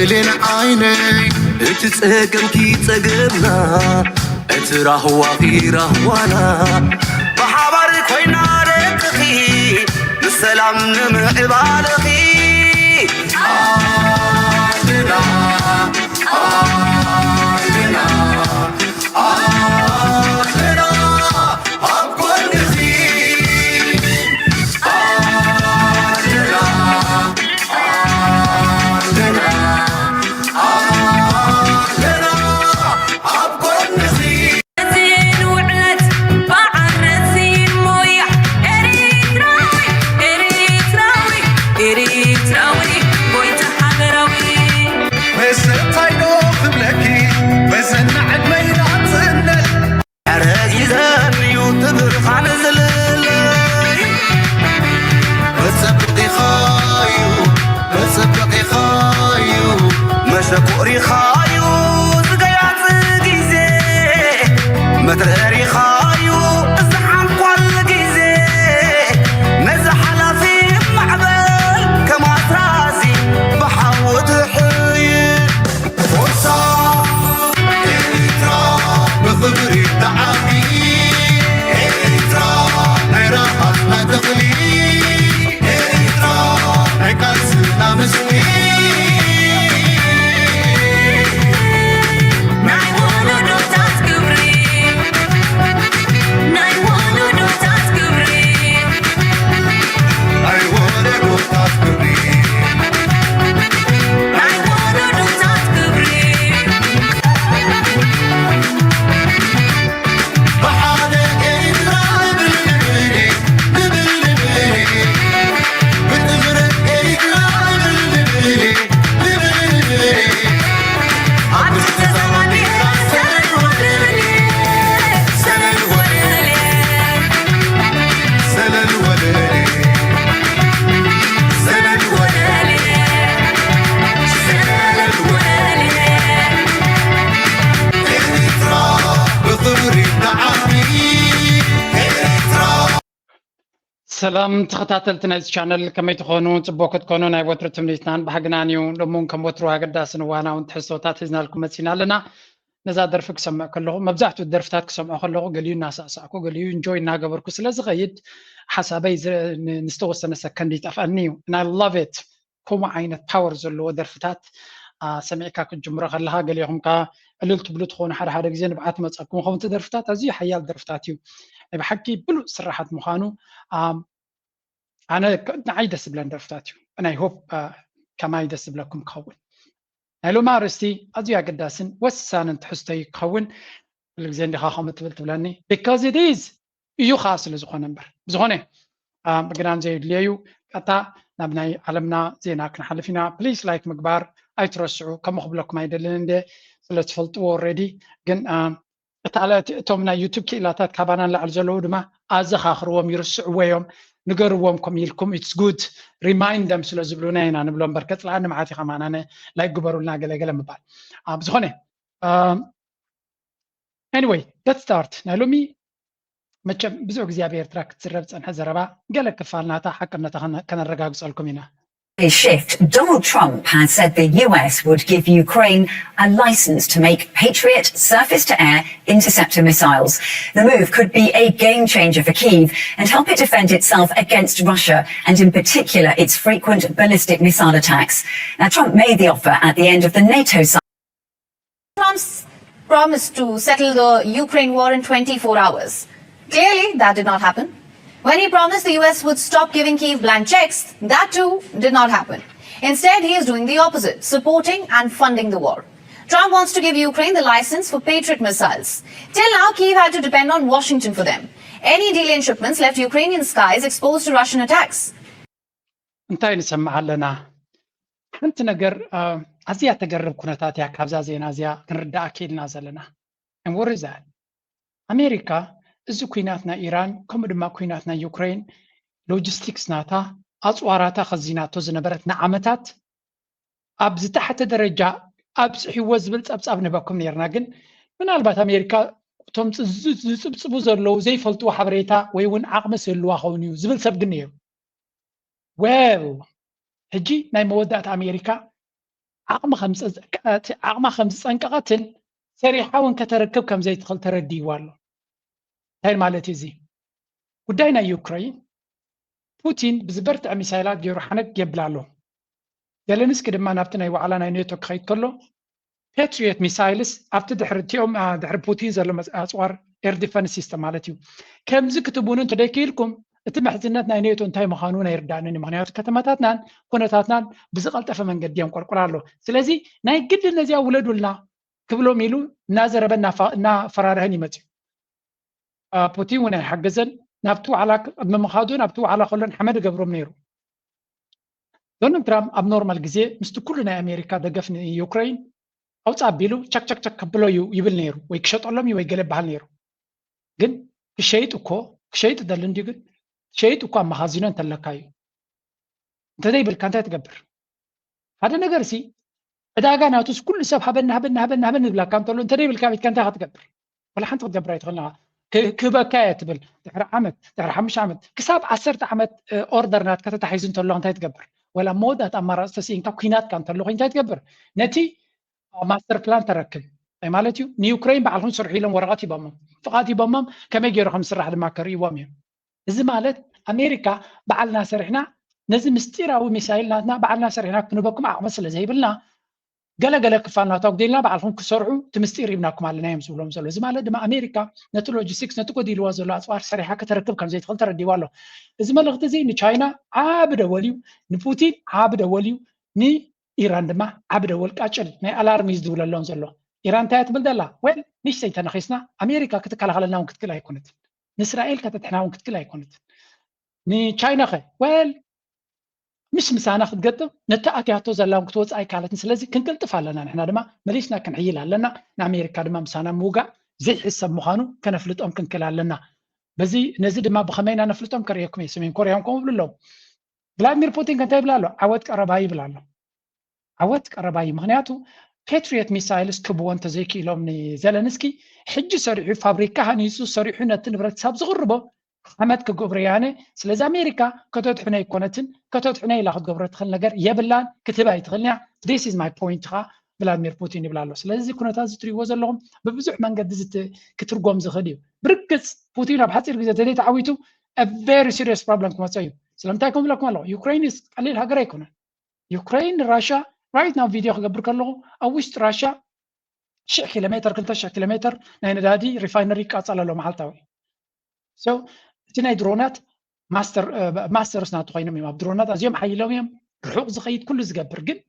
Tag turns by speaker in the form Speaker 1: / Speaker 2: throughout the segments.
Speaker 1: بلين عيني اتسقم كي تسقمنا اتراهوا في رهوانا بحبر كوينا ركخي بالسلام نمع بالخي آلنا آلنا آلنا أبقى نزيد آلنا آلنا آلنا أبقى نزيد
Speaker 2: زين وعلت بعرسين مويح إريتراوي إريتراوي إريتراوي بويت حضراوي
Speaker 1: بس طينو قبلكي بس النعد ما ينعطنا عراقي زاني وتبرخ عن زلالي بس بقي خايو بس بقي خايو مشاكوري خايو زقيات زقيزي متراري خايو زحان كل قيزي مزح في معبل كما ترازي بحاوت حي فرصة إيترا بخبري تعافي إيترا عراقات ما تغلي إيترا عكاسنا مسوي
Speaker 2: نايوانو نوتاس كبري نايوانو نوتاس كبري
Speaker 1: I wanna go top the
Speaker 2: نايوانو نوتاس كبري
Speaker 1: بحالك إيترا باللبلي باللبلي بتغرق إيترا باللبلي باللبلي
Speaker 2: عبد زماني سنة الولي سنة الولي
Speaker 1: سنة الولي سنة الولي إيترا بضمري نعمي إيترا
Speaker 3: سلام تخطاتلت نايز شانل كما تخونو تبوكت كونو ناي وتر تمنيتنان بحقنانيو لمون كم وترو هاقداسن وانا ونتحسوتات هزنا لكم متسينا لنا نزا درفك سمع كله مبزعتو الدرفتات كسمع كله قليو ناس أسعكو قليو انجوي ناقبركو سلاز غيد حسابي نستوصنا سكنديت أفنيو and I love it كوما عينة باورز اللي درفتات سمعكا كجمرة خلها قليهم كا قليل تبلو تخون حر حر زين بعات متصاكم خونت درفتات أزي حيال درفتاتيو بحكي بلو سراحات مخانو أنا كنت عايدة سبلان درفتاتيو أنا I hope كما عايدة سبلكم كون هلو مارستي أزيا قداسن وسان تحستي كون الزين دي خاخم تبلاني because it is يو خاص لزخون نمبر بزخونه بقران زي ليو أتا نبني علمنا زينا كن حلفينا please like مقبار أي ترسعو كم خبلكم عيدلين دي let's فلت already جن تعالى تومنا يوتيوب كيلاتات كابانا لعجلو دما أزخ آخروهم يرسعوا ويوم نقروهم كميلكم it's good remind them سلو زبلونا هنا نبلون بركت لأن معاتي خمانا لا يقبروا لنا قلق مبال بزخونه anyway let's start نالومي متشم بزوج زيابير تراك تسربت عن حزربا قالك كفالنا تا حقنا تا كان الرقاق سألكم هنا
Speaker 4: A shift. Donald Trump has said the US would give Ukraine a license to make Patriot surface-to-air interceptor missiles. The move could be a game changer for Kyiv and help it defend itself against Russia and in particular its frequent ballistic missile attacks. Now, Trump made the offer at the end of the NATO summit.
Speaker 5: Trump's promised to settle the Ukraine war in 24 hours. Clearly, that did not happen. When he promised the US would stop giving Kyiv blank checks, that too did not happen. Instead, he is doing the opposite, supporting and funding the war. Trump wants to give Ukraine the license for Patriot missiles. Till now, Kyiv had to depend on Washington for them. Any delay in shipments left Ukrainian skies exposed to Russian attacks.
Speaker 3: انتي نسمع لنا انت نقر ازيا تقرب كنتات يا كابزا زين ازيا كنردا اكيد نازلنا and what is that امريكا እዚ ኩናትና ኢራን ከምኡ ድማ ኩናትና ዩክሬን ሎጂስቲክስ ናታ ኣጽዋራታ ኸዚናቶ ዝነበረት ንዓመታት ኣብ ዝተሓተ ደረጃ ኣብ ጽሕይዎ ዝብል ጸብጻብ ነበኩም ነርና ግን ምናልባት ኣሜሪካ ቶም ዝጽብጽቡ ዘለዉ ዘይፈልጥዎ ሓበሬታ ወይ እውን ዓቕሚ ስልዋ ኸውን እዩ ዝብል ሰብ ግን ነይሩ well ሕጂ ናይ መወዳእታ ኣሜሪካ ዓቕማ ከም ዝፀንቀቐትን ሰሪሓ እውን ከተረክብ ከም ዘይትኽእል ተረዲእዋ ኣሎ እንታይ ማለት እዩ እዚ ጉዳይ ናይ ዩክሬን ፑቲን ብዝበርትዐ ሚሳይላት ገይሩ ሓነቅ የብል ኣሎ ዘለንስኪ ድማ ናብቲ ናይ ዋዕላ ናይ ኔቶ ክኸይድ ከሎ ፔትሪዮት ሚሳይልስ ኣብቲ ድሕሪ ፑቲን ዘሎ ኣፅዋር ኤር ዲፈንስ ሲስተም ማለት እዩ ከምዚ ክትቡን እንተደይክኢልኩም እቲ ምሕዝነት ናይ ኔቶ እንታይ ምዃኑ ኣይርዳእንን ምክንያቱ ከተማታትናን ኩነታትናን ብዝቐልጠፈ መንገዲ እዮም ቆርቁራ ኣሎ ስለዚ ናይ ግድን ነዚያ ውለዱልና ክብሎም ኢሉ እናዘረበ እናፈራርህን ይመፅዩ ፑቲን እውን ኣይሓገዘን ናብቲ ዋዕላ ምምኻዱ ናብቲ ዋዕላ ከሎን ሓመድ ገብሮም ነይሩ ዶናልድ ትራምፕ ኣብ ኖርማል ግዜ ምስቲ ኩሉ ናይ ኣሜሪካ ደገፍ ንዩክሬን ኣውፃ ኣቢሉ ቸክ ከብሎ ይብል ነይሩ ወይ ክሸጠሎም እዩ ወይ ገለ በሃል ነይሩ ግን ክሸይጥ ደሊ እንዲሁ ግን ሸይጥ እኳ መኻዚኖ እንተለካ እዩ እንተዘይብልካ እንታይ ትገብር ሓደ ነገር ሲ ዕዳጋ ናቱስ ኩሉ ሰብ ሃበና ዝብላካ እንተሎ እንተዘይብልካ ቤትካ እንታይ ክትገብር ወላ ሓንቲ ክትገብር ኣይትኽእልና ክህበካ እየ ትብል ድሕሪ ዓመት ድሕሪ 5 ዓመት ክሳብ 10 ዓመት ኦርደር ናትካ ተታሒዙ እንተሎ እንታይ ትገብር ወላ ሞዳት ኣማራፂ ተሲኢንካ ኩናትካ እንተሎ እንታይ ትገብር ነቲ ማስተር ፕላን ተረክብ ኣይ ማለት እዩ ንዩክሬን በዓልኩም ስርሑ ኢሎም ወረቐት ይቦሞም ፍቓድ ይቦሞም ከመይ ገይሩ ከም ዝስራሕ ድማ ከርእይዎም እዮም እዚ ማለት ኣሜሪካ በዓልና ሰሪሕና ነዚ ምስጢራዊ ሚሳይል ናትና በዓልና ሰሪሕና ክንበኩም ዓቕሚ ስለ ዘይብልና ገለገለ ክፋል ናቶ ግዴልና በዓልኩም ክሰርሑ እቲ ምስጢር ይብናኩም ኣለና እዮም ዝብሎም ዘሎ እዚ ማለት ድማ ኣሜሪካ ነቲ ሎጂስቲክስ ነቲ ጎዲልዎ ዘሎ ኣፅዋር ሰሪሓ ከተረክብ ከም ዘይትኽእል ተረዲዋ ኣሎ እዚ መልእኽቲ እዚ ንቻይና ዓብ ደወል እዩ ንፑቲን ዓብ ደወል እዩ ንኢራን ድማ ዓብ ደወል ቃጭል ናይ ኣላርሚ ዝድውለሎም ዘሎ ኢራን እንታይ ትብል ዘላ ወል ንሽተይ ተነኺስና ኣሜሪካ ክትከላኸለና እውን ክትክእል ኣይኮነትን ንእስራኤል ከተትሕና እውን ክትክእል ኣይኮነትን ንቻይና ኸ ወል مش مسانا خدقدم نتأكياتو زلاهم كتوز أي كالتن سلازي كنقلطف علينا نحنا دما مليشنا كنحيل علينا نأمريكا دما مسانا موقع زي حساب مخانو كنفلطهم كنكل علينا بزي نزيد ما بخمينا نفلطهم كريكم يسمين كوريهم كوم بللهم فلاديمير بوتين كان تايب لالو عواتك قرباي بلالو عواتك قرباي مغنياتو باتريوت ميسايلس كبوان تزيكي لهم زيلنسكي حجي سريحو فابريكا هانيسو سريحو نتنبرت ساب زغربو حمد كجبريانه سلز أمريكا كتوت حنا يكونتن كتوت حنا يلاخد جبرت خل نجار يبلان كتبها يتخلني this is my point خا فلاديمير بوتين يبلالو سلز كنا تازتري وزر لهم ببزح من قد زت كترجم زخديو بركز بوتين بحثير جزء تدي تعويتو a very serious problem كما تسوي سلامتكم لكم الله يوكرين قليل هجر يكونه يوكرين راشا right now فيديو خبر كله أوش راشا 10 كيلومتر كل 10 كيلومتر نحن دادي ريفاينري كاس على لو محل تاوي so تناي درونات ماسترس ناتو خاينم يم درونات ازيوم حيلوم يم رحوق زخيد كل زقبر جن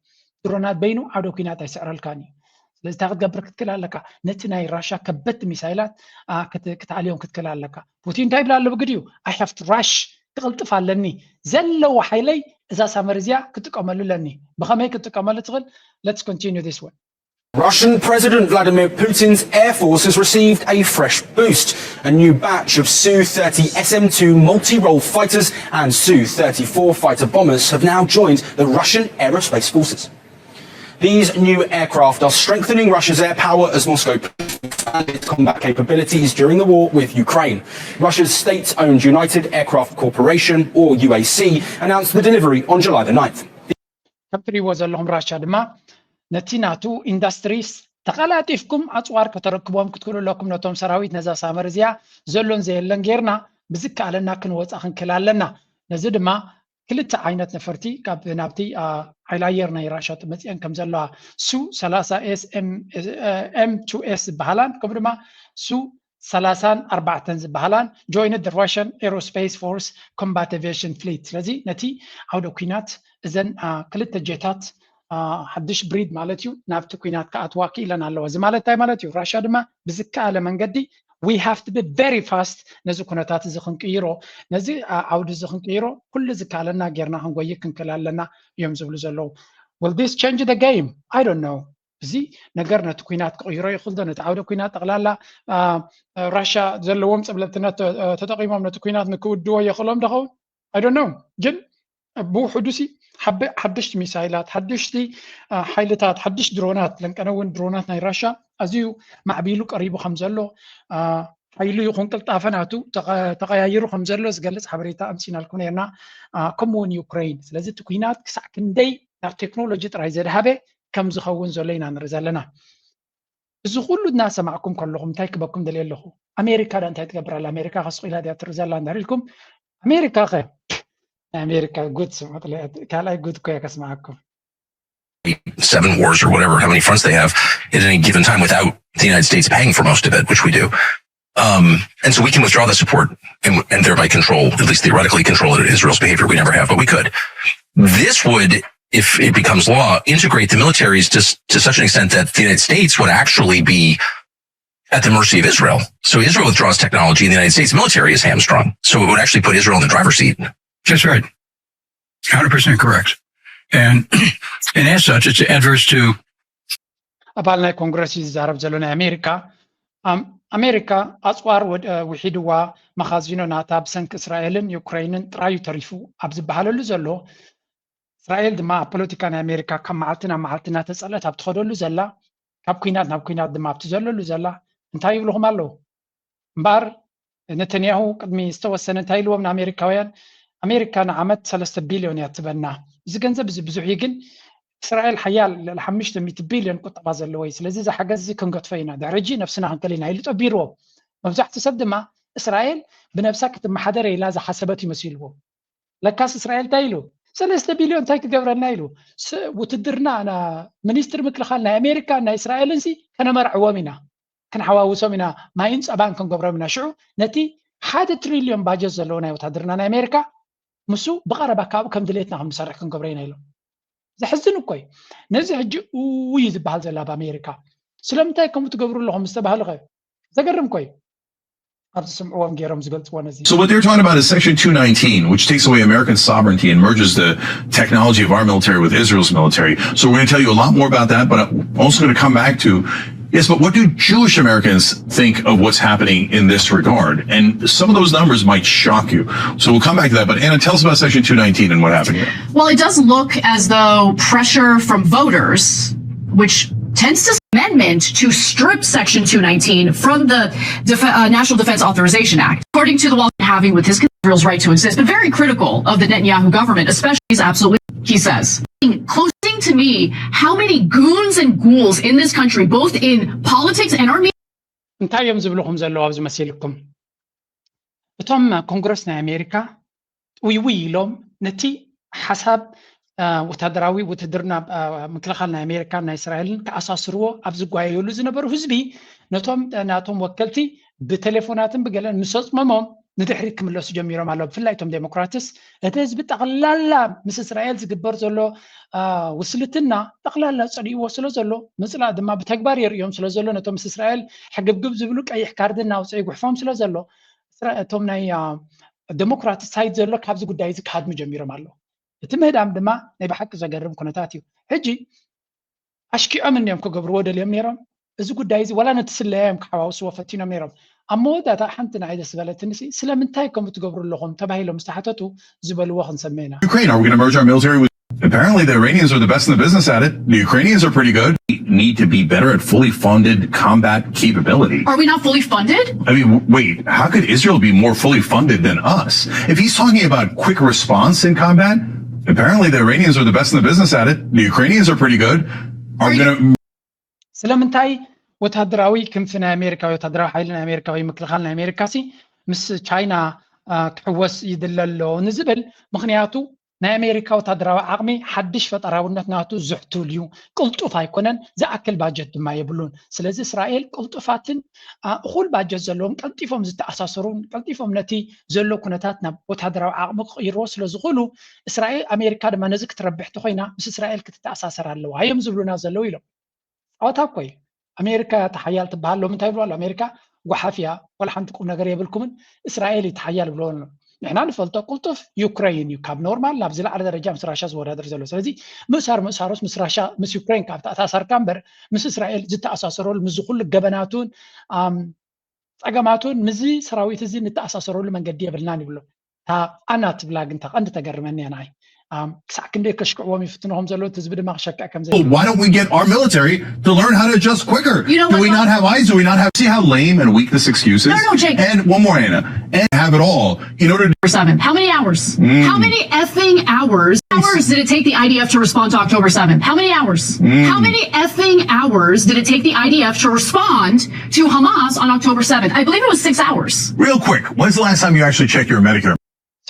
Speaker 3: درونات بينو عدو كينات يسعر الكاني لازم تاخذ قبر كتكل لك نتناي راشا كبت ميسايلات كتعليهم كتكل لك بوتين تايب لا بقديو I have to rush تغلطف علني زلو حيلي اذا سامرزيا كتقملو لني بخمي كتقمل تغل let's continue this one
Speaker 6: Russian President Vladimir Putin's Air Force has received a fresh boost. A new batch of Su-30 SM-2 multi-role fighters and Su-34 fighter bombers have now joined the Russian Aerospace Forces. These new aircraft are strengthening Russia's air power as Moscow expanded its combat capabilities during the war with Ukraine. Russia's state-owned United Aircraft Corporation, or UAC, announced the delivery on July the 9th.
Speaker 3: كابتري وزلهم راشا دما نتيناتو اندستريس تقالاتيفكم أطوار كتركبهم كتقولوا لكم نتوم سراويت نزا سامرزيا زلون زي اللنجيرنا بزك علينا كنوز أخن كلالنا نزيد ما كل عينات نفرتي كاب نابتي علايرنا يراشات مثلا كم زلوا سو 3 اس ام 2 اس بحالان كبر ما سو 4 تنز بحالان joined the Russian Aerospace Force Combat Aviation Fleet لذي نتي عودو كينات إذن كل جيتات حدش بريد مالتيو نافت كوينات كأتواكي لنا اللو زمالتاي مالتيو راشا دما بزكا على منقدي we have to be very fast نزو كونتات زخن كيرو نزي عود زخن كيرو كل زكا لنا غيرنا هنغوي كنكلال لنا يوم زبلو زلو will this change the game I don't know زي نغرنا تكوينات كيرو يخلدو نتعاودو كوينات تقلالا راشا زلوهم صبلتنا تتقيمهم نتكوينات نكودو يخلهم دخو I don't know جن بو حدوسي حدشت ميسايلات حدشتي حيلتات حدش درونات لنكنون درونات ناي راشا ازيو معبيلو قريبو خمزلو حيلو يخون قلطافناتو تغييرو خمزلو زغلص حبريتا امسينا لكم كمون يوكرين سلازي تكوينات كسع كندي ناب تكنولوجي تراي زدهبه ከም ዝኸውን ዘሎ ኢና ንርኢ ዘለና እዚ ኩሉ እናሰማዕኩም ከለኹም እንታይ ክበኩም ደልየ ኣለኹ ኣሜሪካ ዳ እንታይ ትገብር ኣላ ኣሜሪካ ከስቂላ ድያ ትርኢ ዘላ እንዳሪልኩም ኣሜሪካ ኸ ኣሜሪካ ጉድ ካልኣይ ጉድ ኮ እየ ከስማዓኩም
Speaker 7: 7 wars or whatever, how many fronts they have at any given time without the United States paying for most of it, which we do. And so we can withdraw that support and thereby control, at least theoretically control Israel's behavior. We never have, but we could. This would, if it becomes law, integrate the militaries to such an extent that the United States would actually be at the mercy of Israel. So Israel withdraws technology and the United States military is hamstrung. So it would actually put Israel in the driver's seat.
Speaker 8: That's right. 100% correct. And as such, it's adverse to
Speaker 3: ኣባል ናይ ኮንግረስ ዝዛረብ ዘሎ ናይ ኣሜሪካ ኣፅዋር ውሒድዋ መኻዚኖ ናታ ብሰንኪ እስራኤልን ዩክራይንን ጥራዩ ተሪፉ ኣብ ዝበሃለሉ ዘሎ እስራኤል ድማ ኣብ ፖለቲካ ናይ ኣሜሪካ ካብ መዓልቲ ናብ መዓልቲ እናተፀለት ኣብ ትኸደሉ ዘላ ካብ ኩናት ናብ ኩናት ድማ ኣብቲ ዘለሉ ዘላ እንታይ ይብልኹም ኣለዉ እምበር ነተንያሁ ቅድሚ ዝተወሰነ እንታይ ኢልዎም ንኣሜሪካውያን ኣሜሪካ ንዓመት 3 ቢልዮን እያ ትበና እዚ ገንዘብ እዚ ብዙሕ እዩ ግን እስራኤል ሓያል 500 ቢልዮን ቁጠባ ዘለዎ እዩ ስለዚ እዚ ሓገዝ እዚ ክንገድፎ ኢና ድሕሪ ሕጂ ነፍስና ክንከል ኢና ኢሉ ፀቢርዎም መብዛሕትኡ ሰብ ድማ እስራኤል ብነብሳ ክትመሓደር ኢላ ዝሓሰበት ይመስልዎ ለካስ እስራኤል እንታይ ኢሉ 3 ቢልዮን እንታይ ክገብረና ኢሉ ውትድርና ሚኒስትር ምክልኻል ናይ ኣሜሪካ ናይ እስራኤልን ሲ ከነመርዕዎም ኢና ክንሓዋውሶም ኢና ማይን ፀባን ክንገብሮም ኢና ሽዑ ነቲ 1 ትሪልዮን ባጀት ዘለዎ ናይ ውትድርና ናይ ኣሜሪካ ምሱ ብቐረባ ካብኡ ከም ድሌትና ክንሰርሕ ክንገብሮ ኢና ኢሎም زحزن كوي نزي حج ويزبحال زلا بأمريكا سلامتاي كم تقبروا لهم استبحال غير زقرم كوي
Speaker 9: So what they're talking about is Section 219, which takes away American sovereignty and merges the technology of our military with Israel's military. So we're going to tell you a lot more about that, but I'm also going to come back to, yes, but what do Jewish Americans think of what's happening in this regard? And some of those numbers might shock you. So we'll come back to that. But Anna, tell us about Section 219 and what happened here.
Speaker 10: Well, it does look as though pressure from voters, which tends to amendment to strip Section 219 from the National Defense Authorization Act, according to the wall having with his Israel's right to exist, but very critical of the Netanyahu government, especially is absolutely, he says. Closing to me, how many goons and ghouls in this country, both in politics and our media.
Speaker 3: እንታይ እዮም ዝብልኹም ዘለዉ ኣብዚ መሲልኩም እቶም ኮንግረስ ናይ ኣሜሪካ ውይውይ ኢሎም ነቲ ሓሳብ ወታደራዊ ውትድርና ምክልኻል ናይ ኣሜሪካ ናይ እስራኤልን ከኣሳስርዎ ኣብ ዝጓየሉ ዝነበሩ ህዝቢ ናቶም ወከልቲ ብቴሌፎናትን ብገለን ምስ ኣፅመሞም ንድሕሪት ክምለሱ ጀሚሮም ኣለዉ ብፍላይ እቶም ዴሞክራትስ እቲ ህዝቢ ጠቕላላ ምስ እስራኤል ዝግበር ዘሎ ውስልትና ጠቕላላ ፀሊእዎ ስለ ዘሎ ምፅላእ ድማ ብተግባር የርእዮም ስለ ዘሎ ነቶም ምስ እስራኤል ሕግብግብ ዝብሉ ቀይሕ ካርድ እናውፅኡ ይጉሕፎም ስለ ዘሎ እቶም ናይ ዴሞክራትስ ሳይድ ዘሎ ካብዚ ጉዳይ እዚ ክሃድሙ ጀሚሮም ኣለዉ እቲ ምህዳም ድማ ናይ ብሓቂ ዘገርም ኩነታት እዩ ሕጂ ኣሽኪዖም እንዮም ክገብርዎ ደልዮም ነይሮም እዚ ጉዳይ እዚ ወላ ነቲ ስለያዮም ክሓዋውስዎ ፈቲኖም ነይሮም ኣብ መወዳእታ ሓንቲ ናይ ደስ በለትኒ ስለምንታይ ከምኡ ትገብሩ ኣለኹም ተባሂሎም ዝተሓተቱ ዝበልዎ ክንሰምዕ ኢና
Speaker 9: Ukraine, are we going to merge our military with? Apparently the Iranians are the best in the business at it. The Ukrainians are pretty good. We need to be better at fully funded combat capability.
Speaker 10: Are we not fully funded?
Speaker 9: I mean, wait, how could Israel be more fully funded than us? If he's talking about quick response in combat, apparently the Iranians are the best in the business at it. The Ukrainians are pretty good. Are we going to...
Speaker 3: ስለምንታይ ወታደራዊ ክንፍ ናይ ኣሜሪካ ወታደራዊ ሓይሊ ናይ ኣሜሪካ ወይ ምክልኻል ናይ ኣሜሪካ ሲ ምስ ቻይና ክሕወስ ይድለሎ ንዝብል ምክንያቱ ናይ ኣሜሪካ ወታደራዊ ዓቕሚ ሓድሽ ፈጠራውነት ናቱ ዝሕትል እዩ ቅልጡፍ ኣይኮነን ዝኣክል ባጀት ድማ የብሉን ስለዚ እስራኤል ቅልጡፋትን እኹል ባጀት ዘለዎም ቀልጢፎም ዝተኣሳሰሩን ቀልጢፎም ነቲ ዘሎ ኩነታት ናብ ወታደራዊ ዓቕሚ ክቕይርዎ ስለ ዝኽእሉ እስራኤል ኣሜሪካ ድማ ነዚ ክትረብሕ ተኮይና ምስ እስራኤል ክትተኣሳሰር ኣለዋ እዮም ዝብሉና ዘለው ኢሎም ፃወታ እኮ እዩ ኣሜሪካ ተሓያል ትበሃል ሎም እንታይ ብለዋል ኣሜሪካ ጓሓፍያ ወላ ሓንቲ ቁም ነገር የብልኩምን እስራኤል ተሓያል ብለዎ ንሕና ንፈልጦ ቅልጡፍ ዩክራይን እዩ ካብ ኖርማል ናብ ዝለዓለ ደረጃ ምስ ራሻ ዝወዳደር ዘሎ ስለዚ ምእሳሮስ ምስ ራሻ ምስ ዩክራይን ካብ ተኣሳሰርካ እምበር ምስ እስራኤል ዝተኣሳሰረሉ ምስ ኩሉ ገበናቱን ፀገማቱን ምዚ ሰራዊት እዚ ንተኣሳሰረሉ መንገዲ የብልናን ይብሎ ኣና ትብላ ግን ተቐንዲ ተገርመኒ ንዓይ ክሳዕ ክንደይ ከሽክዕዎም ይፍትንዎም ዘሎ እቲ ህዝቢ ድማ ክሸክዕ ከም ዘ
Speaker 9: Why don't we get our military to learn how to adjust quicker?
Speaker 10: You know
Speaker 9: Do
Speaker 10: what,
Speaker 9: we not have eyes? Do we not have? See how lame and weak this excuse is?
Speaker 10: No, Jake.
Speaker 9: And one more, Anna. And have it all in order to.
Speaker 10: 7. How many hours? How many effing hours did it take the IDF to respond to October 7th? How many hours? How many effing hours did it take the IDF to respond to Hamas on October 7th? I believe it was 6 hours.
Speaker 9: Real quick, when's the last time you actually checked your Medicare?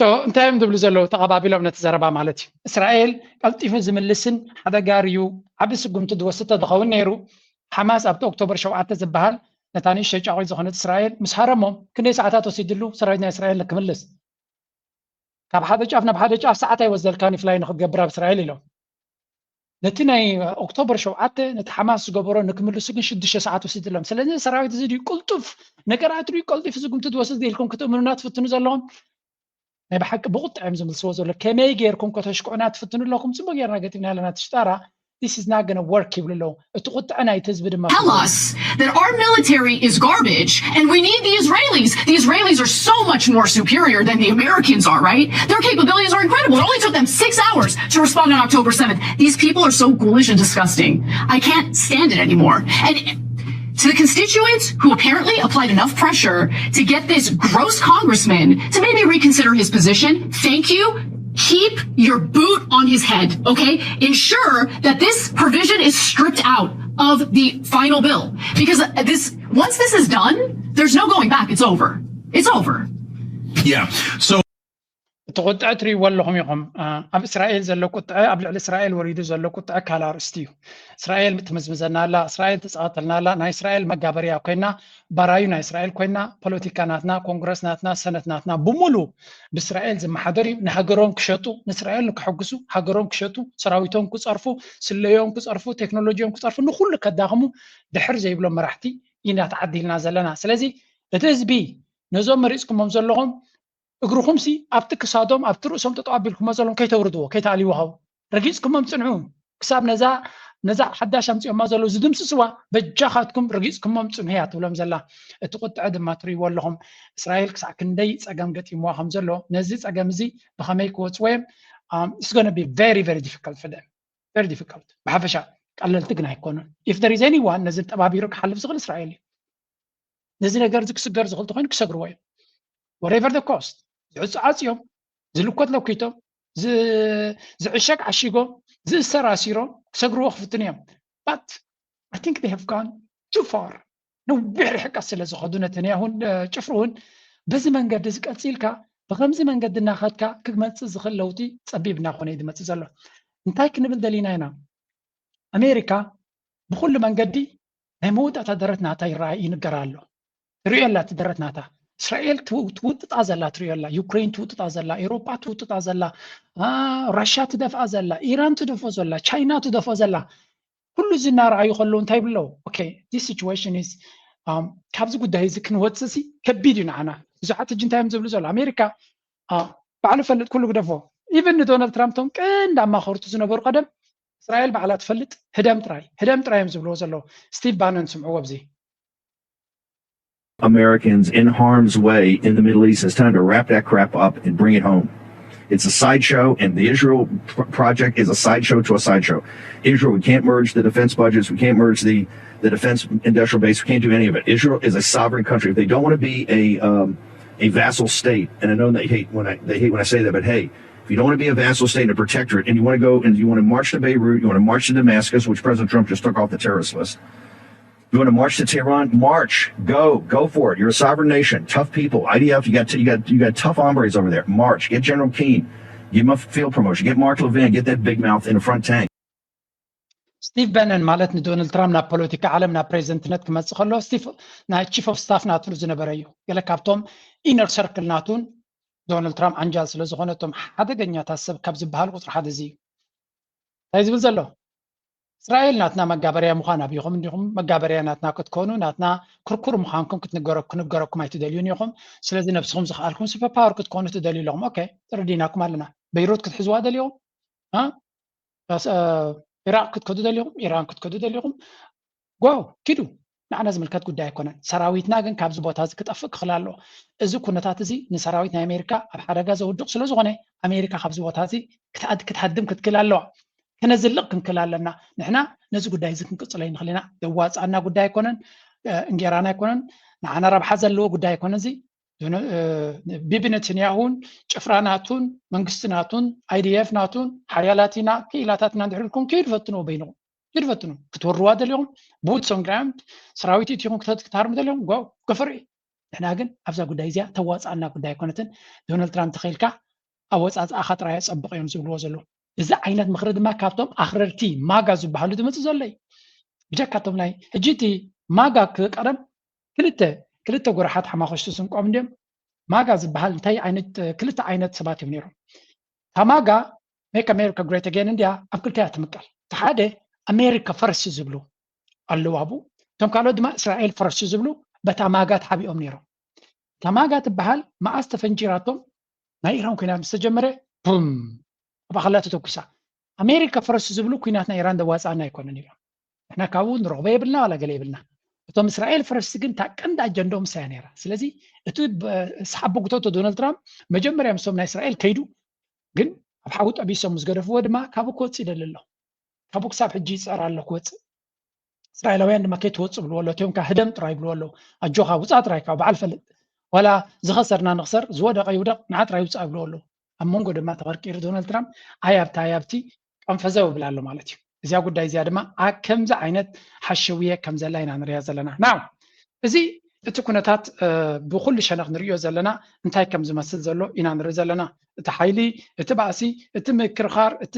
Speaker 3: So እንታይ እዮም ዝብሉ ዘለዉ ተቐባቢሎም ነቲ ዘረባ ማለት እዩ እስራኤል ቀልጢፉ ዝምልስን ሓደጋርዩ ዓብ ስጉምቲ ዝወስተ ዝኸውን ነይሩ ሓማስ ኣብቲ ኦክቶበር 7 ዝበሃል ነታ ንእሽተይ ጫቑት ዝኾነት እስራኤል ምስ ሃረሞም ክንደይ ሰዓታት ወሲድሉ ሰራዊት ናይ እስራኤል ንክምልስ ካብ ሓደ ጫፍ ናብ ሓደ ጫፍ ሰዓት ኣይወዘልካን ፍላይ ንክትገብር ኣብ እስራኤል ኢሎም ነቲ ናይ ኦክቶበር 7 ነቲ ሓማስ ዝገበሮ ንክምልሱ ግን 6 ሰዓት ወሲድሎም ስለዚ ሰራዊት እዚ ቅልጡፍ ነገራት ቀልጢፉ ስጉምቲ ዝወስድ ኢልኩም ክትእምኑና ትፍትኑ ዘለኹም ናይ ብሓቂ ብቁጥዕ እዮም ዝምልስዎ ዘሎ ከመይ ጌርኩም ከተሽክዑና ትፍትኑ ኣለኩም ፅቡቅ ጌርና ገጢምና ኣለና ትሽጣራ This is not going to work ይብሉ ኣለዉ እቲ ቁጥዕና እቲ ህዝቢ ድማ
Speaker 10: Tell us that our military is garbage and we need the Israelis. The Israelis are so much more superior than the Americans are, right? Their capabilities are incredible. It only took them 6 hours to respond on October 7th. These people are so ghoulish and disgusting. I can't stand it anymore. And to the constituents who apparently applied enough pressure to get this gross congressman to maybe reconsider his position, thank you. Keep your boot on his head, okay? Ensure that this provision is stripped out of the final bill. Because once this is done, there's no going back. It's over. It's over.
Speaker 9: Yeah. So.
Speaker 3: እቲ ቁጥዕ ትሪእዎ ኣለኹም ኢኹም ኣብ እስራኤል ዘሎ ቁጥዕ ኣብ ልዕሊ እስራኤል ወሪዱ ዘሎ ቁጥዕ ካልእ ኣርእስቲ እዩ እስራኤል ትምዝምዘና ኣላ እስራኤል ትፀቐተልና ኣላ ናይ እስራኤል መጋበርያ ኮይና ባራዩ ናይ እስራኤል ኮይና ፖለቲካ ናትና ኮንግረስ ናትና ሰነት ናትና ብሙሉ ብእስራኤል ዝመሓደር እዩ ንሃገሮም ክሸጡ ንእስራኤል ንክሕግሱ ሃገሮም ክሸጡ ሰራዊቶም ክፀርፉ ስለዮም ክፀርፉ ቴክኖሎጂዮም ክፀርፉ ንኩሉ ከዳኽሙ ድሕር ዘይብሎም መራሕቲ ኢና ተዓዲልና ዘለና ስለዚ እቲ ህዝቢ ነዞም መሪፅኩሞም ዘለኹም እግሩኹም ሲ ኣብቲ ክሳዶም ኣብቲ ርእሶም ተጠዋቢልኩሞ ዘለኹም ከይተውርድዎ ከይተኣልይውሃው ረጊፅኩሞም ፅንዑ ክሳብ ነዛ ሓዳሽ ኣምፂኦማ ዘለዉ ዝድምስስዋ በጃኻትኩም ረጊፅኩሞም ፅንዑ እያ ትብሎም ዘላ እቲ ቁጥዕ ድማ ትሪእዎ ኣለኹም እስራኤል ክሳዕ ክንደይ ፀገም ገጢምዋ ከም ዘሎ ነዚ ፀገም እዚ ብኸመይ ክወፅወዮም it's going to be very very difficult for them very difficult ብሓፈሻ ቀለልቲ ግን ኣይኮኑን if there is anyone ነዚ ጠባቢሩ ክሓልፍ ዝኽእል እስራኤል እዩ ነዚ ነገር እዚ ክስገር ዝኽእል ተኮይኑ ክሰግርዎ እዮም whatever the cost ዝዕፅዓፅዮም ዝልኮት ለኪቶም ዝዕሸግ ዓሺጎም ዝእሰር ኣሲሮም ክሰግርዎ ክፍትን እዮም but I think they have gone too far ነዊሕ ርሕቀት ስለ ዝኸዱ ነቲ ነያሁን ጭፍሩ እውን በዚ መንገዲ ዝቀፂልካ ብከምዚ መንገዲ እናኸድካ ክመፅእ ዝኽእል ለውጢ ፀቢብ እናኾነ እዩ ዝመፅእ ዘሎ እንታይ ክንብል ደሊና ኢና ኣሜሪካ ብኩሉ መንገዲ ናይ መወዳእታ ደረት ናታ ይንገራ ኣሎ ትሪኦ ኣላ እቲ ደረት ናታ እስራኤል ትውጥጣ ዘላ ትሪኦ ኣላ ዩክሬን ትውጥጣ ዘላ ኤሮፓ ትውጥጣ ዘላ ራሽያ ትደፍኣ ዘላ ኢራን ትደፍኦ ዘላ ቻይና ትደፍኦ ዘላ ኩሉ እዚ እናረኣዩ ከለዉ እንታይ ብለው ኦኬ this situation is ካብዚ ጉዳይ እዚ ክንወፅእ ሲ ከቢድ እዩ ንዓና ብዙሓት እጂ እንታይ እዮም ዝብሉ ዘሎ ኣሜሪካ ባዕሉ ፈልጥ ኩሉ ክደፍኦ ኢቨን ዶናልድ ትራምፕ ቶም ቀንዲ ኣማኸርቱ ዝነበሩ ቀደም እስራኤል ባዕላ ትፈልጥ ህደም ጥራይ እዮም ዝብልዎ ዘለዉ ስቲቭ ባነን ስምዕዎ ኣብዚ
Speaker 11: Americans in harm's way in the Middle East. It's time to wrap that crap up and bring it home. It's a sideshow, and the Israel project is a sideshow to a sideshow. Israel, we can't merge the defense budgets. We can't merge the defense industrial base. We can't do any of it. Israel is a sovereign country. If they don't want to be a vassal state, and I know they hate when I say that, but hey, if you don't want to be a vassal state and a protectorate, and you want to go and you want to march to Beirut, you want to march to Damascus, which President Trump just took off the terrorist list. You want to march to Tehran? March. Go for it. You're a sovereign nation. Tough people. IDF. You got tough hombres over there. March. Get General Keane. Give him a field promotion. Get Mark Levin. Get that big mouth in the front tank.
Speaker 3: Steve Bannon ማለት ንዶናልድ ትራምፕ ናብ ፖለቲካ ዓለም ናብ ፕሬዚደንትነት ክመፅእ ከሎ ስቲቭ ናይ ቺፍ ኦፍ ስታፍ ናቱ ዝነበረ እዩ ገለ ካብቶም ኢነር ሰርክል ናቱን ዶናልድ ትራምፕ አንጃል ስለ ዝኾነቶም ሓደገኛታት ሰብ ካብ ዝበሃል ቁፅሪ ሓደ እዚ እዩ እንታይ ዝብል ዘሎ እስራኤል ናትና መጋበርያ ምዃን ኣብኢኹም እንዲኹም መጋበርያ ናትና ክትኮኑ ናትና ክርኩር ምዃንኩም ክንገረኩም ኣይትደልዩን ኢኹም ስለዚ ነብስኹም ዝኽኣልኩም ሱፐር ፓወር ክትኮኑ ትደልዩ ኣለኹም ኦኬ ተረዲናኩም ኣለና በይሩት ክትሕዝዋ ደልዩኹም ኢራቅ ክትከዱ ደልዩኹም ኢራን ክትከዱ ደልዩኹም ጎ ኪዱ ንዓና ዝምልከት ጉዳይ ኣይኮነን ሰራዊትና ግን ካብዚ ቦታ እዚ ክጠፍእ ክኽእል ኣለዎ እዚ ኩነታት እዚ ንሰራዊት ናይ ኣሜሪካ ኣብ ሓደጋ ዘውድቕ ስለ ዝኾነ ኣሜሪካ ካብዚ ቦታ እዚ ክትሃድም ክትክል ኣለዋ ክነዝልቕ ክንክል ኣለና ንሕና ነዚ ጉዳይ እዚ ክንቅፅሎ ንኽእል ኢና ዘዋፅኣና ጉዳይ ኣይኮነን እንጌራና ኣይኮነን ንዓና ረብሓ ዘለዎ ጉዳይ ኣይኮነን እዚ ቢቢ ነትንያሁን ጭፍራናቱን መንግስትናቱን አይዲኤፍ ናቱን ሓያላቲና ክኢላታትና እንድሕርልኩም ከይድ ፈትኑ በይኖም ከይድ ፈትኑ ክትወርዋ ደልዮም boots on ground ሰራዊት ኢትኩም ክትሃርሙ ደልዮም ጓው ገፈር ንሕና ግን ኣብዛ ጉዳይ እዚኣ ተዋፅኣና ጉዳይ ኣይኮነትን ዶናልድ ትራምፕ ተኸይልካ ኣወፃፅኣኻ ጥራይ ፀብቕ እዮም ዝብልዎ ዘለዉ እዚ ዓይነት ምክሪ ድማ ካብቶም ኣኽረርቲ ማጋ ዝበሃሉ ድምፅእ ዘሎ እዩ ብጀካቶም ናይ ሕጂ እቲ ማጋ ክቀደም ክልተ ጎራሓት ሓማኸሽቲ ስንቆም እንድዮም ማጋ ዝበሃል እንታይ ዓይነት ክልተ ዓይነት ሰባት እዮም ነይሮም እታ ማጋ ሜክ ኣሜሪካ ግሬት ኣጌን እንድያ ኣብ ክልተ እያ ትምቀል እቲ ሓደ ኣሜሪካ ፈርሲ ዝብሉ ኣለዉ ኣብኡ እቶም ካልኦት ድማ እስራኤል ፈርሲ ዝብሉ በታ ማጋ ተሓቢኦም ነይሮም እታ ማጋ ትበሃል መዓዝ ተፈንጂራቶም ናይ ኢራን ኩናት ምስ ተጀመረ ቡም ኣብ ኣኸላ ተተኩሳ ኣሜሪካ ፈርሲ ዝብሉ ኩናት ናይ ኢራን ዘዋፅኣና ኣይኮነን ኢሎም ንሕና ካብኡ ንረኽቦ የብልና ዋላ ገለ የብልና እቶም እስራኤል ፈረስቲ ግን ታቀንዳ ኣጀንዶም ሳያ ነይራ ስለዚ እቲ ሰሓቢ ጉተቶ ዶናልድ ትራምፕ መጀመርያ ምሶም ናይ እስራኤል ከይዱ ግን ኣብ ሓዊ ጠቢሶም ዝገደፍዎ ድማ ካብኡ ክወፅእ ይደሊ ኣሎ ካብኡ ክሳብ ሕጂ ይፅዕር ኣሎ ክወፅእ እስራኤላውያን ድማ ከይትወፅእ ብልዎ ኣሎ እትዮም ካ ህደም ጥራይ ብልዎ ኣለዉ ኣጆኻ ውፃእ ጥራይ ካብ በዓል ፈልጥ ዋላ ዝኸሰርና ንኽሰር ዝወደቐ ይውደቕ ንዓ ጥራይ ውፃእ ብልዎ ኣለዉ ኣብ መንጎ ድማ ተቐርቂሩ ዶናልድ ትራምፕ ኣያብቲ ቀንፈዘው ይብላ ኣሎ ማለት እዩ እዚያ ጉዳይ እዚኣ ድማ ከምዚ ዓይነት ሓሸውየ ከም ዘላ ኢና ንሪያ ዘለና ናው እዚ እቲ ኩነታት ብኩሉ ሸነኽ ንሪኦ ዘለና እንታይ ከም ዝመስል ዘሎ ኢና ንርኢ ዘለና እቲ ሓይሊ እቲ ባእሲ እቲ ምክርኻር እቲ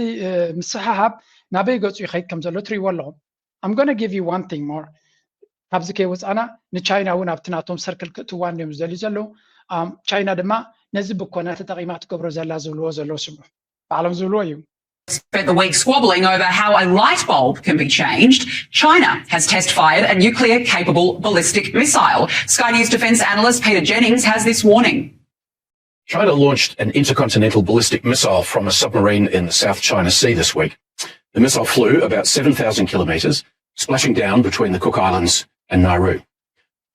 Speaker 3: ምስሓሓብ ናበይ ገፁ ይኸይድ ከም ዘሎ ትሪእዎ ኣለኹም I'm going to give you one thing more ካብዚ ከይወፃና ንቻይና እውን ኣብቲ ናቶም ሰርክል ክእትዋ እዮም ዝደልዩ ዘለዉ ቻይና ድማ ነዚ ብኮና ተጠቒማ ትገብሮ ዘላ ዝብልዎ ዘለዉ ስምዑ ባዕሎም ዝብልዎ እዩ
Speaker 12: spent the week squabbling over how a light bulb can be changed. China has test-fired a nuclear-capable ballistic missile. Sky News defence analyst Peter Jennings has this warning.
Speaker 13: China launched an intercontinental ballistic missile from a submarine in the South China Sea this week. The missile flew about 7,000 kilometres, splashing down between the Cook Islands and Nauru.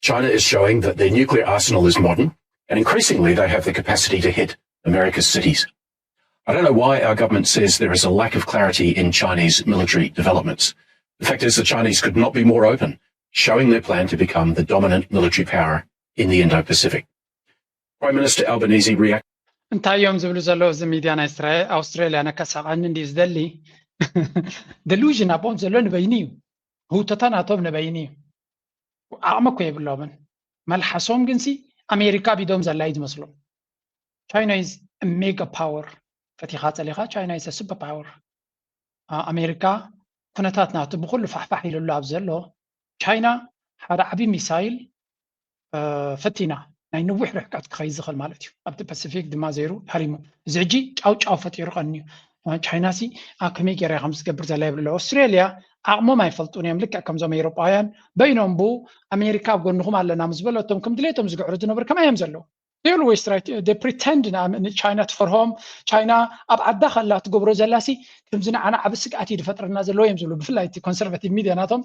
Speaker 13: China is showing that their nuclear arsenal is modern, and increasingly they have the capacity to hit America's cities. I don't know why our government says there is a lack of clarity in Chinese military developments. The fact is the Chinese could not be more open, showing their plan to become the dominant military power in the Indo-Pacific. Prime Minister Albanese reacted.
Speaker 3: እንታይ እዮም ዝብሉ ዘለዉ እዚ ሚድያ ናይ ኣውስትራልያ ነከሳቓኒ እንዲ ዝደሊ ደሉዥን ኣብኦም ዘሎ ንበይኒ እዩ ህውተታ ናቶም ንበይኒ እዩ ዓቕሚ እኮ የብሎምን መልሓሶም ግንሲ ኣሜሪካ ቢዶም ዘላ እዩ ዝመስሎም ቻይና ኢዝ ሜጋ ፓወር ፈቲኻ ፀሊኻ ቻይና ኢዝ ሱፐር ፓወር ኣሜሪካ ኩነታት ናቱ ብኩሉ ፋሕፋሕ ኢሉሉ ኣብ ዘሎ ቻይና ሓደ ዓብዪ ሚሳይል ፈቲና ናይ ነዊሕ ርሕቀት ክኸይድ ዝኽእል ማለት እዩ ኣብቲ ፓሲፊክ ድማ ዘይሩ ሃሪሙ እዚ ሕጂ ጫውጫው ፈጢሩ ቀኒ ቻይና ሲ ከመይ ጌራ ከም ዝገብር ዘላ የብሉ ኣውስትራልያ ዓቕሞም ኣይፈልጡን እዮም ልክዕ ከምዞም ኤውሮጳውያን በይኖም ቡ ኣሜሪካ ኣብ ጎንኹም ኣለና ምስ በለቶም ከም ድሌቶም ዝግዕሩ ዝነብር ከመይ እዮም ዘለዉ they always try to they pretend China for home China ኣብ ዓዳ ከላ ትገብሮ ዘላሲ ከምዚ ንዓና ዓብ ስግኣት ይድፈጥረና ዘለዎ እዮም ዝብሉ ብፍላይ እቲ ኮንሰርቫቲቭ ሚድያ ናቶም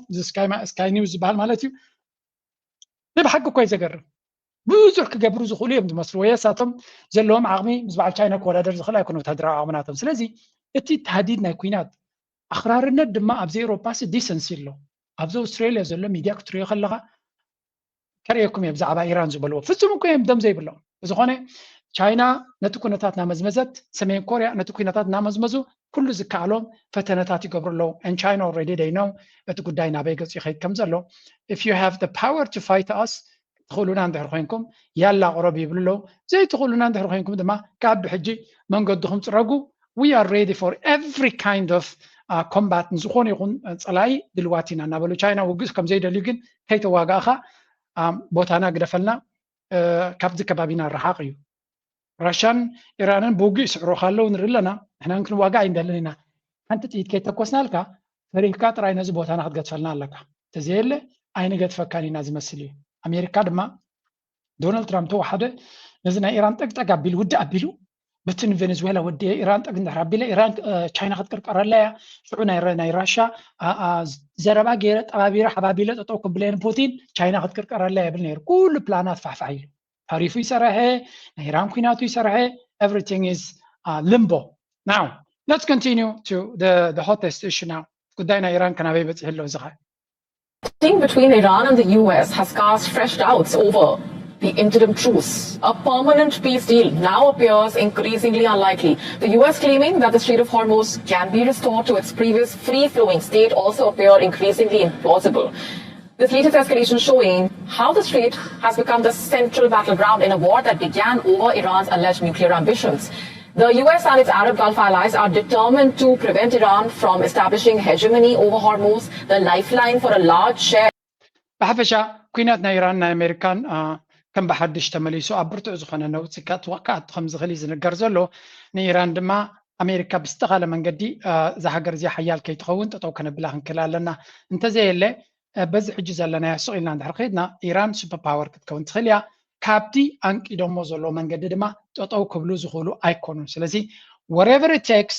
Speaker 3: ስካይ ኒውስ ዝበሃል ማለት እዩ ብሓቂ እኮ ዘገርም ብዙሕ ክገብሩ ዝኽእሉ እዮም ዝመስሉ ወየሳቶም ዘለዎም ዓቕሚ ምስ በዓል ቻይና ክወዳደር ዝኽእል ኣይኮነ ወታደራዊ ዓቕሚ ናቶም ስለዚ እቲ ተሃዲድ ናይ ኩናት ኣኽራርነት ድማ ኣብዚ ኤውሮፓሲ ዲሰንሲ ኣሎ ኣብዚ ኣውስትራልያ ዘሎ ሚድያ ክትሪኦ ከለኻ ከርእየኩም እየ ብዛዕባ ኢራን ዝበልዎ ፍጹም እኮ እዮም ደም ዘይብሎም ዝኾነ ቻይና ነቲ ኩነታት ናመዝመዘት ሰሜን ኮርያ ነቲ ኩነታት ናመዝመዙ ኩሉ ዝከኣሎም ፈተነታት ይገብሩ ኣለዉ and China already they know እቲ ጉዳይ ናበይ ገፁ ይኸይድ ከም ዘሎ if you have the power to fight us ትኽእሉና እንድሕር ኮይንኩም ያላ ቅረብ ይብሉ ኣለዉ ዘይትኽእሉና እንድሕር ኮይንኩም ድማ ካብ ብሕጂ መንገድኹም ፅረጉ we are ready for every kind of combat ዝኾነ ይኹን ፀላይ ድልዋት ኢና እናበሉ ቻይና ውግእ ከም ዘይደልዩ ግን ከይተዋጋእኻ ቦታና ግደፈልና ካብዚ ከባቢና ርሓቕ እዩ ራሽያን ኢራንን ብውግእ ይስዕሩ ካለው ንርኢ ኣለና ንሕና ክንዋጋእ ኣይንደልን ኢና ሓንቲ ጥይት ከይተኮስናልካ ፈሪሕካ ጥራይ ነዚ ቦታና ክትገድፈልና ኣለካ ተዘየለ ኣይንገድፈካን ኢና ዝመስል እዩ ኣሜሪካ ድማ ዶናልድ ትራምፕ ተዋሓደ ነዚ ናይ ኢራን ጠቅጠቅ ኣቢሉ ውድእ ኣቢሉ بتن فنزويلا ودي إيران تقدر ربيلا إيران تشاينا قد قرقرلا شو ناي راشا زربا جيرت أبابيرا حبابيلا تطوق بلين بوتين تشاينا قد قرقرلا بالنير كل بلانات فعفعيل تعريفو يسرعه إيران كويناتو يسرعه everything is limbo. Now let's continue to the hottest issue now. قدينا إيران كان بيبت هلو زغاي.
Speaker 14: Between Iran and the US has cast fresh doubts over the interim truce. A permanent peace deal now appears increasingly unlikely. The US claiming that the Strait of Hormuz can be restored to its previous free-flowing state also appear increasingly implausible. This latest escalation showing how the strait has become the central battleground in a war that began over Iran's alleged nuclear ambitions. The US and its Arab Gulf allies are determined to prevent Iran from establishing hegemony over Hormuz, the lifeline for a large share.
Speaker 3: بحفشة كويناتنا إيران أمريكان كم بحدش تمليسو أبرتو زخنا نوتسكات وقعت خمس غليز نجرزلو نيران دما أمريكا بستغل من قدي زحجر زي حيال كي تخون تطوكنا بلاهن كلا لنا انت زي اللي بز عجز لنا يسوينا عند حرقيدنا إيران سوبر باور كتكون تخليا كابتي أنك إدومو زلو من قدي دما تطوك بلو زخولو أيكونو سلازي whatever it takes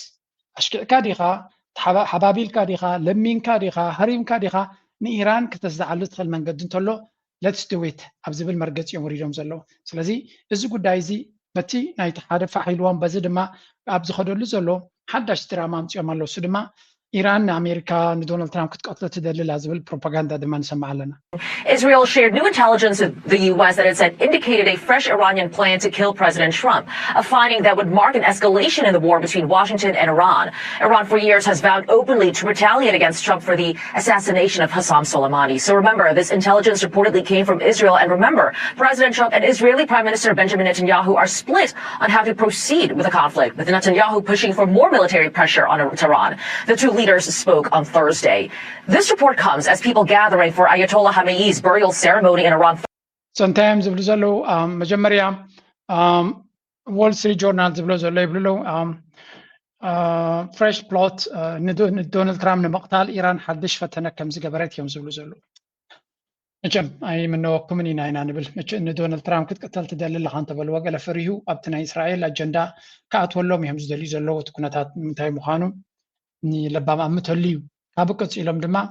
Speaker 3: أشكال كاديخا حبابيل كاديخا لمين كاديخا هريم كاديخا نيران كتزعل تدخل من قد انتلو let's do it أبزي بالمرقص يوم ريدهم زلو سلازي إزو قد دايزي بتي نايت حادف حيلوان بزدما أبزي خدولو زلو حداش ترامام تيوم اللو سدما إيران أمريكا دونالد ترامب كتقتل تدلل لازم البروباغندا دمان سمع لنا.
Speaker 15: Israel shared new intelligence with the U.S. that it said indicated a fresh Iranian plan to kill President Trump, a finding that would mark an escalation in the war between Washington and Iran. Iran for years has vowed openly to retaliate against Trump for the assassination of Qasem Soleimani. So remember, this intelligence reportedly came from Israel. And remember, President Trump and Israeli Prime Minister Benjamin Netanyahu are split on how to proceed with the conflict, with Netanyahu pushing for more military pressure on Tehran. The two leaders spoke on Thursday. This report comes as people gathering for Ayatollah Khamenei's burial ceremony in Iran.
Speaker 3: Sometimes ብሉ ዘለው መጀመሪያ Wall Street Journal ዝብሎ ዘሎ ይብሉ fresh plot ዶናልድ ትራምፕ ንምቕታል ኢራን ሓድሽ ፈተነ ከም ዝገበረት እዮም ዝብሉ ዘሎ መቸም ኣይምነወኩምን ኢና ኢና ንብል ንዶናልድ ትራምፕ ክትቀተል ትደሊ ኣለኻ እንተበልዎ ገለ ፈሪሁ ኣብቲ ናይ እስራኤል ኣጀንዳ ከኣትወሎም እዮም ዝደልዩ ዘለዉ እቲ ኩነታት ምንታይ ምዃኑ لبام أمتليو كابوكس إلهم دما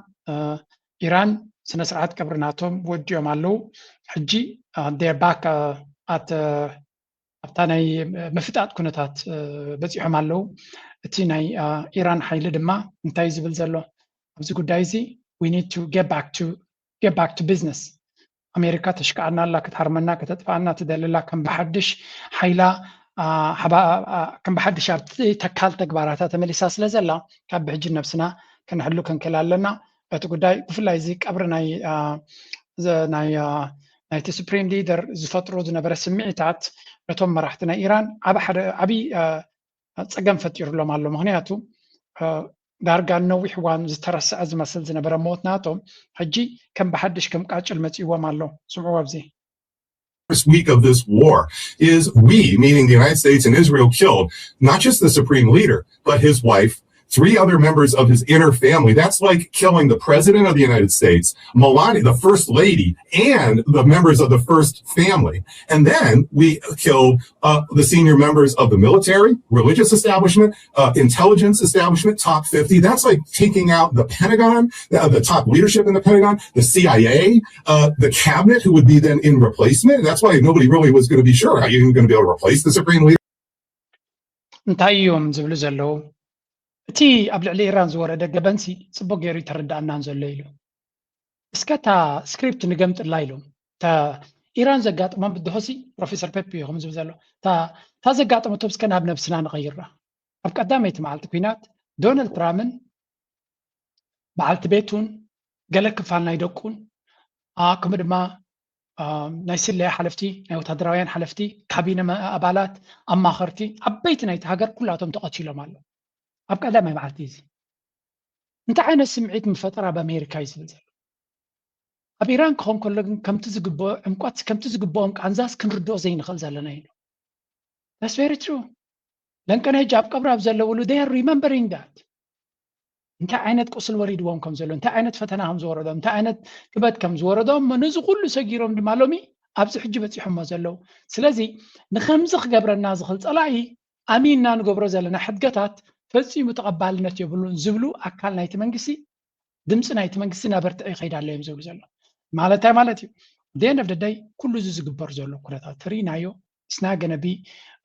Speaker 3: إيران سنة سرعات كبرناتهم وديهم علو حجي they're back at أبتاني مفتات كنتات بزيهم علو تيناي إيران حيل دما انتايز بالزلو أبزيكو دايزي we need to get back to business أمريكا تشكعنا الله كتحرمنا كتدفعنا تدللا كم بحدش حيلا كم بحدش تكال تكبارات تمليسا سلازلا كاب بحج نفسنا كنحلو كنكلالنا بتقداي بفلايزيك أبرناي ناي سوبريم ليدر زفترو زنبر سمعتات نتوم مرحتنا إيران عبي تصقم فتير لهم على مهنياتو دارقان نوي حوان زترس أزمة سلزنا برا موتناتهم حجي كم بحدش كم قاچل متيوا مالو سمعوا بزي
Speaker 16: first week of this war is we, meaning the United States and Israel, killed not just the supreme leader, but his wife, 3 other members of his inner family. That's like killing the president of the United States, Melania, the first lady, and the members of the first family. And then we killed the senior members of the military, religious establishment, intelligence establishment, top 50. That's like taking out the Pentagon, the top leadership in the Pentagon, the CIA, the cabinet, who would be then in replacement. And that's why nobody really was going to be sure how you're going to be able to replace the supreme leader.
Speaker 3: እቲ ኣብ ልዕሊ ኢራን ዝወረደ ገበንሲ ጽቡቕ ገይሩ ይተረዳእና ዘሎ ኢሉ እስከታ ስክሪፕት ንገምጥላ ኢሉ ኢራን ዘጋጥሞም ብድሆሲ ፕሮፌሰር ፔፒ ይኹም ዝብል ዘሎ ta ዘጋጥመቶ እስከ ናብ ነብስና ንቐይራ ኣብ ቀዳመይቲ መዓልቲ ኩናት ዶናልድ ትራምፕን በዓልቲ ቤቱን ገለ ክፋል ናይ ደቁን ከምኡ ድማ ናይ ስለያ ሓለፍቲ ናይ ወታደራውያን ሓለፍቲ ካቢነ ኣባላት ኣማኸርቲ ዓበይቲ ናይቲ ሃገር ኩላቶም ተቐቲሎም ኣሎ ኣብ ቀዳማይ መዓልቲ እዚ እንታይ ዓይነት ስምዒት ምፈጠራ በኣሜሪካ ይዝብል ዘሎ ኣብ ኢራን ክኾን ከሎ ግን ከምቲ ዝግብኦ ዕምቋት ከምቲ ዝግብኦም ቃንዛስ ክንርድኦ ዘይንኽእል ዘለና ኢሉ that's very true ለንቀነ ሕጂ ኣብ ቀብሪ ኣብ ዘለውሉ they are remembering that እንታይ ዓይነት ቁስል ወሪድዎም ከም ዘሎ እንታይ ዓይነት ፈተና ከም ዝወረዶም እንታይ ዓይነት ክበት ከም ዝወረዶም ነዚ ኩሉ ሰጊሮም ድማ ሎሚ ኣብዚ ሕጂ በፂሖሞ ዘለው ስለዚ ንከምዚ ክገብረና ዝኽእል ፀላኢ أميننا نقبر زلنا حدقتات فسي متقبلنا يبلون زبلو أكل نايت منجسي دمس نايت منجسي نبرت أي خير عليهم زبلو زلنا مالتي the end of the day كل زوز قبر زلو كلها ترينايو سنا جنبي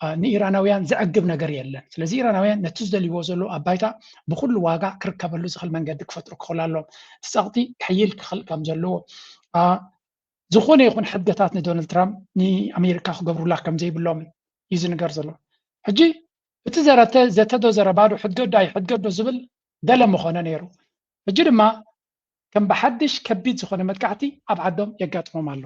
Speaker 3: نيرانويان زعقب نجار يلا ስለዚህ ኢራናውያን ነትዝደልይዎ ዘሎ ኣባይታ ብኩሉ ዋጋ ክርከበሉ ዝኽእል መንገዲ ክፈጥሩ ክኽእሉ ተጻቕቲ ክሕይል ክኽእል ከም ዘለዎ ዝኾነ ይኹን ሕግታት ንዶናልድ ትራምፕ ንኣሜሪካ ክገብሩላ ከም ዘይብሎም እዩ ዝንገር ዘሎ ሕጂ እቲ ዘተዶ ዘረባዱ ሕድገዶ ዝብል ገለ ምኾነ ነይሩ ሕጂ ድማ ከም ብሓድሽ ከቢድ ዝኾነ መጥቃዕቲ ኣብ ዓዶም የጋጥሞም ኣሎ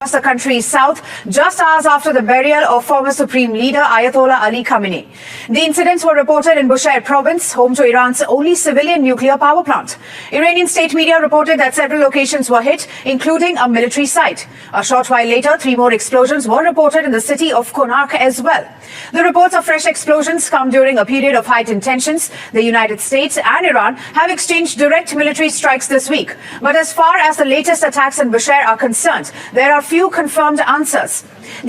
Speaker 5: Across the country's south, just hours after the burial of former Supreme Leader Ayatollah Ali Khamenei. The incidents were reported in Bushehr province, home to Iran's only civilian nuclear power plant. Iranian state media reported that several locations were hit, including a military site. A short while later, 3 more explosions were reported in the city of Konark as well. The reports of fresh explosions come during a period of heightened tensions. The United States and Iran have exchanged direct military strikes this week. But as far as the latest attacks in Bushehr are concerned, there are few confirmed answers.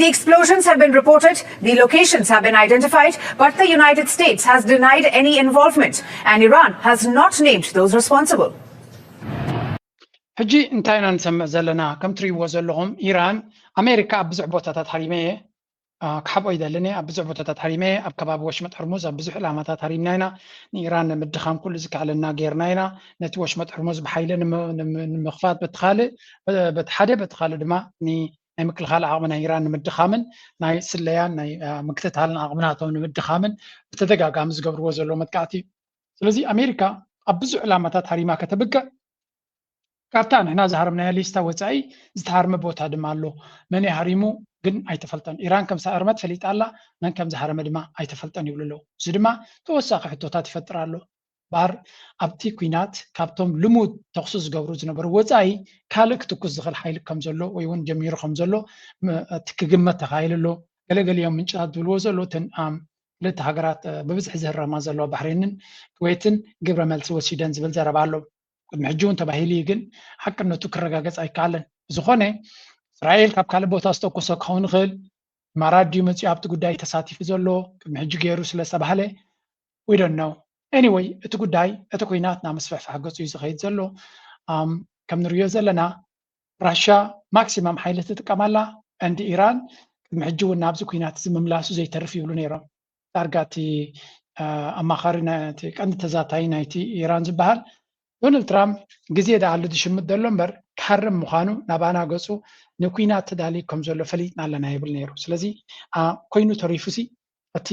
Speaker 5: The explosions have been reported, the locations have been identified, but the United States has denied any involvement, and Iran has not named those responsible.
Speaker 3: ሕጂ እንታይና ንሰምዕ ዘለና ከም ትሪእዎ ዘለኹም ኢራን ኣሜሪካ ኣብ ብዙሕ ቦታታት ሃሪመየ ክሓብኦ ይደለኒ ኣብ ብዙሕ ቦታታት ሃሪመየ ኣብ ከባቢ ወሽመጥ ሕርሙዝ ኣብ ብዙሕ ዕላማታት ሃሪምና ኢና ንኢራን ንምድኻም ኩሉ ዝከኣለና ጌርና ኢና ነቲ ወሽመጥ ሕርሙዝ ብሓይሊ ንምኽፋት በቲ ሓደ ድማ ናይ ምክልኻል ዓቕሚ ናይ ኢራን ንምድኻምን ናይ ስለያን ናይ ምክትታልን ዓቕምናቶም ንምድኻምን ብተደጋጋሚ ዝገብርዎ ዘሎ መጥቃዕቲ እዩ ስለዚ ኣሜሪካ ኣብ ብዙሕ ዕላማታት ሃሪማ ከተብቅዕ ካብታ ንሕና ዝሃርምናያ ሊስታ ወፃኢ ዝተሃርመ ቦታ ድማ ኣሎ መን ሃሪሙ ግን ኣይተፈልጠን ኢራን ከም ሳርመት ፈሊጣ ኣላ መን ከም ዝሃረመ ድማ ኣይተፈልጠን ይብሉ ኣለዉ እዚ ድማ ተወሳኺ ሕቶታት ይፈጥር ኣሎ ባር ኣብቲ ኩናት ካብቶም ልሙድ ተኽሱ ዝገብሩ ዝነበሩ ወፃኢ ካልእ ክትኩስ ዝኽእል ሓይሊ ከም ዘሎ ወይ እውን ጀሚሩ ከም ዘሎ እቲ ክግመት ተኻይሉ ኣሎ ገለገሊኦም ምንጭታት ዝብልዎ ዘሎ እተን ክልተ ሃገራት ብብዝሒ ዝህረማ ዘለዋ ባሕሬንን ኩዌትን ግብረ መልሲ ወሲደን ዝብል ዘረባ ኣሎ ቅድሚ ሕጂ እውን ተባሂሉ ግን ሓቅነቱ ክረጋገፅ ኣይከኣለን ዝኾነ እስራኤል ካብ ካልእ ቦታ ዝተኮሶ ክኸውን ይኽእል ማራድዩ መፅኡ ኣብቲ ጉዳይ ተሳቲፉ ዘሎ ቅድሚ ሕጂ ገይሩ ስለዝተባሃለ we don't know anyway እቲ ጉዳይ እቲ ኩናት ናብ ምስፍሕፋሕ ገፁ እዩ ዝኸይድ ዘሎ ከም ንሪኦ ዘለና ራሻ ማክሲማም ሓይሊ ትጥቀማላ እንዲ ኢራን ቅድሚ ሕጂ እውን ናብዚ ኩናት ዝምምላሱ ዘይተርፍ ይብሉ ነይሮም ዳርጋ እቲ ኣማኻሪ ናይቲ ቀንዲ ተዛታይ ናይቲ ኢራን ዝበሃል ዶናልድ ትራምፕ ግዜ ዳኣሉ ዝሽምት ዘሎ እምበር ክሓርም ምዃኑ ናባና ገፁ ንኩናት ተዳልዩ ከም ዘሎ ፈሊጥና ኣለና ይብል ነይሩ ስለዚ ኮይኑ ተሪፉሲ እቲ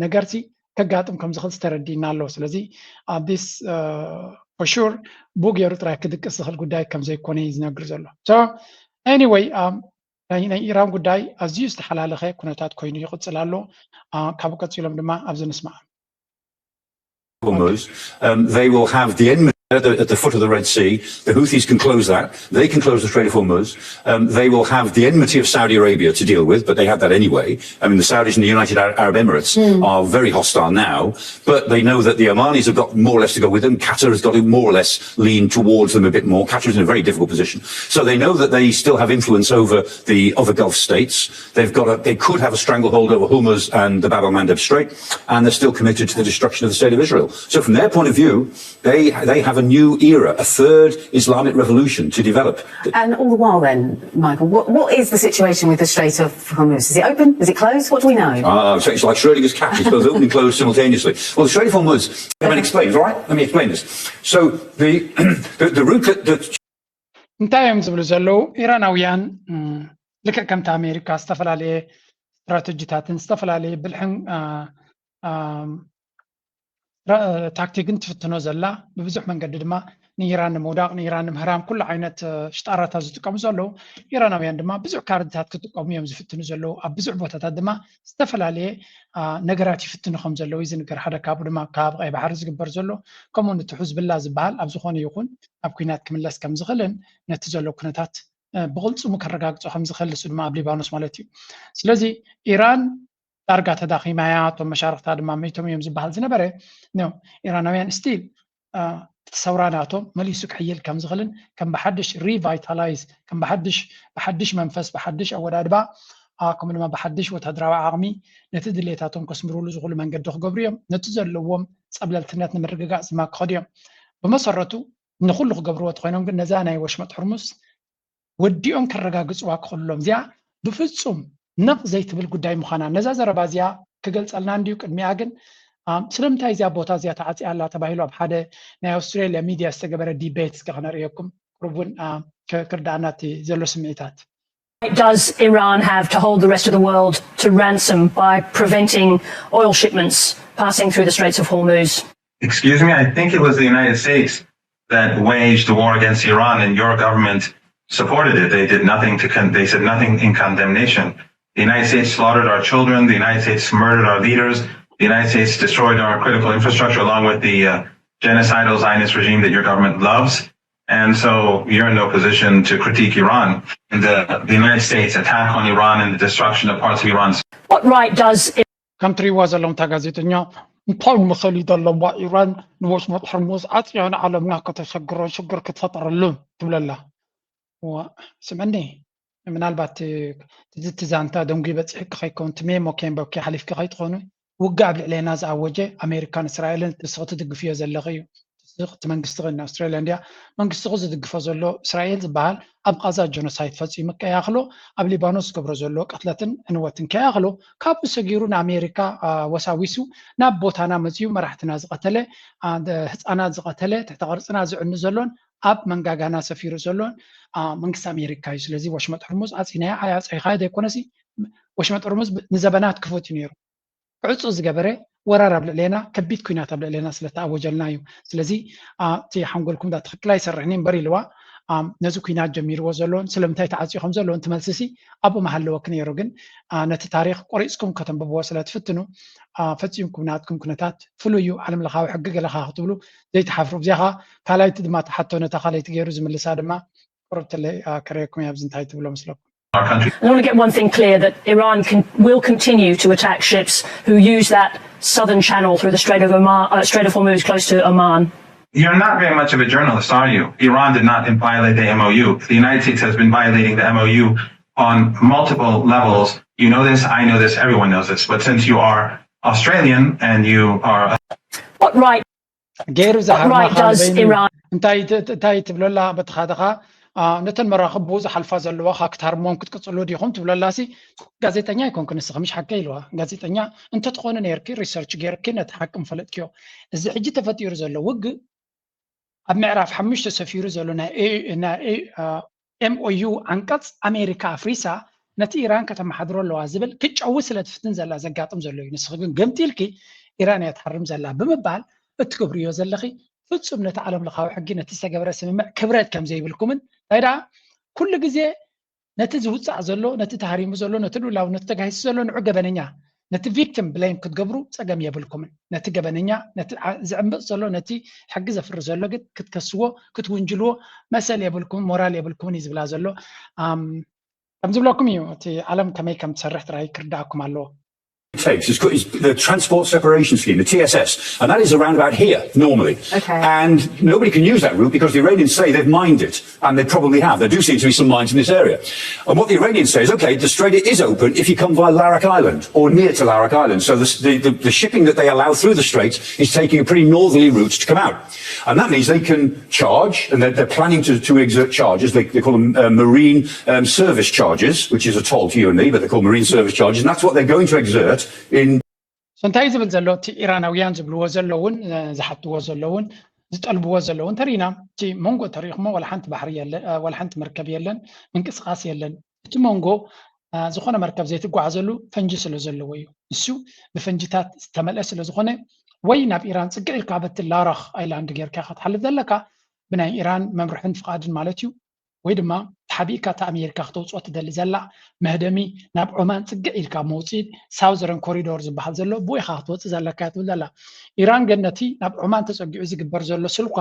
Speaker 3: ነገርሲ ከጋጥም ከም ዝኽእል ዝተረዲእና ኣሎ ስለዚ ኣዲስ for sure ብገይሩ ጥራይ ክድቅስ ዝኽእል ጉዳይ ከም ዘይኮነ እዩ ዝነግር ዘሎ so anyway ናይ ኢራን ጉዳይ ኣዝዩ ዝተሓላለኸ ኩነታት ኮይኑ ይቕፅል ኣሎ ካብኡ ቀፂሎም ድማ ኣብዚ ንስማዕ
Speaker 17: they will have the enmity at the foot of the Red Sea. The Houthis can close that. They can close the Strait of Hormuz. They will have the enmity of Saudi Arabia to deal with, but they have that anyway. I mean, the Saudis and the United Arab Emirates are very hostile now, but they know that the Omanis have got more or less to go with them. Qatar has got to more or less lean towards them a bit more. Qatar is in a very difficult position. So they know that they still have influence over the other Gulf states. They could have a stranglehold over Hormuz and the Bab el-Mandeb Strait, and they're still committed to the destruction of the state of Israel. So from their point of view, they have a new era, a third Islamic revolution to develop.
Speaker 4: And all the while then, Michael, what is the situation with the Strait of Hormuz? Is it open? Is it closed? What do we know?
Speaker 17: So it's like Schrodinger's cat. It's both open and closed simultaneously. Well, the Strait of Hormuz, let me explain, all right? Let me explain this. So the route that...
Speaker 3: እንታይ እዮም ዝብሉ ዘለዉ ኢራናውያን ልክዕ ከምቲ ኣሜሪካ ዝተፈላለየ ስትራቴጂታትን ዝተፈላለየ ብልሕን ታክቲክን ትፍትኖ ዘላ ብብዙሕ መንገዲ ድማ ንኢራን ንምውዳቕ ንኢራን ንምህራም ኩሉ ዓይነት ሽጣራታት ዝጥቀሙ ዘለዉ ኢራናውያን ድማ ብዙሕ ካርድታት ክጥቀሙ እዮም ዝፍትኑ ዘለዉ ኣብ ብዙሕ ቦታታት ድማ ዝተፈላለየ ነገራት ይፍትኑ ከም ዘለዉ እዩ ዝንገር ሓደ ካብኡ ድማ ካብ ቀይ ባሕሪ ዝግበር ዘሎ ከምኡ ንትሑ ዝብላ ዝበሃል ኣብ ዝኾነ ይኹን ኣብ ኩናት ክምለስ ከም ዝኽእልን ነቲ ዘሎ ኩነታት ብቕልፅሙ ከረጋግፆ ከም ዝኽእል ንሱ ድማ ኣብ ሊባኖስ ማለት እዩ ስለዚ ኢራን ዳርጋ ተዳኺማያ እቶም መሻርክታ ድማ መይቶም እዮም ዝበሃል ዝነበረ ኢራናውያን ስቲል ተሰውራናቶም መሊሱ ክሕይል ከም ዝኽእልን ከም ብሓድሽ ሪቫይታላይዝ ከም ብሓድሽ መንፈስ ብሓድሽ ኣወዳድባ ከምኡ ድማ ብሓድሽ ወተሃደራዊ ዓቕሚ ነቲ ድሌታቶም ከስምርሉ ዝኽእሉ መንገዲ ክገብሩ እዮም ነቲ ዘለዎም ፀብለልትነት ንምርግጋፅ ድማ ክኸዱ እዮም ብመሰረቱ ንኩሉ ክገብርዎ ኮይኖም ግን ነዛ ናይ ወሽመጥ ሕርሙዝ ወዲኦም ከረጋግፅዋ ክኽእሎም እዚኣ ብፍፁም ነቕ ዘይትብል ጉዳይ ምዃና ነዛ ዘረባ እዚኣ ክገልፀልና እንድዩ ቅድሚኣ ግን ስለምንታይ እዚኣ ቦታ እዚኣ ተዓፂያ ኣላ ተባሂሉ ኣብ ሓደ ናይ ኣውስትራልያ ሚድያ ዝተገበረ ዲቤት እስከ ክነርእየኩም ቅርቡን ክርዳእና እቲ ዘሎ ስምዒታት
Speaker 18: Does Iran have to hold the rest of the world to ransom by preventing oil shipments passing through the Straits of Hormuz?
Speaker 19: Excuse me, I think it was the United States that waged the war against Iran and your government supported it. They did nothing they said nothing in condemnation. The United States slaughtered our children. The United States murdered our leaders. The United States destroyed our critical infrastructure along with the genocidal Zionist regime that your government loves. And so you're in no position to critique Iran. And the United States attack on Iran and the destruction of parts of Iran's.
Speaker 18: What right does
Speaker 3: ከም ትሪእዎ ዘለኹም ጋዜጠኛ እንታይ ምኽእል ዘለዋ ኢራን ንወሽመጥ ሕርሙዝ ዓፅያ ንዓለምና ከተሸግሮ ሽግር ክትፈጠረሉ ትብለላ ስምዕኒ ምናልባት እቲ ዛንታ ደንጉ በፅሒ ክኸይከውን ትሜሞ ኬምበኪ ሓሊፍኪ ከይትኾኑ ውጋእ ኣብ ልዕለና ዝኣወጀ ኣሜሪካን እስራኤልን ትስኺ ትድግፍዮ ዘለኺ እዩ እቲ መንግስቲ ግን ኣውስትራልያ እንድያ መንግስቲ ዝድግፎ ዘሎ እስራኤል ዝበሃል ኣብ ጋዛ ጀኖሳይድ ፈፂሙ ከያኽሎ ኣብ ሊባኖስ ዝገብሮ ዘሎ ቅትለትን ዕንወትን ከያኽሎ ካብኡ ሰጊሩ ንኣሜሪካ ወሳዊሱ ናብ ቦታና መፅኡ መራሕትና ዝቐተለ ህፃናት ዝቐተለ ትሕቲ ቅርፅና ዝዕኑ ዘሎን ኣብ መንጋጋና ሰፊሩ ዘሎን መንግስቲ ኣሜሪካ እዩ ስለዚ ወሽመጥ ሕርሙዝ ዓፂናያ ኣያፀይኻዮ ዘይኮነሲ ወሽመጥ ሕርሙዝ ንዘበናት ክፉት እዩ ነይሩ ዕፁ ዝገበረ ወራር ኣብ ልዕለና ከቢድ ኩናት ኣብ ልዕለና ስለተኣወጀልና እዩ ስለዚ እቲ ሓንጎልኩም ዳ ትክክል ኣይሰርሕኒ እምበር ኢልዋ ነዚ ኩናት ጀሚርዎ ዘሎን ስለምንታይ ተዓፂኹም ዘሎን ትመልስሲ ኣብኡ መሃለወክ ነይሩ ግን ነቲ ታሪክ ቆሪፅኩም ከተንብብዎ ስለትፍትኑ ፈፂምኩም ናትኩም ኩነታት ፍሉይ እዩ ዓለም ለኻዊ ሕጊ ገለኻ ክትብሉ ዘይተሓፍሩ ብዚኻ ካልኣይቲ ድማ ተሓቶ ነታ ካልኣይቲ ገይሩ ዝምልሳ ድማ ቁርብተለይ ከረየኩም እያ ኣብዚ እንታይ ትብሎ መስለኩም
Speaker 18: I want to get one thing clear, that Iran will continue to attack ships who use that southern channel through the Strait of Hormuz close to Oman.
Speaker 19: You're not very much of a journalist, are you? Iran did not violate the MOU. The United States has been violating the MOU on multiple levels. You know this, I know this, everyone knows this. But since you are Australian and you are...
Speaker 18: What right does Iran...
Speaker 3: እንታይ ትብለላ በትኻደኻ ነተን መራኸብ ብኡ ዝሓልፋ ዘለዋ ክትሃርሞም ክትቅፅሉ ዲኹም ትብለላሲ ጋዜጠኛ ይኮንክ ንስኺ ምሽ ሓቂ ኢልዋ ጋዜጠኛ እንተትኾነ ነርኪ ሪሰርች ጌርኪ ነቲ ሓቂ ምፈለጥክዮ እዚ ሕጂ ተፈጢሩ ዘሎ ውግእ ኣብ ምዕራፍ 5 ሰፊሩ ዘሎ ናይ MOU አንቀጽ ኣሜሪካ ኣፍሪሳ ነቲ ኢራን ከተመሓድሮ ኣለዋ ዝብል ክጫው ስለትፍትን ዘላ ዘጋጥም ዘሎ እዩ ንስኺ ግን ገምቲልኪ ኢራን እያ ትሓርም ዘላ ብምባል እትገብርዮ ዘለኺ ፍጹም ነቲ ዓለም ለኻዊ ሕጊ ነቲ ዝተገበረ ስምምዕ ክብረት ከም ዘይብልኩምን ታይዳ ኩሉ ግዜ ነቲ ዝውፃእ ዘሎ ነቲ ተሃሪሙ ዘሎ ነቲ ሉላው ነቲ ተጋሂሱ ዘሎ ንዑ ገበነኛ ነቲ ቪክቲም ብሌም ክትገብሩ ፀገም የብልኩምን ነቲ ገበነኛ ነቲ ዝዕምፅ ዘሎ ነቲ ሕጊ ዘፍሪ ዘሎ ግን ክትከስዎ ክትውንጅልዎ መሰል የብልኩም ሞራል የብልኩምን እዩ ዝብላ ዘሎ ከም ዝብለኩም እዩ እቲ ዓለም ከመይ ከም ትሰርሕ ጥራይ ክርዳእኩም ኣለዎ
Speaker 17: takes is the transport separation scheme, the TSS, and that is around about here normally.
Speaker 18: Okay.
Speaker 17: And nobody can use that route because the Iranians say they've mined it, and they probably have. There do seem to be some mines in this area. And what the Iranians say is, okay, the strait is open if you come via Larak Island or near to Larak Island. So the shipping that they allow through the strait is taking a pretty northerly route to come out, and that means they can charge, and they're planning to exert charges. They call them marine service charges, which is a toll to you and me, but they're called marine service charges, and that's what they're going to exert.
Speaker 3: እንታይ ዝብል ዘሎ እቲ ኢራናውያን ዝብልዎ ዘለውን ዝሓትዎ ዘለውን ዝጠልብዎ ዘለውን ተሪና እቲ መንጎ ተሪኽሞ ወላ ሓንቲ ባሕሪ የለን ወላ ሓንቲ መርከብ የለን ምንቅስቃስ የለን እቲ መንጎ ዝኾነ መርከብ ዘይትጓዓዘሉ ፈንጂ ስለ ዘለዎ እዩ እሱ ብፈንጂታት ዝተመልአ ስለ ዝኾነ ወይ ናብ ኢራን ፅግዕ ኢልካ በቲ ላራኽ ኣይላንድ ጌርካ ክትሓልፍ ዘለካ ብናይ ኢራን መምርሕን ፍቃድን ማለት እዩ ወይ ድማ ሓቢእካ ታ ኣሜሪካ ክትውፅኦ ትደሊ ዘላ መህደሚ ናብ ዑማን ፅግዕ ኢልካ መውፂድ ሳውዘርን ኮሪዶር ዝበሃል ዘሎ ብኡ ኢኻ ክትወፅእ ዘለካ ትብል ዘላ ኢራን ግን ነቲ ናብ ዑማን ተፀጊዑ ዝግበር ዘሎ ስልኳ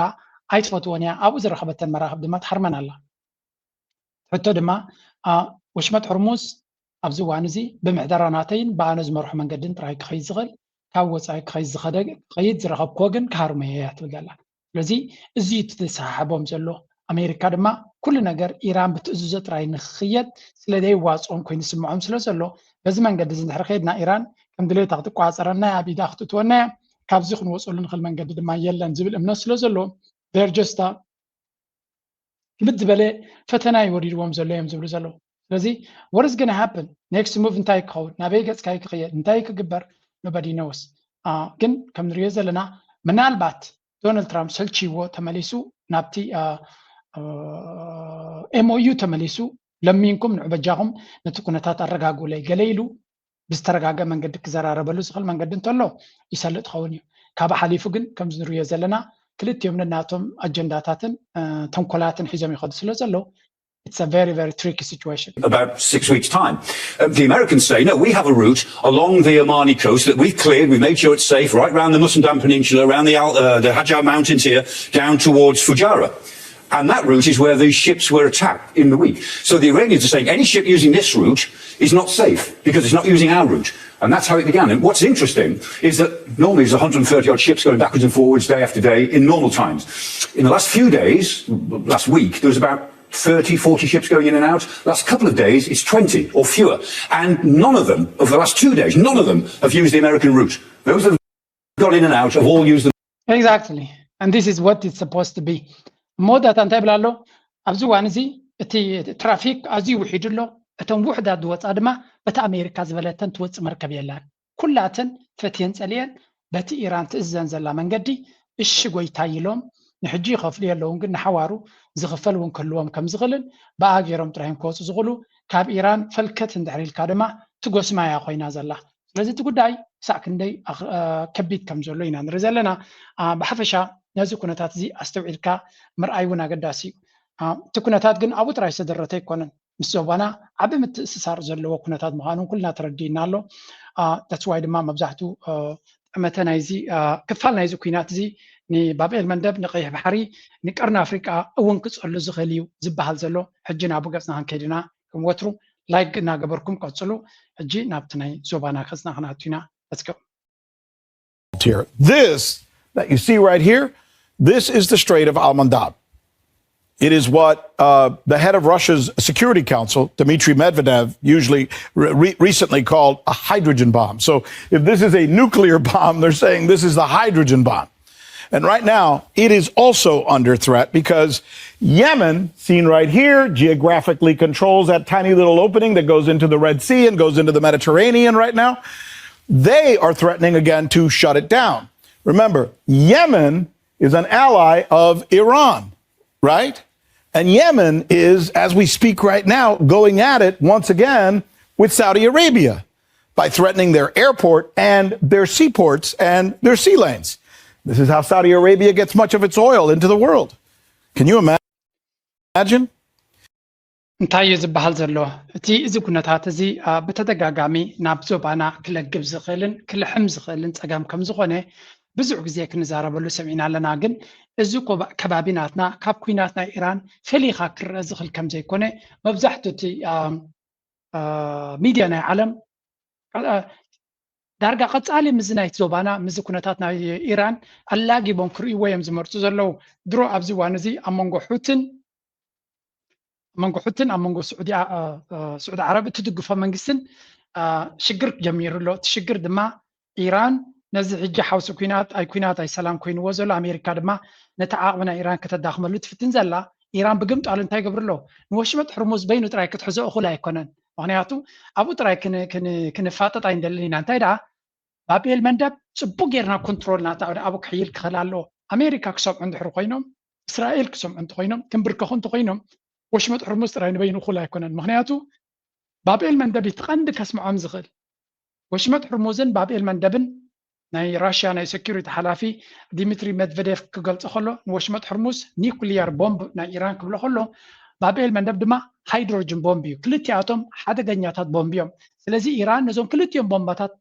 Speaker 3: ኣይትፈትዎን እያ ኣብኡ ዝረኸበተን መራኸብ ድማ ትሓርመን ኣላ ሕቶ ድማ ወሽመጥ ሕርሙዝ ኣብዚ እዋን እዚ ብምሕደራናተይን ብኣነ ዝመርሑ መንገድን ጥራይ ክኸይድ ዝኽእል ካብ ወፃኢ ክኸይድ ዝረኸብክዎ ግን ክሃርመ እያ ትብል ዘላ ስለዚ እዚ እትተሰሓቦም ዘሎ ኣሜሪካ ድማ ኩሉ ነገር ኢራን ብትእዝዞ ጥራይ ንኽኽየድ ስለዘይ ዋፅኦም ኮይኑ ስምዖም ስለ ዘሎ በዚ መንገዲ እዚ እንድሕር ከይድና ኢራን ከም ድሌታ ክትቋፀረና ኣብ ኢዳ ክትእትወና ካብዚ ክንወፅሉ ንኽእል መንገዲ ድማ የለን ዝብል እምነት ስለ ዘሎ they're just ብዝበለ ፈተና ይወሪድዎም ዘሎ እዮም ዝብሉ ዘለዉ ስለዚ what is going to happen next move እንታይ ክኸውን ናበይ ገፅካ ክኽየድ እንታይ ክግበር nobody knows ግን ከም ንሪኦ ዘለና ምናልባት ዶናልድ ትራምፕ ሰልቺዎ ተመሊሱ ናብቲ MOU ተመሊሱ ለሚንኩም ንዕበጃኹም ነቲ ኩነታት ኣረጋግኡለይ ገለ ኢሉ ብዝተረጋገ መንገዲ ክዘራረበሉ ዝኽእል መንገዲ እንተሎ ይሰልጥ ኸውን እዩ ካብ ሓሊፉ ግን ከም ዝንሪኦ ዘለና ክልቲኦም ነናቶም ኣጀንዳታትን ተንኮላትን ሒዞም ይኸዱ ስለ ዘሎ it's a very, very tricky situation.
Speaker 17: About 6 weeks' time. The Americans say, no, we have a route along the Omani coast that we've cleared, we've made sure it's safe, right around the Musandam Peninsula, around the Hajar Mountains here, down towards Fujairah. And that route is where these ships were attacked in the week. So the Iranians are saying any ship using this route is not safe because it's not using our route. And that's how it began. And what's interesting is that normally there's 130 odd ships going backwards and forwards day after day in normal times. In the last few days, last week, there was about 30, 40 ships going in and out. Last couple of days, it's 20 or fewer. And none of them, of the last 2 days, none of them have used the American route. Those that have gone in and out have all used the...
Speaker 3: Exactly. And this is what it's supposed to be. مودات أنت بلالو أبزو وانزي تي ترافيك أزي وحيدلو أتم وحدة دوت أدمى بتا أمريكا زبالتن توت مركب يلان كلاتن فتين ساليان بتا إيران تأزن زلا من قدي الشقوي تايلوم نحجي خفلي اللون قلنا حوارو زغفلون كلهم كم زغلن باقيرهم تراهن كوس زغلو كاب إيران فالكتن دحري الكادمة تقوس ما يا أخوينا زلا لازم تقول داي ساكن داي كبيت كم زولوينا نرزلنا بحفشا نازو كنتات زي استوعبك مرأيونا قداسي تكونتات جن أبو تراي سدرتي كونن مسوبنا عبد متسار زلوا كنتات مهانون كلنا تردينا له that's why دما مبزحتو مثلا زي كفالنا يزو كينات زي ني بابل المندب نقيه بحري نقرنا أفريقيا أون كتصلو زغليو زبحال زلو حجنا أبو قصنا هنكيدنا كم وترو لايك ناقبركم قصلو حجي نابتناي زوبانا خزنا هناتينا let's go.
Speaker 20: This that you see right here, this is the Strait of Al-Mandab. It is what the head of Russia's Security Council, Dmitry Medvedev, recently called a hydrogen bomb. So if this is a nuclear bomb, they're saying this is the hydrogen bomb. And right now, it is also under threat because Yemen, seen right here, geographically controls that tiny little opening that goes into the Red Sea and goes into the Mediterranean right now. They are threatening again to shut it down. Remember, Yemen is an ally of Iran, right? And Yemen is, as we speak right now, going at it once again with Saudi Arabia by threatening their airport and their seaports and their sea lanes. This is how Saudi Arabia gets much of its oil into the world. Can you imagine?
Speaker 3: እንታይ እዩ ዝበሃል ዘሎ እቲ እዚ ኩነታት እዚ ብተደጋጋሚ ናብ ዞባና ክለግብ ዝኽእልን ክልሕም ዝኽእልን ፀገም ከም ዝኾነ ብዙሕ ግዜ ክንዛረበሉ ሰሚዕና ኣለና ግን እዚ ከባቢናትና ካብ ኩናት ናይ ኢራን ፈሊኻ ክርአ ዝኽእል ከም ዘይኮነ መብዛሕትኡ እቲ ሚድያ ናይ ዓለም ዳርጋ ቀፃሊ ምዝ ናይ ዞባና ምዝ ኩነታት ናይ ኢራን ኣላጊቦም ክርእይዎ እዮም ዝመርፁ ዘለዉ ድሮ ኣብዚ እዋን እዚ ኣብ መንጎ ሑትን ኣብ መንጎ ስዑድ ዓረብ እትድግፎ መንግስትን ሽግር ጀሚሩ ኣሎ እቲ ሽግር ድማ ኢራን ነዚ ሕጂ ሓውሲ ኩናት ኣይ ሰላም ኮይንዎ ዘሎ ኣሜሪካ ድማ ነቲ ዓቕሚ ናይ ኢራን ከተዳኽመሉ ትፍትን ዘላ ኢራን ብግምጣሉ እንታይ ገብር ኣሎ ንወሽመጥ ሕርሙዝ በይኑ ጥራይ ክትሕዞ እኹል ኣይኮነን ምክንያቱ ኣብኡ ጥራይ ክንፋጠጥ ኣይንደልን ኢና እንታይ ደኣ ባቤል መንደብ ፅቡቅ ጌርና ኮንትሮል ናታ ኣብኡ ክሕይል ክኽእል ኣለዎ ኣሜሪካ ክሰምዑ እንድሕር ኮይኖም እስራኤል ክሰምዑ እንተኮይኖም ክንብርከኹ እንተኮይኖም ወሽመጥ ሕርሙዝ ጥራይ ንበይኑ እኹል ኣይኮነን ምክንያቱ ባቤል መንደብ ትቐንዲ ከስምዖም ዝኽእል ወሽመጥ ሕርሙዝን ባቤል መንደብን ናይ ራሽያ ናይ ሴኩሪቲ ሓላፊ ዲሚትሪ ሜድቬዴቭ ክገልጾ ከሎ ንወሽመጥ ሕርሙዝ ኒኩሊየር ቦምብ ናይ ኢራን ክብሎ ከሎ ባቤል መንደብ ድማ ሃይድሮጅን ቦምብ እዩ ክልቲኣቶም ሓደገኛታት ቦምብ እዮም ስለዚ ኢራን ነዞም ክልቲኦም ቦምባታት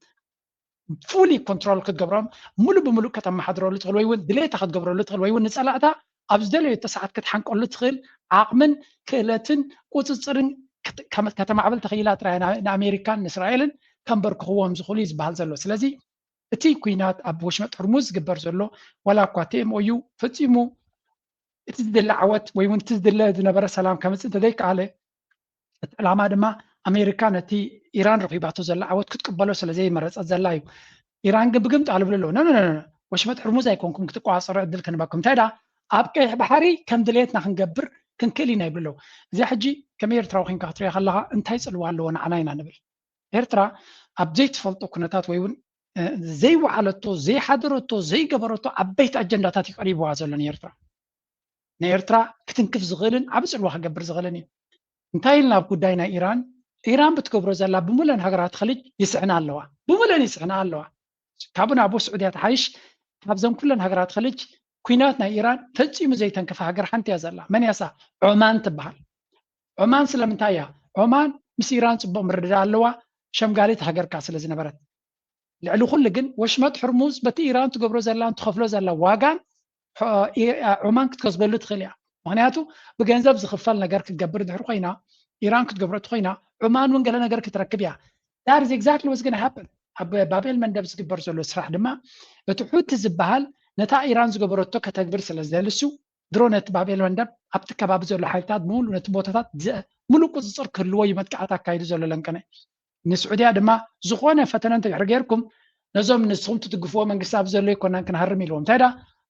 Speaker 3: ፉሊ ኮንትሮል ክትገብሮም ሙሉእ ብሙሉእ ከተመሓድረሉ ትኽእል ወይ እውን ድሌታ ክትገብረሉ ትኽእል ወይ እውን ንፀላእታ ኣብ ዝደለየቶ ሰዓት ክትሓንቀሉ ትኽእል ዓቕምን ክእለትን ቁፅፅርን ከተማዕበል ተኽኢላ ጥራይ ንኣሜሪካን ንእስራኤልን ከንበርክኽዎም ዝኽእሉ እዩ ዝበሃል ዘሎ ስለዚ እቲ ኩናት ኣብ ወሽመጥ ሕርሙዝ ዝግበር ዘሎ ዋላ እኳ እቲ MOU ፈፂሙ እቲ ዝድለ ዓወት ወይ እውን እቲ ዝድለ ዝነበረ ሰላም ከምፅእ እንተዘይከኣለ እቲ ዕላማ ድማ ኣሜሪካ ነቲ ኢራን ረኺባቶ ዘላ ዓወት ክትቅበሎ ስለዘይመረፀት ዘላ እዩ ኢራን ግን ብግምት ኣልብሎ ኣለዎ ኖ ወሽመጥ ሕርሙዝ ኣይኮንኩም ክትቋፀሮ ዕድል ክንበኩም እንታይ ዳ ኣብ ቀይሕ ባሕሪ ከም ድሌትና ክንገብር ክንክእል ኢና ይብሎ ኣለዉ እዚ ሕጂ ከመይ ኤርትራ ኮንካ ክትሪኦ ከለካ እንታይ ፅልዋ ኣለዎ ንዓና ኢና ንብል ኤርትራ ኣብ ዘይትፈልጦ ኩነታት ወይ እውን ዘይወዓለቶ ዘይሓደረቶ ዘይገበረቶ ዓበይቲ ኣጀንዳታት ይቀሪብዋ ዘሎ ንኤርትራ ንኤርትራ ክትንክፍ ዝኽእልን ዓብ ፅልዋ ክገብር ዝኽእልን እዩ እንታይ ኢልና ኣብ ጉዳይ ናይ ኢራን ብትገብሮ ዘላ ብሙለን ሃገራት ኸሊጅ ይስዕና ኣለዋ ብሙለን ይስዕና ኣለዋ ካብኡ ናብኡ ስዑድያ ተሓይሽ ካብዘን ኩለን ሃገራት ኸሊጅ ኩናት ናይ ኢራን ፈፂሙ ዘይተንከፈ ሃገር ሓንቲ እያ ዘላ መን ያሳ ዑማን ትበሃል ዑማን ስለምንታይ እያ ዑማን ምስ ኢራን ፅቡቅ ምርድዳ ኣለዋ ሸምጋሊት ሃገርካ ስለ ዝነበረት ልዕሊ ኩሉ ግን ወሽመጥ ሕርሙዝ በቲ ኢራን ትገብሮ ዘላን ትኸፍሎ ዘላ ዋጋን ዑማን ክትከስበሉ ትኽእል እያ ምክንያቱ ብገንዘብ ዝኽፈል ነገር ክትገብር ድሕሪ ኮይና ኢራን ክትገብሮ ኮይና ዑማን እውን ገለ ነገር ክትረክብ እያ that is exactly what's going to happen ኣብ ባቤል መንደብ ዝግበር ዘሎ ስራሕ ድማ እቲ ሑቲ ዝበሃል ነታ ኢራን ዝገበረቶ ከተግብር ስለ ዘልሱ ድሮ ነቲ ባቤል መንደብ ኣብቲ ከባቢ ዘሎ ሓይልታት ሙሉ ነቲ ቦታታት ሙሉእ ቁፅፅር ክህልዎ እዩ መጥቃዕቲ ኣካይዱ ዘሎ ለንቀነ ንስዑድያ ድማ ዝኾነ ፈተነ እንተድሕሪ ጌርኩም ነዞም ንስኹም ትድግፍዎ መንግስቲ ኣብ ዘሎ ይኮናን ክንሃርም ኢልዎም እንታይ ዳ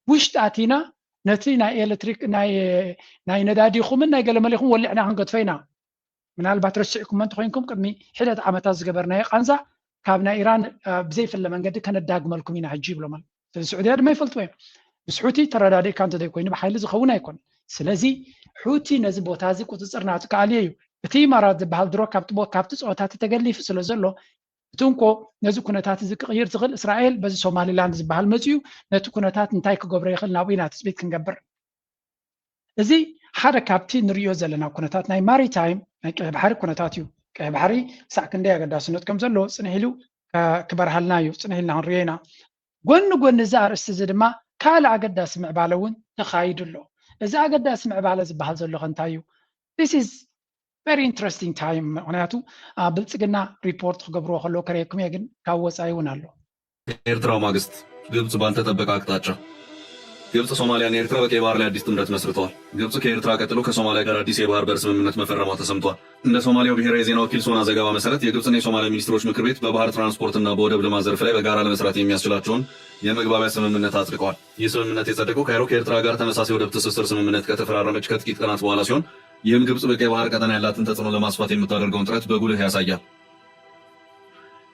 Speaker 3: ውሽጢ ኣቲና ነቲ ናይ ኤሌክትሪክ ናይ ነዳዲኹምን ናይ ገለመሊኹም ወሊዕና ክንገድፎ ኢና ምናልባት ረሲዕኩም እንተ ኮይንኩም ቅድሚ ሕደት ዓመታት ዝገበርናዮ ቃንዛ ካብ ናይ ኢራን ብዘይፈለ መንገዲ ከነዳግመልኩም ኢና ሕጂ ይብሎም ስዑድያ ድማ ይፈልጥዎ እዮም ምስ ሑቲ ተረዳዲእካ እንተዘይኮይኑ ብሓይሊ ዝኸውን ኣይኮን ስለዚ ሑቲ ነዚ ቦታ እዚ ቁፅፅር ናቱ ከኣልየ እዩ እቲ ኢማራት ዝበሃል ድሮ ካብቲ ፀወታት ተገሊፉ ስለ ዘሎ እቲ እንኮ ነዚ ኩነታት እዚ ክቕይር ዝኽእል እስራኤል በዚ ሶማሊላንድ ዝበሃል መፅኡ ነቲ ኩነታት እንታይ ክገብሮ ይኽእል ናብኡ ኢና ትፅቢት ክንገብር እዚ ሓደ ካብቲ ንሪኦ ዘለና ኩነታት ናይ ማሪታይም ናይ ቀይሕ ባሕሪ ኩነታት እዩ ቀይሕ ባሕሪ ክሳዕ ክንደይ ኣገዳስነት ከም ዘለዎ ፅንሕ ኢሉ ክበርሃልና እዩ ፅንሕ ኢልና ክንሪኦ ኢና ጎኒ ጎኒ እዚ ኣርእስቲ እዚ ድማ ካልእ ኣገዳሲ ምዕባለ እውን ተኻይዱ ኣሎ እዚ ኣገዳሲ ምዕባለ ዝበሃል ዘሎ እንታይ እዩ this is very interesting time ምክንያቱ ብልፅግና ሪፖርት ክገብርዎ ከለዎ ከሪአኩም እየ ግን ካብ ወፃኢ እውን ኣሎ
Speaker 21: ኤርትራው ማግስት ግብጽ ባልተጠበቀ አቅጣጫ ግብጽ ሶማሊያና ኤርትራ በቀይ ባህር ላይ አዲስ ጥምረት መስርተዋል። ግብጽ ከኤርትራ ቀጥሎ ከሶማሊያ ጋር አዲስ የባህር በር ስምምነት መፈረሟ ተሰምቷል። እንደ ሶማሊያው ብሔራዊ የዜና ወኪል ሶና ዘገባ መሰረት የግብጽና የሶማሊያ ሚኒስትሮች ምክር ቤት በባህር ትራንስፖርትና በወደብ ልማት ዘርፍ ላይ በጋራ ለመስራት የሚያስችላቸውን የመግባቢያ ስምምነት አጽድቀዋል። ይህ ስምምነት የጸደቀው ካይሮ ከኤርትራ ጋር ተመሳሳይ ወደብ ትስስር ስምምነት ከተፈራረመች ከጥቂት ቀናት በኋላ ሲሆን ይህም ግብጽ በቀይ ባህር ቀጠና ያላትን ተጽዕኖ ለማስፋት የምታደርገውን ጥረት በጉልህ ያሳያል።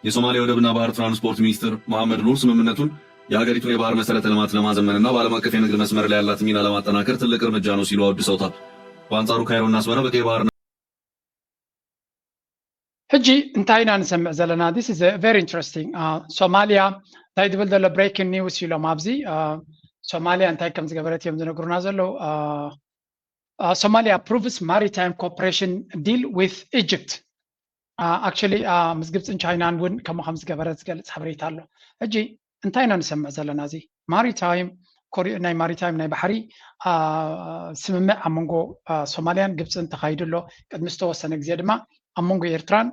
Speaker 21: የሶማሊያ ወደብና ባህር ትራንስፖርት ሚኒስትር መሐመድ ኑር ስምምነቱን የሀገሪቱን የባህር መሰረተ ልማት ለማዘመንና በዓለም አቀፍ የንግድ መስመር ላይ ያላት ሚና ለማጠናከር ትልቅ እርምጃ ነው ሲሉ አወድሰውታል። በአንጻሩ ካይሮና አስመራ በቀይ ባህር
Speaker 3: ሕጂ እንታይ ኢና ንሰምዕ ዘለና this is very interesting ሶማሊያ እንታይ ድብል ዘሎ breaking news ኢሎም ኣብዚ ሶማሊያ እንታይ ከም ዝገበረት እዮም ዝነግሩና ዘለው Somalia approves maritime cooperation deal with Egypt. Actually, ምስ ግብፅን ቻይናን እውን ከምኡ ከም ዝገበረት ዝገልፅ ሓበሬታ ኣሎ ሕጂ እንታይ ኢና ንሰምዕ ዘለና እዚ ናይ ማሪታይም ናይ ባሕሪ ስምምዕ ኣብ መንጎ ሶማልያን ግብፅን ተኻይዱ ኣሎ ቅድሚ ዝተወሰነ ግዜ ድማ ኣብ መንጎ ኤርትራን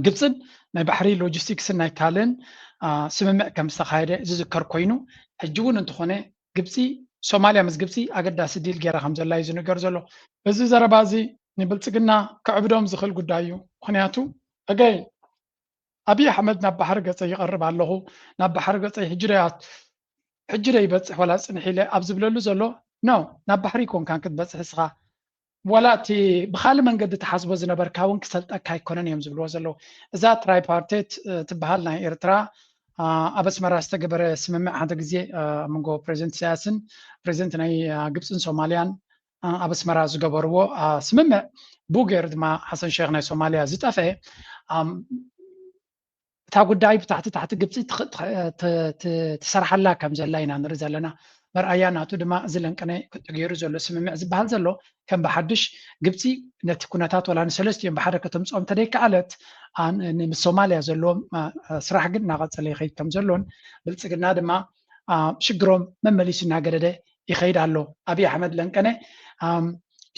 Speaker 3: ግብፅን ናይ ባሕሪ ሎጂስቲክስን ናይ ካልእን ስምምዕ ከም ዝተኻየደ ዝዝከር ኮይኑ ሕጂ እውን እንትኾነ ግብፂ ሶማሊያ ምስ ግብፂ ኣገዳሲ ዲል ጌራ ከም ዘላ እዩ ዝንገር ዘሎ እዚ ዘረባ እዚ ንብልፅግና ከዕብዶም ዝኽእል ጉዳይ እዩ ምክንያቱ ኣገይ ኣብይ ኣሕመድ ናብ ባሕሪ ገፀ ይቐርብ ኣለኹ ናብ ባሕሪ ገፀ ሕጂ ደ ይበፅሕ ወላ ፅንሕ ኢለ ኣብ ዝብለሉ ዘሎ ኖ ናብ ባሕሪ ኮንካን ክትበፅሕ እስኻ ወላ እቲ ብካልእ መንገዲ ተሓስቦ ዝነበርካ እውን ክሰልጠካ ኣይኮነን እዮም ዝብልዎ ዘለዉ እዛ ትራይፓርቴት ትበሃል ናይ ኤርትራ ኣብ ኣስመራ ዝተገበረ ስምምዕ ሓደ ግዜ መንጎ ፕሬዚደንት ኢሳያስን ፕሬዚደንት ናይ ግብፅን ሶማልያን ኣብ ኣስመራ ዝገበርዎ ስምምዕ ቡጌር ድማ ሓሰን ሼክ ናይ ሶማልያ ዝጠፍአ እታ ጉዳይ ብታሕቲ ግብፂ ትሰርሓላ ከም ዘላ ኢና ንርኢ ዘለና መርኣያ ናቱ ድማ እዚ ለንቀነ ተገይሩ ዘሎ ስምምዕ ዝበሃል ዘሎ ከም ብሓድሽ ግብፂ ነቲ ኩነታት ወላ ንሰለስቲኦም ብሓደ ከተምፅኦም ተደይከኣለት ምስ ሶማልያ ዘለዎም ስራሕ ግን እናቐፀለ ይኸይድ ከም ዘሎን ብልፅግና ድማ ሽግሮም መመሊሱ እናገደደ ይኸይድ ኣሎ ኣብይ ኣሕመድ ለንቀነ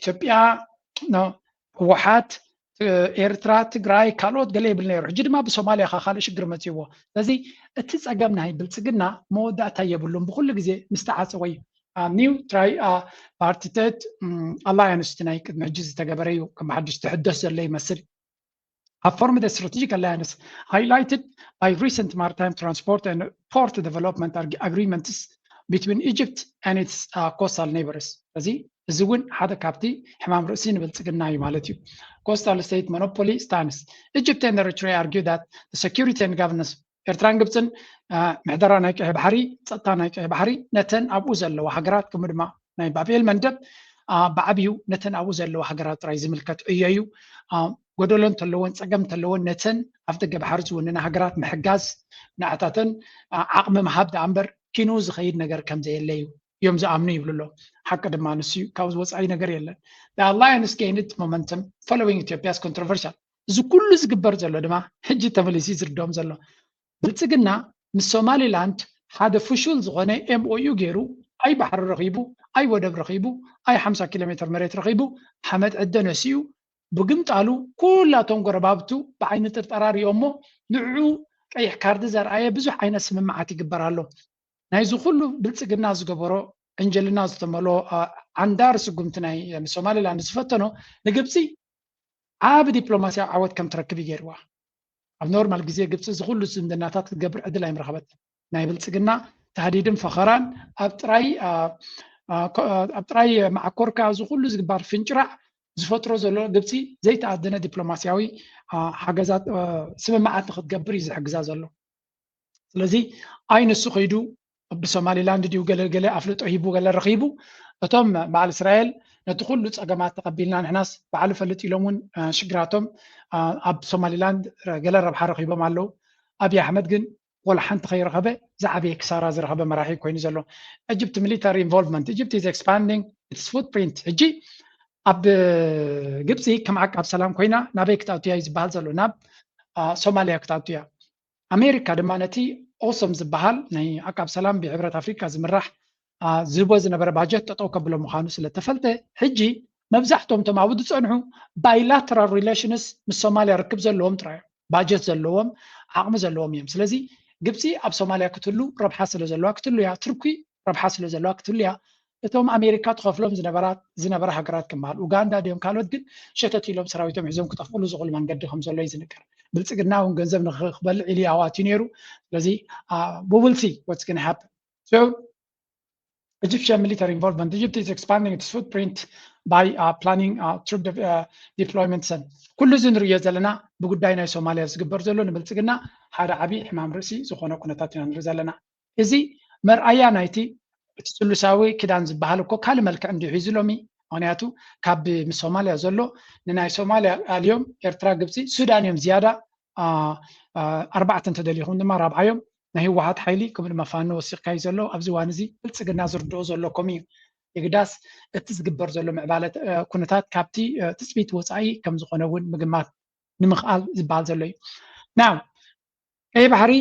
Speaker 3: ኢትዮጵያ ህወሓት ኤርትራ ትግራይ ካልኦት ገለ ይብል ነይሩ ሕጂ ድማ ብሶማልያ ካልእ ሽግር መፅይዎ ስለዚ እቲ ፀገም ናይ ብልፅግና መወዳእታ የብሉን ብኩሉ ግዜ ምስተዓፀወ እዩ ኒው ትራይ ፓርቲታት አላያንስ ናይ ቅድሚ ሕጂ ዝተገበረ እዩ ከም ሓድሽ ትሕደስ ዘሎ ይመስል have formed a strategic alliance highlighted by recent maritime transport and port development agreements between Egypt and its coastal neighbors. እዚ እውን ሓደ ካብቲ ሕማም ርእሲ ንብልጽግና እዩ ማለት እዩ coastal state monopoly stance. Egypt and Eritrea argue that the security and governance ኤርትራን ግብፅን ምሕደራ ናይ ቀይሕ ባሕሪ ፀጥታ ናይ ቀይሕ ባሕሪ ነተን ኣብኡ ዘለዋ ሃገራት ከምኡ ድማ ናይ ባቤል መንደብ ብዓብዩ ነተን ኣብኡ ዘለዋ ሃገራት ጥራይ ዝምልከት እዮ እዩ ጎደሎ እንተለዎን ፀገም እንተለዎን ነተን ኣብ ደገ ባሕሪ ዝውንና ሃገራት ምሕጋዝ ንኣታተን ዓቕሚ ምሃብ ዳ እምበር ኪኑ ዝኸይድ ነገር ከም ዘየለ እዩ እዮም ዝኣምኑ ይብልሎ ሓቂ ድማ ንሱ እዩ ካብዚ ወፃኢ ነገር የለን The alliance gained momentum following Ethiopia's controversial እዚ ኩሉ ዝግበር ዘሎ ድማ ሕጂ ተመሊሲ ዝርድኦም ዘሎ ብልጽግና ምስ ሶማሊላንድ ሓደ ፍሹል ዝኾነ MOU ገይሩ ኣይ ባሕሪ ረኺቡ ኣይ ወደብ ረኺቡ ኣይ 50 ኪሎ ሜትር መሬት ረኺቡ ሓመድ ዕደ ነሲኡ ብግምጣሉ ኩላቶም ጎረባብቱ ብዓይኒ ጥርጠራር እሞ ንዑ ቀይሕ ካርዲ ዘርኣየ ብዙሕ ዓይነት ስምምዓት ይግበር ኣሎ ናይዚ ኩሉ ብልጽግና ዝገበሮ እንጀልና ዝተመልኦ ዓንዳር ስጉምቲ ናይ ሶማሊላንድ ዝፈተኖ ንግብፂ ዓብ ዲፕሎማስያዊ ዓወት ከም ትረክብ ይገይርዋ ኣብ ኖርማል ግዜ ግብፂ ዝኩሉ ዝምድናታት ክትገብር ዕድል ኣይምረኸበት ናይ ብልጽግና ተሃዲድን ፈኸራን ኣብ ጥራይ ማዕኮርካ ዝኩሉ ዝግባር ፍንጭራዕ ዝፈጥሮ ዘሎ ግብፂ ዘይተኣደነ ዲፕሎማስያዊ ሓገዛት ስምምዓት ንክትገብር እዩ ዝሕግዛ ዘሎ ስለዚ ኣይ ንሱ ኸይዱ ብሶማሊላንድ ድዩ ገለገለ ኣፍልጦ ሂቡ ገለ ረኺቡ እቶም በዓል እስራኤል ነቲ ኩሉ ፀገማት ተቐቢልና ንሕናስ በዓል ፈልጥ ኢሎም እውን ሽግራቶም ኣብ ሶማሊላንድ ገለ ረብሓ ረኺቦም ኣለው ኣብይ ኣሕመድ ግን ወላ ሓንቲ ከይረኸበ ዝዓበየ ክሳራ ዝረኸበ መራሒ ኮይኑ ዘሎ ኢጅፕት ሚሊታሪ ኢንቮልቭመንት ኢጅፕት ኢዝ ኤክስፓንዲንግ ኢትስ ፉትፕሪንት ሕጂ ኣብ ግብፂ ከም ዓቃብ ሰላም ኮይና ናበይ ክትኣትያ እዩ ዝበሃል ዘሎ ናብ ሶማልያ ክትኣትያ ኣሜሪካ ድማ ነቲ ኦሰም ዝበሃል ናይ ዓቃብ ሰላም ብሕብረት ኣፍሪካ ዝምራሕ ዝህቦ ዝነበረ ባጀት ጠጠው ከብሎ ምዃኑ ስለተፈልጠ ሕጂ መብዛሕቶም ቶም ኣብኡ ዝፀንሑ ባይላተራል ሪሌሽንስ ምስ ሶማልያ ርክብ ዘለዎም ጥራይ ባጀት ዘለዎም ዓቕሚ ዘለዎም እዮም ስለዚ ግብፂ ኣብ ሶማልያ ክትህሉ ረብሓ ስለ ዘለዋ ክትህሉ እያ ትርኪ ረብሓ ስለ ዘለዋ ክትህሉ እያ እቶም ኣሜሪካ ተኸፍሎም ዝነበረ ሃገራት ክምሃል ኡጋንዳ ድዮም ካልኦት ግን ሸተት ኢሎም ሰራዊቶም ሒዞም ክጠፍእሉ ዝኽእሉ መንገዲ ከም ዘሎ እዩ ዝንገር ብልጽግና እውን ገንዘብ ንክበልዕ ኢሉ ኣዋትዩ ነይሩ ስለዚ we will see what's going to happen so Egyptian military involvement Egypt is expanding its footprint by planning troop deployments and ኩሉ ዝንሪኦ ዘለና ብጉዳይ ናይ ሶማልያ ዝግበር ዘሎ ንብልጽግና ሓደ ዓብይ ሕማም ርእሲ ዝኾነ ኩነታት ኢና ንርኢ ዘለና እዚ መርኣያ ናይቲ እቲ ስሉሳዊ ክዳን ዝበሃል እኮ ካልእ መልክዕ እንዲሁ ሒዙ ሎሚ ምክንያቱ ካብ ምስ ሶማልያ ዘሎ ንናይ ሶማልያ ኣልዮም ኤርትራ ግብፂ ሱዳን እዮም ዝያዳ ኣርባዕተ እንተደሊኹም ድማ ራብዓዮም ናይ ህወሓት ሓይሊ ከምኡ ድማ ፋኖ ወሲቕካ እዩ ዘሎ ኣብዚ እዋን እዚ ብልጽግና ዝርድኦ ዘለኩም እዩ የግዳስ እቲ ዝግበር ዘሎ ምዕባለት ኩነታት ካብቲ ትፅቢት ወፃኢ ከም ዝኾነ እውን ምግማት ንምኽኣል ዝበሃል ዘሎ እዩ ናው ቀይ ባሕሪ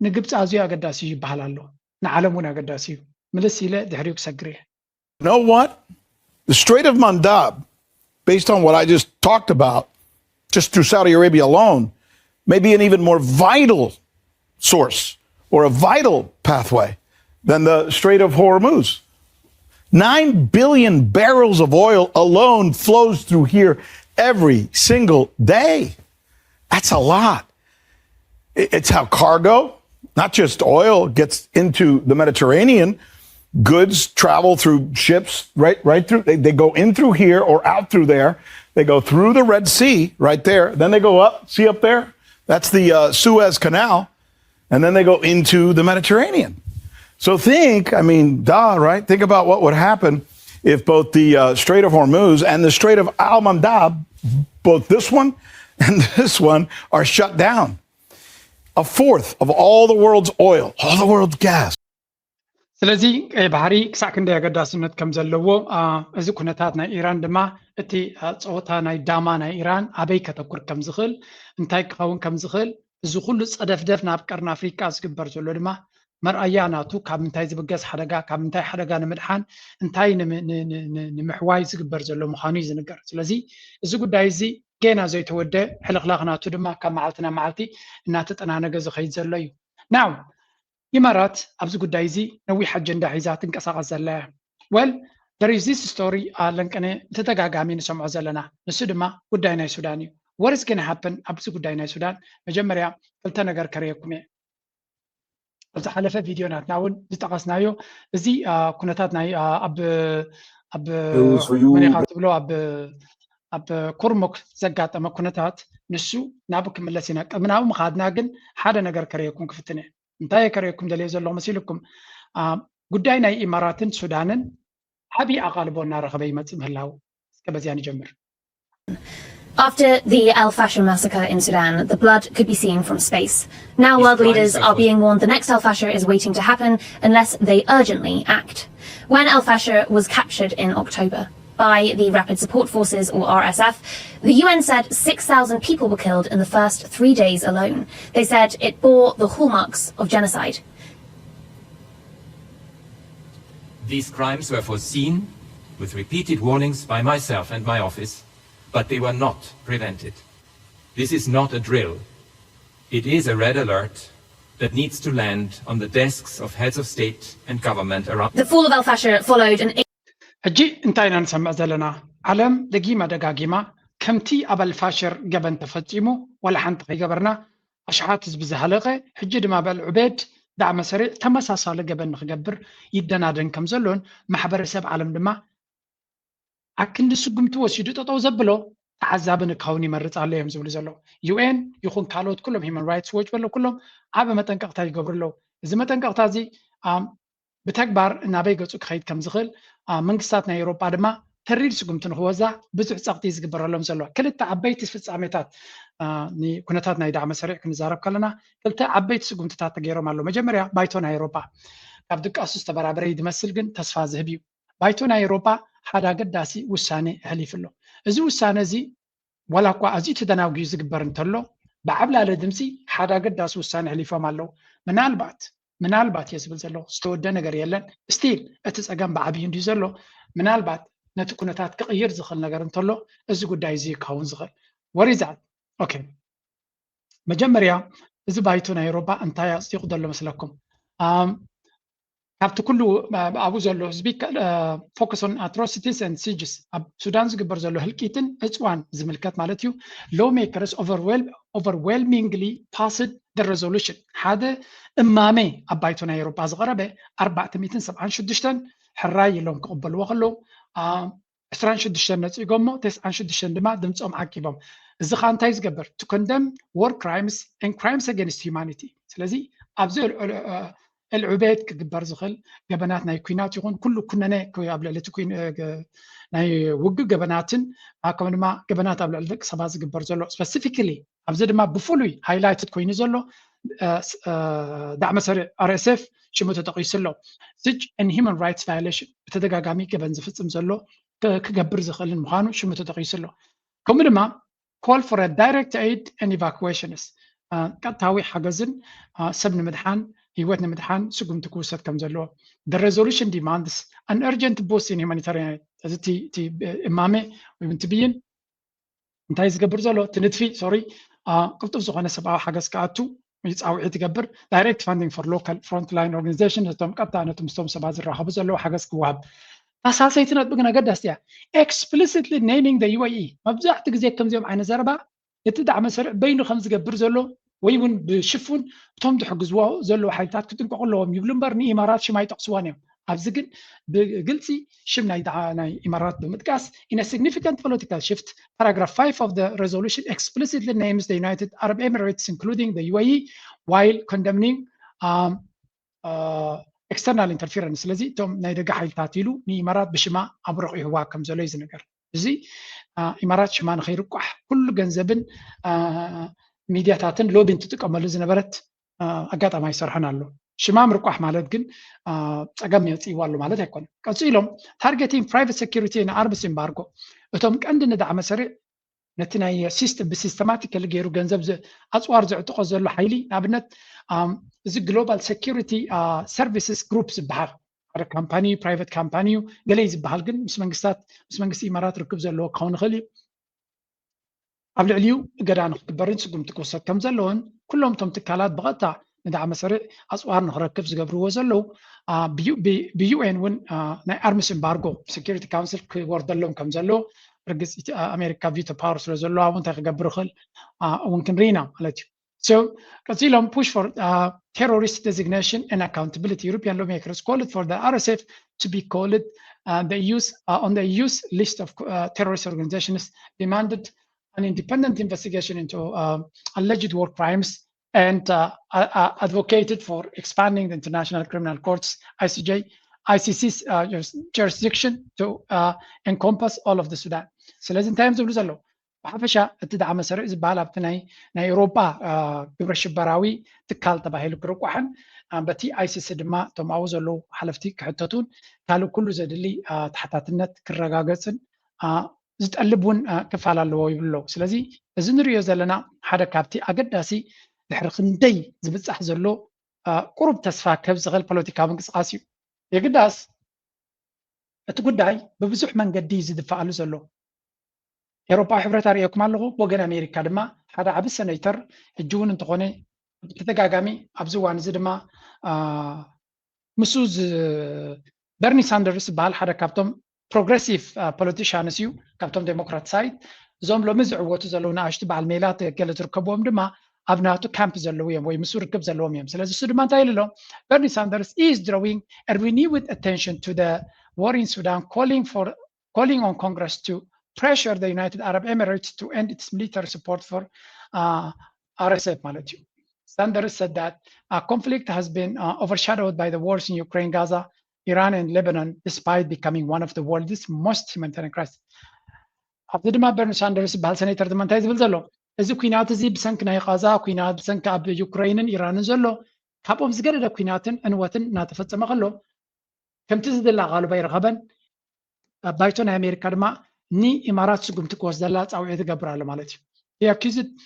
Speaker 3: ንግብፂ ኣዝዩ ኣገዳሲ እዩ ይበሃል ኣሎ ንዓለም እውን ኣገዳሲ እዩ ምልስ ኢለ ድሕሪኡ ክሰግር እየ
Speaker 20: You know what? The Strait of Mandab, based on what I just talked about, just through Saudi Arabia alone, may be an even more vital source or a vital pathway than the Strait of Hormuz. 9 billion barrels of oil alone flows through here every single day. That's a lot. It's how cargo, not just oil, gets into the Mediterranean. Goods travel through ships right through. They go in through here or out through there. They go through the Red Sea right there. Then they go up. See up there? That's the Suez Canal. And then they go into the Mediterranean. So right? Think about what would happen if both the Strait of Hormuz and the Strait of Al-Mandab, both this one and this one, are shut down. A fourth of all the world's oil, all the world's gas.
Speaker 3: ስለዚ ቀይ ባሕሪ ክሳዕ ክንደይ ኣገዳስነት ከም ዘለዎ እዚ ኩነታት ናይ ኢራን ድማ እቲ ፀወታ ናይ ዳማ ናይ ኢራን ኣበይ ከተኩር ከም ዝኽእል እንታይ ክኸውን ከም ዝኽእል እዚ ኩሉ ፀደፍደፍ ናብ ቀርኒ ኣፍሪካ ዝግበር ዘሎ ድማ መርኣያ ናቱ ካብ ምንታይ ዝብገዝ ሓደጋ ካብ ምንታይ ሓደጋ ንምድሓን እንታይ ንምሕዋይ ዝግበር ዘሎ ምዃኑ እዩ ዝንገር ስለዚ እዚ ጉዳይ እዚ ገና ዘይተወደ ሕልኽላኽ ናቱ ድማ ካብ መዓልቲ ናብ መዓልቲ እናተጠናነገ ዝኸይድ ዘሎ እዩ ናው ኢማራት ኣብዚ ጉዳይ እዚ ነዊሕ ኣጀንዳ ሒዛ ትንቀሳቐስ ዘላ well there is this story ለንቀነ ተተጋጋሚ ንሰምዖ ዘለና ንሱ ድማ ጉዳይ ናይ ሱዳን እዩ what is going to happen ኣብዚ ጉዳይ ናይ ሱዳን መጀመርያ ክልተ ነገር ከረየኩም እየ እዚ ሓለፈ ቪድዮናትና እውን ዝጠቀስናዮ እዚ ኩነታት ናይ ኣብ መሪኻ ትብሎ ኣብ ኩርሙክ ዘጋጠመ ኩነታት ንሱ ናብ ክምለስ ኢና ቅድምናው ምኻድና ግን ሓደ ነገር ከረየኩም ክፍትነ እንታይ ከረየኩም ደልየ ዘሎ መሲልኩም ጉዳይ ናይ ኢማራትን ሱዳንን ዓብይ ኣቓልቦ እናረኸበ ይመጽእ ምህላው እስከ በዚያ ንጀምር
Speaker 2: After the Al Fasher massacre in Sudan, the blood could be seen from space. Now world leaders are being warned the next Al Fasher is waiting to happen unless they urgently act. When Al Fasher was captured in October by the Rapid Support Forces, or RSF, the UN said 6,000 people were killed in the first 3 days alone. They said it bore the hallmarks of genocide.
Speaker 22: These crimes were foreseen with repeated warnings by myself and my office, but they were not prevented. This is not a drill. It is a red alert that needs to land on the desks of heads of state and government around.
Speaker 2: The fall of Al Fasher followed an
Speaker 3: ሕጂ እንታይና ንሰምዕ ዘለና ዓለም ደጊማ ደጋጊማ ከምቲ ኣብ አልፋሽር ገበን ተፈጺሙ ወላ ሓንቲ ከይገበርና ኣሽሓት ህዝቢ ዝሃለቐ ሕጂ ድማ በልዑቤድ ዳዕመ ሰሪዕ ተመሳሳለ ገበን ንክገብር ይደናደን ከም ዘሎን ማሕበረሰብ ዓለም ድማ ኣክንዲ ስጉምቲ ወሲዱ ጠጠው ዘብሎ ተዓዛብን ካውን ይመርፅ ኣሎ እዮም ዝብሉ ዘሎ ዩኤን ይኹን ካልኦት ኩሎም ሂውማን ራይትስ ዎች በሎ ኩሎም ዓበ መጠንቀቕታ ይገብሩ ኣለዉ እዚ መጠንቀቕታ እዚ ብተግባር እናበይ ገጹ ክኸይድ ከም ዝኽእል መንግስታት ናይ ኤውሮጳ ድማ ተሪድ ስጉምቲ ንክወዛ ብዙሕ ፀቕጢ ዝግበረሎም ዘሎ ክልተ ዓበይቲ ፍጻሜታት ኩነታት ናይ ዳዕመ ሰሪዕ ክንዛረብ ከለና ክልተ ዓበይቲ ስጉምትታት ተገይሮም ኣሎ መጀመርያ ባይቶ ናይ ኤውሮጳ ካብ ድቃሱ ዝተበራበረ ይመስል ግን ተስፋ ዝህብ እዩ ባይቶ ናይ ኤውሮጳ ሓደ ኣገዳሲ ውሳነ ሕሊፍ ኣሎ እዚ ውሳነ እዚ ዋላ እኳ ኣዝዩ ተደናጊዩ ዝግበር እንተሎ ብዓብላለ ድምፂ ሓደ ኣገዳሲ ውሳነ ሕሊፎም ኣለዉ ምናልባት የዝብል ዘሎ ዝተወደ ነገር የለን ስቲል እቲ ፀገም ብዓብዩ እንዲሁ ዘሎ ምናልባት ነቲ ኩነታት ክቕይር ዝኽእል ነገር እንተሎ እዚ ጉዳይ እዚ ክኸውን ዝኽእል ወሪዛት ኦኬ መጀመርያ እዚ ባይቶ ናይ ኤውሮጳ እንታይ ኣፅዲቑ ዘሎ መስለኩም ካብቲ ኩሉ ኣብኡ ዘሎ ህዝቢ ፎከስ ኦን አትሮሲቲስ ኤንድ ሲጅስ ኣብ ሱዳን ዝግበር ዘሎ ህልቂትን እፅዋን ዝምልከት ማለት እዩ ሎው ሜከርስ overwhelmingly passed the resolution ሓደ እማሜ ኣብ ባይቶ ናይ ኤውሮጳ ዝቐረበ 476 ሕራይ ኢሎም ክቕበልዎ ከለዉ 26 ነፂጎሞ 96 ድማ ድምፆም ዓቂቦም እዚ ኸ እንታይ ዝገብር to condemn war crimes and crimes against humanity ስለዚ ኣብዚ العبيد كجبر زخل جبنات ناي كوينات يكون كل كنا ناي قبل اللي تكوين ناي وجو جبناتن كمان ما جبنات قبل اللي سباز جبر زلوا specifically أبزد ما بفولي highlighted كوين زلوا دعم سر RSF شو متتقيس له سج and human rights violation بتدقق جامي جبن زفتم زلوا كجبر زخل المخانو شو متتقيس له كمان ما call for a direct aid and evacuations كتاوي حجزن سبن مدحان هيوتنا مدحان سقوم تكوسات كم زلوا. The resolution demands an urgent boost in humanitarian aid. هذا تي إمامة وبنتبين. انتهي قبر زلوا تندفي sorry. قلت أفزقنا سبعة حاجز كاتو يتساوي يتقبر direct funding for local frontline organizations. هتم قطع نتم ستوم سبعة زرع حب زلوا حاجز كواب. أساسيتنا بقنا قد أستيا. Explicitly naming the UAE. مبزح تجزي كم زيوم عين زربا. يتدعم مسرع بينه 5 قبر زلوا. ويون بشفون توم تحجزوا زلوا حيتات كنت نقول لهم يقولون برني إمارات شو ما يتقصوانهم أبزقن بقلتي شمنا يدعانا إمارات بمدقاس in a significant political shift paragraph 5 of the resolution explicitly names the United Arab Emirates including the UAE while condemning external interference لذي توم نيدقى حيتاتيلو ني إمارات بشما أبرق إهواء كم زلوا يزنقر زي إمارات شما نخيرقح كل جنزبن ميدياتاتن لوبين تتقمل ዝነበረት ኣጋጣሚ ይሰርሐን ኣሎ ሽማም ርቋሕ ማለት ግን ፀገም የፅይዋ ኣሎ ማለት ኣይኮነን ቀፂሎም ታርጌቲንግ ፕራይቬት ሴኩሪቲ እና ኣርምስ ኤምባርጎ እቶም ቀንዲ ንዳዕመ ሰሪዕ ነቲ ናይ ሲስተም ብሲስተማቲካሊ ገይሩ ገንዘብ ኣፅዋር ዘዕጥቆ ዘሎ ሓይሊ ንኣብነት እዚ ግሎባል ሴኩሪቲ ሰርቪስስ ግሩፕ ዝበሃል ሓደ ካምፓኒ ፕራይቬት ካምፓኒ እዩ ገለ ዝበሃል ግን ምስ መንግስቲ ኢማራት ርክብ ዘለዎ ክኸውን ይኽእል እዩ ኣብ ልዕሊኡ ገዳ ንክግበርን ስጉምቲ ክውሰድ ከም ዘለዎን ኩሎም እቶም ትካላት ብቐጥታ ندعم مسرع أصوار نخركب زجبر وزلوا بيو إن ون أرمس إمبارغو Security Council كورد لهم كم زلوا رجس أمريكا فيتو باورس زلوا وانت جبر خل وممكن رينا على So, Kazilom push for terrorist designation and accountability. European lawmakers call it for the RSF to be called on the EU's list of terrorist organizations, demanded an independent investigation into alleged war crimes, and advocated for expanding the International Criminal Court's ICC's jurisdiction to encompass all of the Sudan. So, listen, times of Luzalo. بحفشة تدعم مسار إزبالة بتناي أوروبا كبر الشبراوي تكال تباهيلو كروكوحن بتي ICC دما تماوز له حلفتي كحتتون قالوا كل زاد اللي تحت النت كرجاجسن زتقلبون كفالة اللي هو يبلو سلازي زنريو زلنا حدا كابتي أقداسي لحرقندي زبط أحزلو قرب تسفا كبز غير بوليتيكا منقص قاسيو يقداس تقداي ببزح من قدي زد فعلو زلو أوروبا حبرت أريكم الله وجن أمريكا دما هذا عبس سنيتر الجون انتقوني تتجاجمي أبزوان زدما مسوز برني ساندرز بحال حدا كابتم progressive politicians يو كابتم ديمقراط سايد زوم لو مزعو وتزلونا عشت بعالميلات قالت ركبوهم دما أبناء كامب زلويهم ويمسور ركب زلوهم سلازي سودمان تايلو برني ساندرز is drawing and renewed attention to the war in Sudan calling on Congress to pressure the United Arab Emirates to end its military support for RSF Malatu. Sanders said that conflict has been overshadowed by the wars in Ukraine, Gaza, Iran, and Lebanon, despite becoming one of the world's most humanitarian crises. After the Bernie Sanders, Bal Senator the Montez Vilzalo, as the Queen Atazib sank Gaza, Queen sank up Ukraine and Iran and Zolo, Cap of Zgada Queen and Watan, not a Fatsamalo, come to the Lagal by Raban, Byton America. ني إمارات سقوم تكوز دلات أو يتقبر على مالتي هي أكيد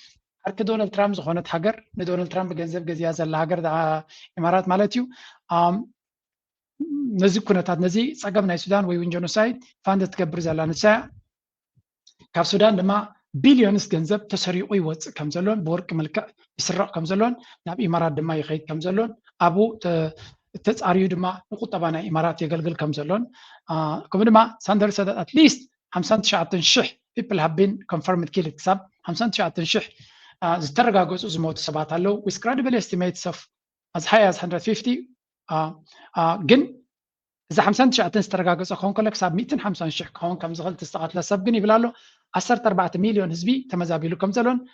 Speaker 3: حركة دونالد ترامب زخونة حجر ندونالد ترامب جنزب جزيازة الحجر دا إمارات مالتيو نزي كنا تاد نزي سقمنا السودان وين جنوسايد فاند تقبر زلان الساعة كاب السودان لما بليونس جنزب تسري أيوة كم زلون بورك ملك يسرق كم زلون ناب إمارات دما يخيد كم زلون أبو تسعريو دما نقطة طبعا إمارات يقلقل كم زلون كم دما ساندر said at least 59 شح people have been confirmed killed حساب 59 شح زترجع جزء زموت سبعة له with credible estimates of as high as 150 جن إذا 59 تسترجع جزء خون كلك حساب 250 شح خون كم زغل تستقط لسب جن يبلاله 4 مليون حزبي تمزابيلو كم زلون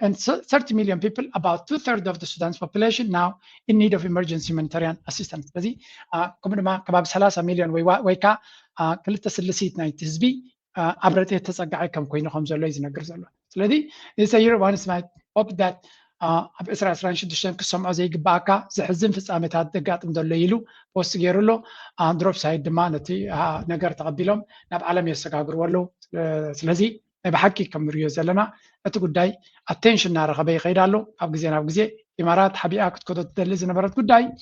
Speaker 3: and 30 million people about 2/3 of the Sudan's population now in need of emergency humanitarian assistance. لذي كمان كباب 3 مليون ويكا كل تسلسيت نايت حزبي عبرته تسقع كم كوينو خمسة ولا يزنقر زلوا. لذي this year one is my hope that بإسرائيل شدشتن كسمع زي جباكا زحزن في السامت هاد دقات مدليلو وسجيرلو دروب سايد دمانتي نقر تقبلهم نب عالم يسقاقر ولو لذي بحكي كم ريوز لنا أتقداي attention نار غبي غيرالو أبغزين إمارات حبي أكت كده تدلز نبرت قداي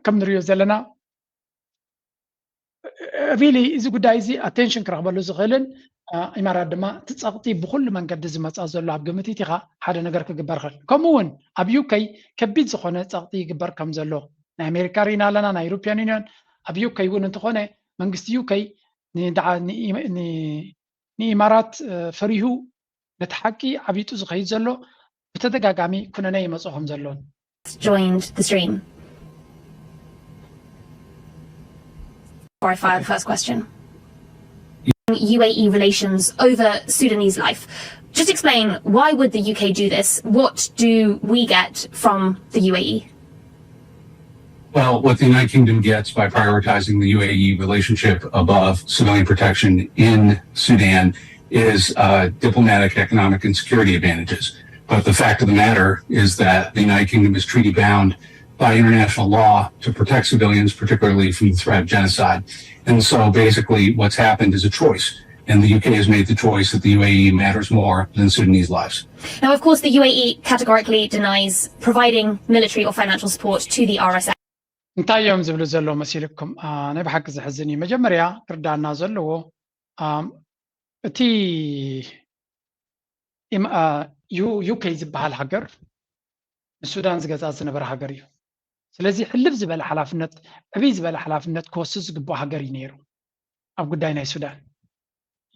Speaker 3: كم ريوز لنا really إذا قداي زي attention كرغبلو زغلن إمارات دما تتسقطي بكل من قد زمت أزل لعب جمتي تيغا حدا نجارك جبر خل كمون أبيوكي كبيت زخونة تسقطي جبر كم زلوا أمريكا رينا لنا نيروبيان يونيون أبيوكي ون انتخونه من قستيوكي ندعى ني إمارات فريهو نتحكي عبيتو زخيد زلوا بتدقاقامي كنا نايم أصوهم زلون.
Speaker 2: Joined the stream. Before I fire the first question. UAE relations over Sudanese life. Just explain, why would the UK do this? What do we get from the UAE?
Speaker 13: Well, what the United Kingdom gets by prioritizing the UAE relationship above civilian protection in Sudan is diplomatic, economic, and security advantages. But the fact of the matter is that the United Kingdom is treaty bound by international law to protect civilians, particularly from the threat of genocide. And so basically what's happened is a choice. And the UK has made the choice that the UAE matters more than Sudanese lives.
Speaker 2: Now, of course, the UAE categorically denies providing military or financial support to the RSF.
Speaker 3: እንታይ እዮም ዝብሉ ዘለዉ መሲልኩም ናይ ብሓቂ ዝሕዝን እዩ መጀመርያ ክርዳእና ዘለዎ እቲ ዩኬ ዝበሃል ሃገር السودان زغزاز ዝነበረ ሃገር እዩ ስለዚ ሕልብ ዝበለ ሓላፍነት ዕብይ ዝበለ ሓላፍነት ክወስድ ዝግባእ ሃገር እዩ ነይሩ ኣብ ጉዳይ ናይ ሱዳን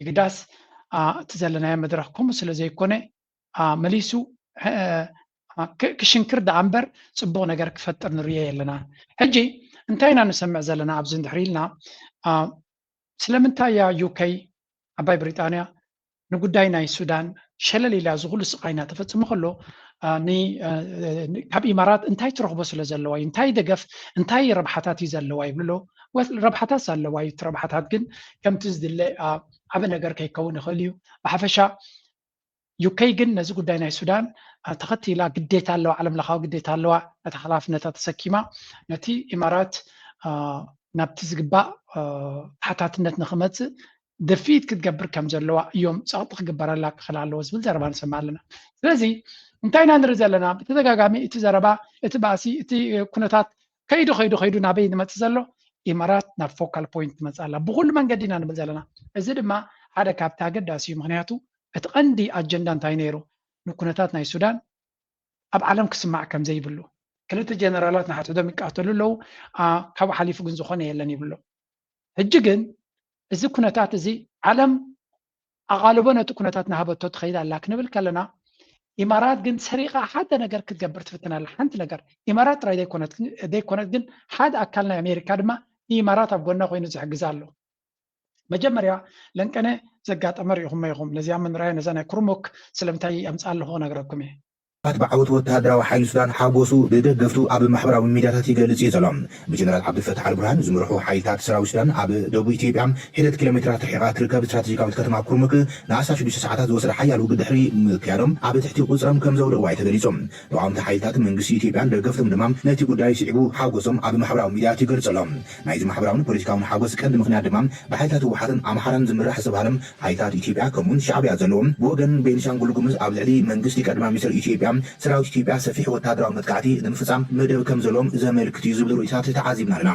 Speaker 3: ይግዳስ እቲ ዘለናዮ መድረክ ከምኡ ስለ ዘይኮነ መሊሱ ክሽንክር ዳ እምበር ፅቡቅ ነገር ክፈጥር ንሪኦ የለና ሕጂ እንታይ ኢና ንሰምዕ ዘለና ኣብዚ እንድሕር ኢልና ስለምንታይ ዩኬ ዓባይ ብሪጣንያ ንጉዳይ ናይ ሱዳን ሸለል ኢላ ዝኩሉ ስቃይና ተፈፅሞ ከሎ ካብ ኢማራት እንታይ ትረክቦ ስለ ዘለዋ እዩ እንታይ ደገፍ እንታይ ረብሓታት እዩ ዘለዋ ይብሎ ረብሓታት ኣለዋ እዩ ረብሓታት ግን ከምቲ ዝድለ ዓበ ነገር ከይከውን ይኽእል እዩ ብሓፈሻ ዩኬ ግን ነዚ ጉዳይ ናይ ሱዳን ተኸቲላ ግዴታ ኣለዋ ዓለም ለኻዊ ግዴታ ኣለዋ ነቲ ሓላፍነታ ተሰኪማ ነቲ ኢማራት ናብቲ ዝግባእ ታሕታትነት ንክመፅእ ደፊት ክትገብር ከም ዘለዋ እዮም ፀቕጢ ክግበረላ ክኽእል ኣለዎ ዝብል ዘረባ ንሰምዕ ኣለና ስለዚ እንታይ ኢና ንርኢ ዘለና ብተደጋጋሚ እቲ ዘረባ እቲ ባእሲ እቲ ኩነታት ከይዱ ናበይ ንመፅእ ዘሎ ኢማራት ናብ ፎካል ፖይንት ትመፅእ ኣላ ብኩሉ መንገዲ ኢና ንብል ዘለና እዚ ድማ ሓደ ካብቲ ኣገዳሲ እዩ ምክንያቱ እቲ ቀንዲ ኣጀንዳ እንታይ ነይሩ ንኩነታት ናይ ሱዳን ኣብ ዓለም ክስማዕ ከም ዘይብሉ ክልተ ጀነራላት ንሓትዶም ይቃተሉ ኣለዉ ካብኡ ሓሊፉ ግን ዝኾነ የለን ይብሎ ሕጂ ግን እዚ ኩነታት እዚ ዓለም ኣቓልቦ ነቲ ኩነታት ናሃበቶ ትኸይድ ኣላ ክንብል ከለና ኢማራት ግን ሰሪቃ ሓደ ነገር ክትገብር ትፍትን ኣላ ሓንቲ ነገር ኢማራት ጥራይ ዘይኮነት ግን ሓደ ኣካል ናይ ኣሜሪካ ድማ ኢማራት ኣብ ጎና ኮይኑ ዝሕግዝ ኣሎ መጀመርያ ለንቀነ ዘጋጠመ ሪኢኹም ኢኹም ነዚያ መንራያ ነዛ ናይ ኩርሙክ ስለምንታይ ኣምፃ ኣለኹ ነግረኩም እየ
Speaker 1: بعوت وتهدروا حي السودان حابوسو بدقفتو أب محبرة وميداتي جالس يزلم بجنرال عبد الفتاح البرهان زمرحو حيتات سراو السودان أب دوبي تيبيام حدة كيلومترات حقات ركاب استراتيجية وتكتم كرمك ناسا شدوش ساعات وصل حي على وجود حري مكيرم أب تحتي قصرم كم زور وايد تدريسهم لو عم تحيتات من قصي تيبيام دقفتهم دمام نتي قداي سيعبو حابوسهم أب محبرة وميداتي جالس يزلم نايز محبرة ونبوليسكاون حابوس كان دمخنا دمام بحيتات وحدن عم حرم زمرح حسب هرم حيتات تيبيام كمون شعبي أزلهم بوجن بينشان قولكم أب العلي من قصي كدمام مثل تيبيام سراو ኢትዮጵያ ሰፊሕ ወታደራዊ መጥቃዕቲ ንምፍፃም መደብ ከም ዘሎም ዘመልክት እዩ ዝብሉ ርእይታት ተዓዚብና ኣለና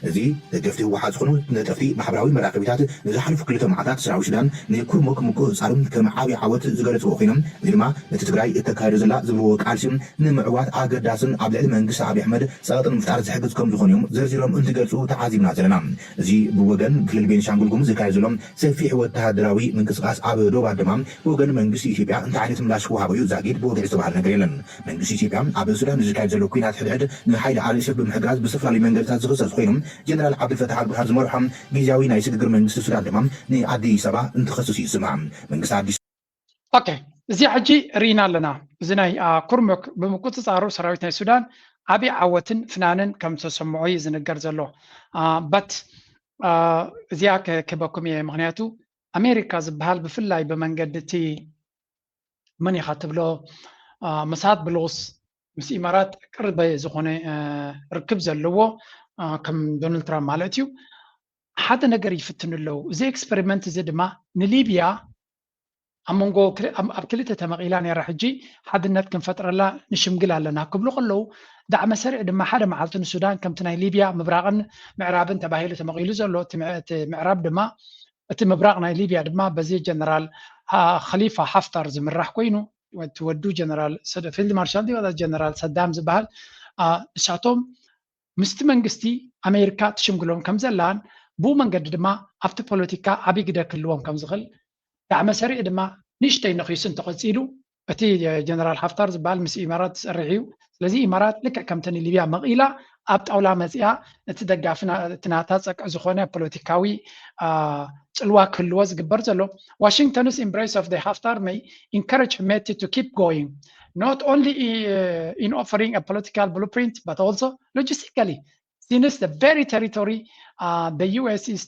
Speaker 1: እዚ ደገፍቲ ህወሓት ዝኾኑ ነጠፍቲ ማሕበራዊ መራኸቢታት ንዝሓለፉ ክልተ መዓልታት ሰራዊት ሱዳን ንኩርሙክ ምቁፅፃርን ከም ዓብዪ ዓወት ዝገለፅዎ ኮይኖም እዚ ድማ ነቲ ትግራይ እተካየደ ዘላ ዝብልዎ ቃልሲ ንምዕዋት ኣገዳስን ኣብ ልዕሊ መንግስቲ ኣብዪ ኣሕመድ ፀቕጢ ንምፍጣር ዝሕግዝ ከም ዝኾኑ እዮም ዘርዚሮም እንትገልፁ ተዓዚብና ዘለና እዚ ብወገን ክልል ቤንሻንጉል ጉሙዝ ዝካየድ ዘሎም ሰፊሕ ወተሃደራዊ ምንቅስቃስ ኣብ ዶባ ድማ ብወገን መንግስቲ ኢትዮጵያ እንታይ ዓይነት ምላሽ ክወሃቦ እዩ ዛጊድ ብወግዒ ዝተባሃለ ነገር የለን መንግስቲ ኢትዮጵያ ኣብ ሱዳን ዝካየድ ዘሎ ኩናት ሕድሕድ ንሓይሊ RSF ብምሕጋዝ ብዝተፈላለዩ መንገድታት ዝኽሰስ ኮይኖም ጀነራል ዓብድልፈታሕ አልቡርሃን ዝመርሖም ጊዜያዊ ናይ ሽግግር መንግስቲ ሱዳን ድማ ንኣዲስ ኣበባ እንትኸስሱ ይስማዕ መንግስቲ ኣዲስ
Speaker 3: ኦኬ እዚ ሕጂ ርኢና ኣለና እዚ ናይ ኩርሙክ ብምቁፅፃሩ ሰራዊት ናይ ሱዳን ዓብዪ ዓወትን ፍናንን ከም ተሰምዖ እዩ ዝንገር ዘሎ በት እዚኣ ክበኩም እየ ምክንያቱ ኣሜሪካ ዝበሃል ብፍላይ ብመንገዲ እቲ መን ኢኻ ትብሎ መሳት ብሎስ ምስ ኢማራት ቅርበ ዝኾነ ርክብ ዘለዎ ከም ዶናልድ ትራምፕ ማለት እዩ ሓደ ነገር ይፍትኑ ኣለዉ እዚ ኤክስፐሪመንት እዚ ድማ ንሊብያ ኣብ መንጎ ኣብ ክልተ ተመቒላ ነራ ሕጂ ሓድነት ክንፈጥረላ ንሽምግል ኣለና ክብሉ ከለዉ ዳዕመ ሰሪዕ ድማ ሓደ መዓልቲ ንሱዳን ከምቲ ናይ ሊብያ ምብራቕን ምዕራብን ተባሂሉ ተመቒሉ ዘሎ እቲ ምዕራብ ድማ እቲ ምብራቕ ናይ ሊብያ ድማ በዚ ጀነራል ኸሊፋ ሓፍታር ዝምራሕ ኮይኑ ወዱ ጀነራል ፊልድ ማርሻል ዲወላ ጀነራል ሰዳም ዝበሃል ንሳቶም ምስቲ መንግስቲ ኣሜሪካ ትሽምግሎም ከም ዘላን ብኡ መንገዲ ድማ ኣብቲ ፖለቲካ ዓብዪ ግደ ክህልዎም ከም ዝኽእል ዳዕመ ሰሪዕ ድማ ንእሽተይ ነኺሱ እንተቐፂሉ እቲ ጀነራል ሓፍታር ዝበሃል ምስ ኢማራት ዝፀርሕ እዩ ስለዚ ኢማራት ልክዕ ከምቲ ሊብያ መቒላ ኣብ ጣውላ መፂኣ እቲ ደጋፊ ናታ ፀቅዕ ዝኾነ ፖለቲካዊ ጽልዋ ክህልዎ ዝግበር ዘሎ ዋሽንግተን's embrace of the Haftar may encourage Hemeti to keep going not only in offering a political blueprint but also logistically since the very territory the US is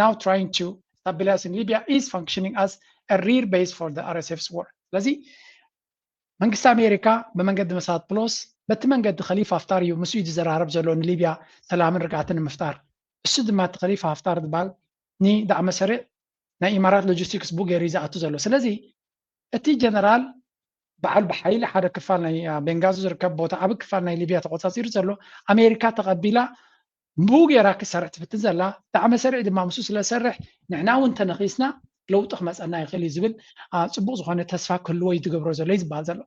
Speaker 3: now trying to stabilize in Libya is functioning as a rear base for the RSF's war ስለዚህ መንግስቲ ኣሜሪካ ብመንገዲ መሳት ፕሎስ በቲ መንገዲ ኸሊፋ ሃፍታር እዩ ምስኡ ዝዘራረብ ዘሎ ንሊብያ ሰላምን ርግኣትን ንምፍጣር እሱ ድማ እቲ ኸሊፋ ሃፍታር ዝበሃል ዳዕመ ሰሪዕ ናይ ኢማራት ሎጂስቲክስ ቡ ገይሩ ዝኣቱ ዘሎ ስለዚ እቲ ጀነራል በዓል ብሓይሊ ሓደ ክፋል ናይ ቤንጋዚ ዝርከብ ቦታ ዓብ ክፋል ናይ ሊብያ ተቆፃፂሩ ዘሎ ኣሜሪካ ተቐቢላ ቡ ገይራ ክሰርሕ ትፍትን ዘላ ዳዕመ ሰሪዕ ድማ ምስኡ ስለሰርሕ ንሕና እውን ተነኺስና ለውጢ ክመፀና ይኽእል እዩ ዝብል ፅቡቅ ዝኾነ ተስፋ ክህልዎ እዩ ትገብሮ ዘሎ እዩ ዝበሃል ዘሎ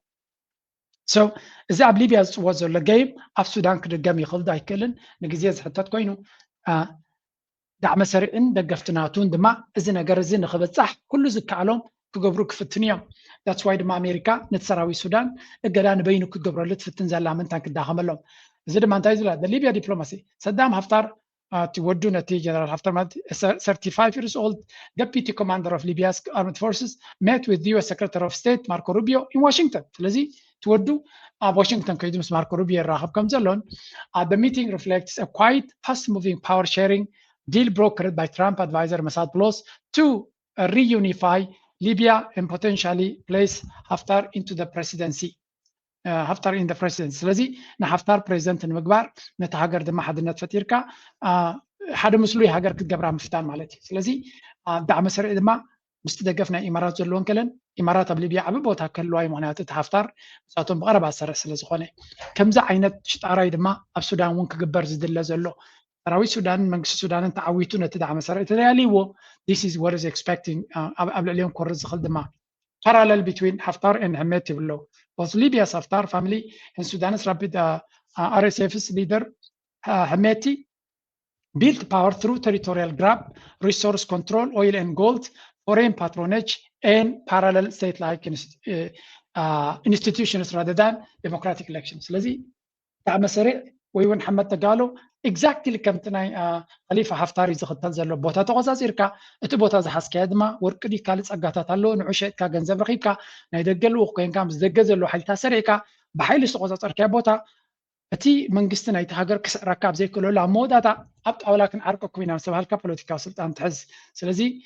Speaker 3: So إذا أب ليبيا was the game أف السودان كدقم يخلد أيكلن نجزيز حتى تكوينو دعم سريعين دقفتناتون دما إذا نجرزين نخبت صح كل زك علوم كجبروك في الدنيا. That's why دما أمريكا نتسراوي السودان الجلان بينو كجبر لت في التنزل لامن تانك داخل لهم. إذا دما انتايزلا the Libya diplomacy صدام حفتر تودو نتيجة جنرال حفتر 35 years old deputy commander of Libya's armed forces met with the U.S. Secretary of State Marco Rubio in Washington. لذي تودو Washington كيدمس ماركو روبيو الراهب كم زلون. The meeting reflects a quite fast-moving power sharing deal brokered by Trump advisor Mossad Plus to reunify Libya and potentially place Haftar into the presidency. Haftar in the presidency. ስለዚህ ንሓፍታር ፕሬዚደንት ንምግባር ነቲ ሃገር ድማ ሓድነት ፈጢርካ ሓደ ምስሉ ሃገር ክትገብራ ምፍታን ማለት እዩ። ስለዚ ዳዕመ ሰሪዕ ድማ ምስ ደገፍና ኢማራት ዘለዎን ከለን ኢማራት ኣብ ሊብያ ዓቢ ቦታ ከልዋ ምክንያቱ እቲ ሓፍታር ንሳቶም ብቐረባ ዝሰርሕ ስለ ዝኾነ ከምዚ ዓይነት ሽጣራይ ድማ ኣብ ሱዳን እውን ክግበር ዝድለ ዘሎ ሰራዊት ሱዳን መንግስቲ ሱዳንን ተዓዊቱ ነቲ ዳዕመ ሰሪዕ ተደልይዎ this is what is expecting ኣብ ልዕሊኦም ክወርድ ዝኽእል ድማ parallel between Haftar and Hemeti below. Both Libya's Haftar family and Sudan's rapid RSF's leader Hemeti built power through territorial grab, resource control, oil and gold, foreign patronage, and parallel state-like institutions rather than democratic elections. لذي دعم سريع ويون حمد تقالو exactly كمت ناي خليفة حفتار يزخدل زلو بوتا تغزاز إركا إتو بوتا زحس كيدما ورقدي كالس أقاتا تالو نعوشيت كا جنزب رخيبكا نايدقلو وقين كام زدقزلو حيلتا سريكا بحيل سغزاز إركا بوتا أتي منقستنا يتهاجر كسر ركاب زي كله لا مودا تا أبت أولاكن عرقو كوينا سوى هالكا بوليتيكا سلطان تحز سلزي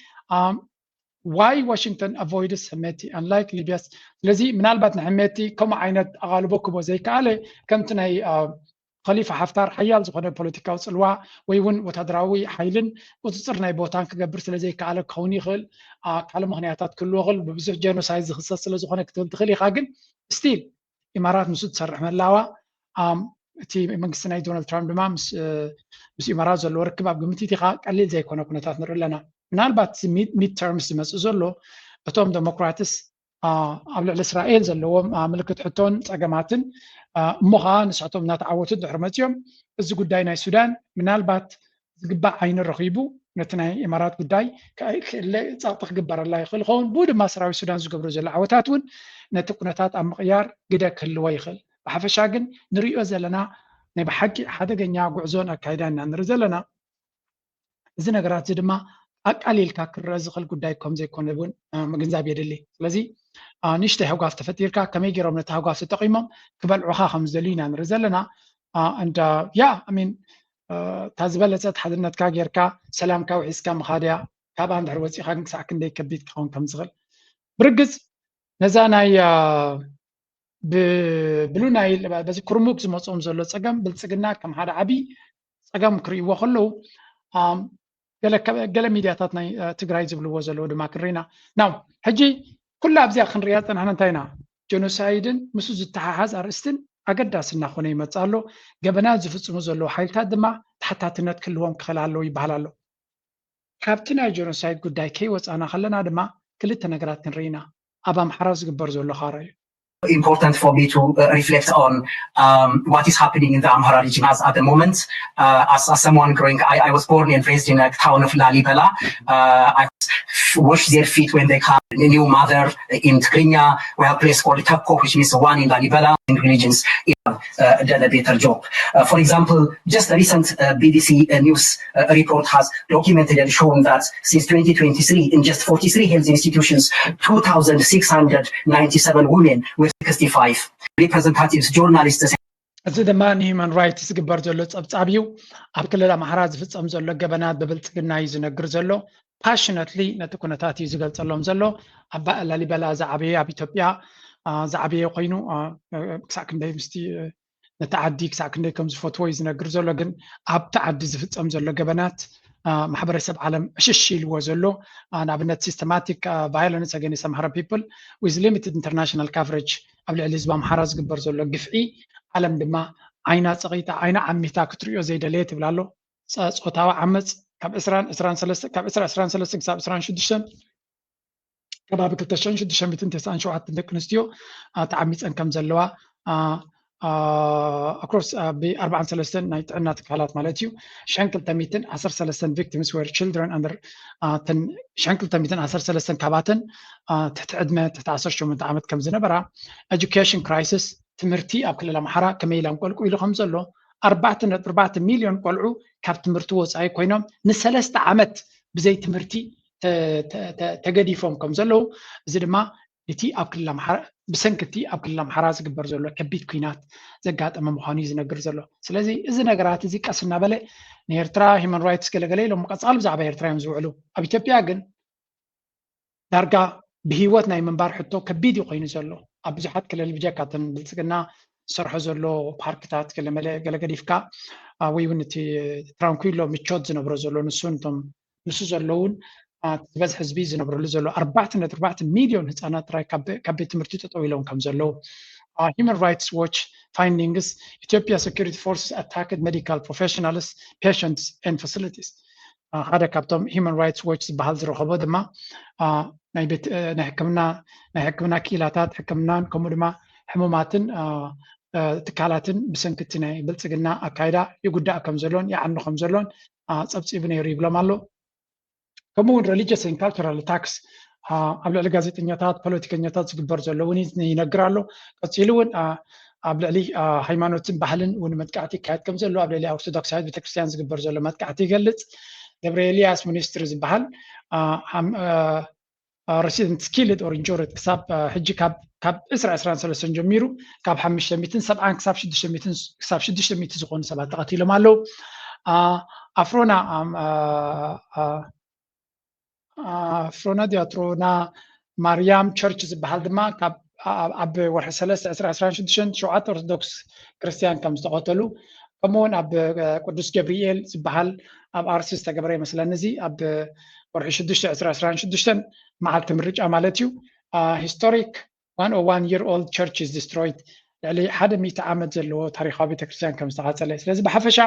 Speaker 3: why Washington avoids Hemeti unlike Libya's لذي من البات Hemeti كم عينت أغالبوكو زي كالي كمت ناي خليفة حفتار حيال زخنا بوليتيكا وصلوا ويون وتدراوي حيلن وتصرنا بوتان كجبر سلزي كعلى كوني غل كعلى مهنياتات كله غل ببزح جينوسايد خصص سلزخنا كتل تخلي خاجن ستيل إمارات مسود صرح من لاوا تي منقسنا دونالد ترامب دما مس إمارات زلوا ركب قمتي تخا قليل زي كونات نر لنا من البات ميد تيرمز مس زلوا أتوم ديمقراطس قبل إسرائيل زلوا ملكة حتون تجمعتن مخا نسعتهم نتعوت الدحرمتيهم إذا قداينا السودان من البات قبع عين الرقيبو نتنا إمارات قداي اللي تعطق قبر الله يخلقون بود ما سراوي السودان زقبروا زل عوتاتون نتقنتات أم غيار قدا كل ويخل بحفشاجن نريو زلنا نبي حق حدا جنيا قعزون أكيدان نرزلنا إذا نقرأت زدما أقليل كاكر رزق القدايكم زي كونبون مجنزاب يدلي لذي نشته هوقاف تفتيركا كم يجي ربنا تهوقاف تقيمم قبل عها خمس دلينا نرزلنا and yeah I mean تازبلت حدنا تكاجركا سلام كا وعسكا مخادع كابان دروسي خانك ساكن دي كبيت كون كم زغل برجز نزاناي بلوناي بس كرموك زمصوم زلو صقم بلصقنا كم هذا عبي صقم كريو خلو قال ميدياتاتنا تግራይ ዝብልዎ ዘለዎ ድማ ክሪና ናው ሕጂ ኩላ ኣብዚያ ክንሪያ ፀናሕና እንታይና ጀኖሳይድን ምስ ዝተሓሓዝ ኣርእስትን ኣገዳስና ኮነ ይመጻሎ ገበና ዝፍጽሙ ዘለዎ ሓይልታት ድማ ተሓታትነት ክልዎም ክኽእል ኣለዎ ይበሃል ኣሎ ካብቲ ናይ ጀኖሳይድ ጉዳይ ከይወፃና ከለና ድማ ክልተ ነገራት ክንሪና ኣብ ኣምሓራ ዝግበር ዘሎ ኻራ እዩ
Speaker 6: important for me to reflect on what is happening in the Amhara region at the moment. As someone growing, I was born and raised in a town of Lalibela. I wash their feet when they come. A new mother in Tigrinya, we have a place called Tapko, which means one in Lalibela. In religions, done a better job. For example, just a recent BBC news report has documented and shown that since 2023, in just 43 health institutions, 2,697 women with 65 representatives, journalists.
Speaker 3: እዚ ድማ ንሂውማን ራይትስ ዝግበር ዘሎ ፀብፃብዩ ኣብ ክልል ኣምሓራ ዝፍፀም ዘሎ ገበናት ብብልፅግና እዩ ዝነግር ዘሎ ፓሽነትሊ ነቲ ኩነታት እዩ ዝገልፀሎም ዘሎ ኣብ ላሊበላ ዝዓበየ ኣብ ኢትዮጵያ ዝዓበየ ኮይኑ ክሳብ ክንደይ ምስቲ ነቲ ዓዲ ክሳብ ክንደይ ከም ዝፈትዎ እዩ ዝነግር ዘሎ ግን ኣብቲ ዓዲ ዝፍፀም ዘሎ ገበናት ማሕበረሰብ ዓለም እሽሽ ኢልዎ ዘሎ ንኣብነት ሲስተማቲክ ቫዮለንስ ኣገኒስት ኣምሓራ ፒፕል ዊዝ ሊሚትድ ኢንተርናሽናል ካቨሬጅ ኣብ ልዕሊ ህዝቢ ኣምሓራ ዝግበር ዘሎ ግፍዒ ዓለም ድማ ዓይና ፀቂታ ዓይና ዓሚታ ክትሪኦ ዘይደለየ ትብል ኣሎ ፆታዊ ዓመፅ ካብ 23 ክሳብ 26 ከባቢ 2697 ደቂ ኣንስትዮ ተዓሚፀን ከም ዘለዋ across ب43 ናይ ጥዕና ትካላት ማለት እዩ 1213 victims were children under 1213 ካባተን ትሕቲ ዕድመ ትሕቲ 18 ዓመት ከም ዝነበራ education crisis ትምህርቲ ኣብ ክልል ኣምሓራ ከመይ ኢሎም ቆልቁ ኢሉ ከም ዘሎ 4.4 ሚሊዮን ቆልዑ ካብ ትምህርቲ ወፃኢ ኮይኖም ን3 ዓመት ብዘይ ትምህርቲ ተገዲፎም ከም ዘለው እዚ ድማ እቲ ኣብ ክልል ኣምሓራ ብሰንክቲ ኣብ ክልል ኣምሓራ ዝግበር ዘሎ ከቢድ ኩናት ዘጋጠመ ምዃኑ ዝነግር ዘሎ ስለዚ እዚ ነገራት እዚ ቀስ እናበለ ንኤርትራ ሂውማን ራይትስ ገለገለ ኢሎም ቀጻሊ ብዛዕባ ኤርትራ እዮም ዝውዕሉ ኣብ ኢትዮጵያ ግን ዳርጋ ብሂወት ናይ ምንባር ሕቶ ከቢድ ኮይኑ ዘሎ ኣብ ብዙሓት ክልል ብጀካተን ብልጽግና ዝሰርሖ ዘሎ ፓርክታት ገለገዲፍካ ወይ እውን እቲ ትራንኩሎ ምቾት ዝነብሮ ዘሎ ንሱ ዘለውን ዝበዝ ህዝቢ ዝነብረሉ ዘሎ 4.4 ሚሊዮን ህፃናት ጥራይ ካብ ቤት ትምህርቲ ጠጠው ኢሎም ከም ዘለው Human Rights Watch findings Ethiopia security forces attacked medical professionals patients and facilities ሓደ ካብቶም Human Rights Watch ዝበሃል ዝረኸቦ ድማ ናይ ሕክምና ክኢላታት ሕክምናን ከምኡ ድማ ሕሙማትን ትካላትን ብሰንክቲ ናይ ብልጽግና ኣካይዳ ይጉዳእ ከም ዘሎን ይዓኑ ከም ዘሎን ፀብፂቡ ነይሩ ይብሎም ኣሎ ከምኡውን religious and cultural attacks ኣብ ልዕሊ ጋዜጠኛታት ፖለቲከኛታት ዝግበር ዘሎ እውን ይነግር ኣሎ ቀፂሉ እውን ኣብ ልዕሊ ሃይማኖትን ባህልን እውን መጥቃዕቲ ይካየድ ከም ዘሎ ኣብ ልዕሊ ኦርቶዶክሳዊት ቤተክርስትያን ዝግበር ዘሎ መጥቃዕቲ ይገልጽ ገብረ ኤልያስ ሚኒስትሪ ዝበሃል residents killed or injured ክሳብ ሕጂ ካብ 2023 ጀሚሩ ካብ 570 ክሳብ 600 ዝኾኑ ሰባት ተቐቲሎም ኣለው ኣፍሮና ዲያትሮና ማርያም ቸርች ዝበሃል ድማ ካብ ኣብ ወርሒ 3 2026 7 ኦርቶዶክስ ክርስቲያን ከም ዝተቐተሉ ከምኡውን ኣብ ቅዱስ ገብርኤል ዝበሃል ኣብ ኣርሲ ዝተገበረ ይመስለኒ እዚ ኣብ ወርሒ 6 2026 መዓልቲ ምርጫ ማለት እዩ historic 101 year old church is destroyed ልዕሊ 100 ዓመት ዘለዎ ታሪኻዊ ቤተክርስትያን ከም ዝተቃፀለ ስለዚ ብሓፈሻ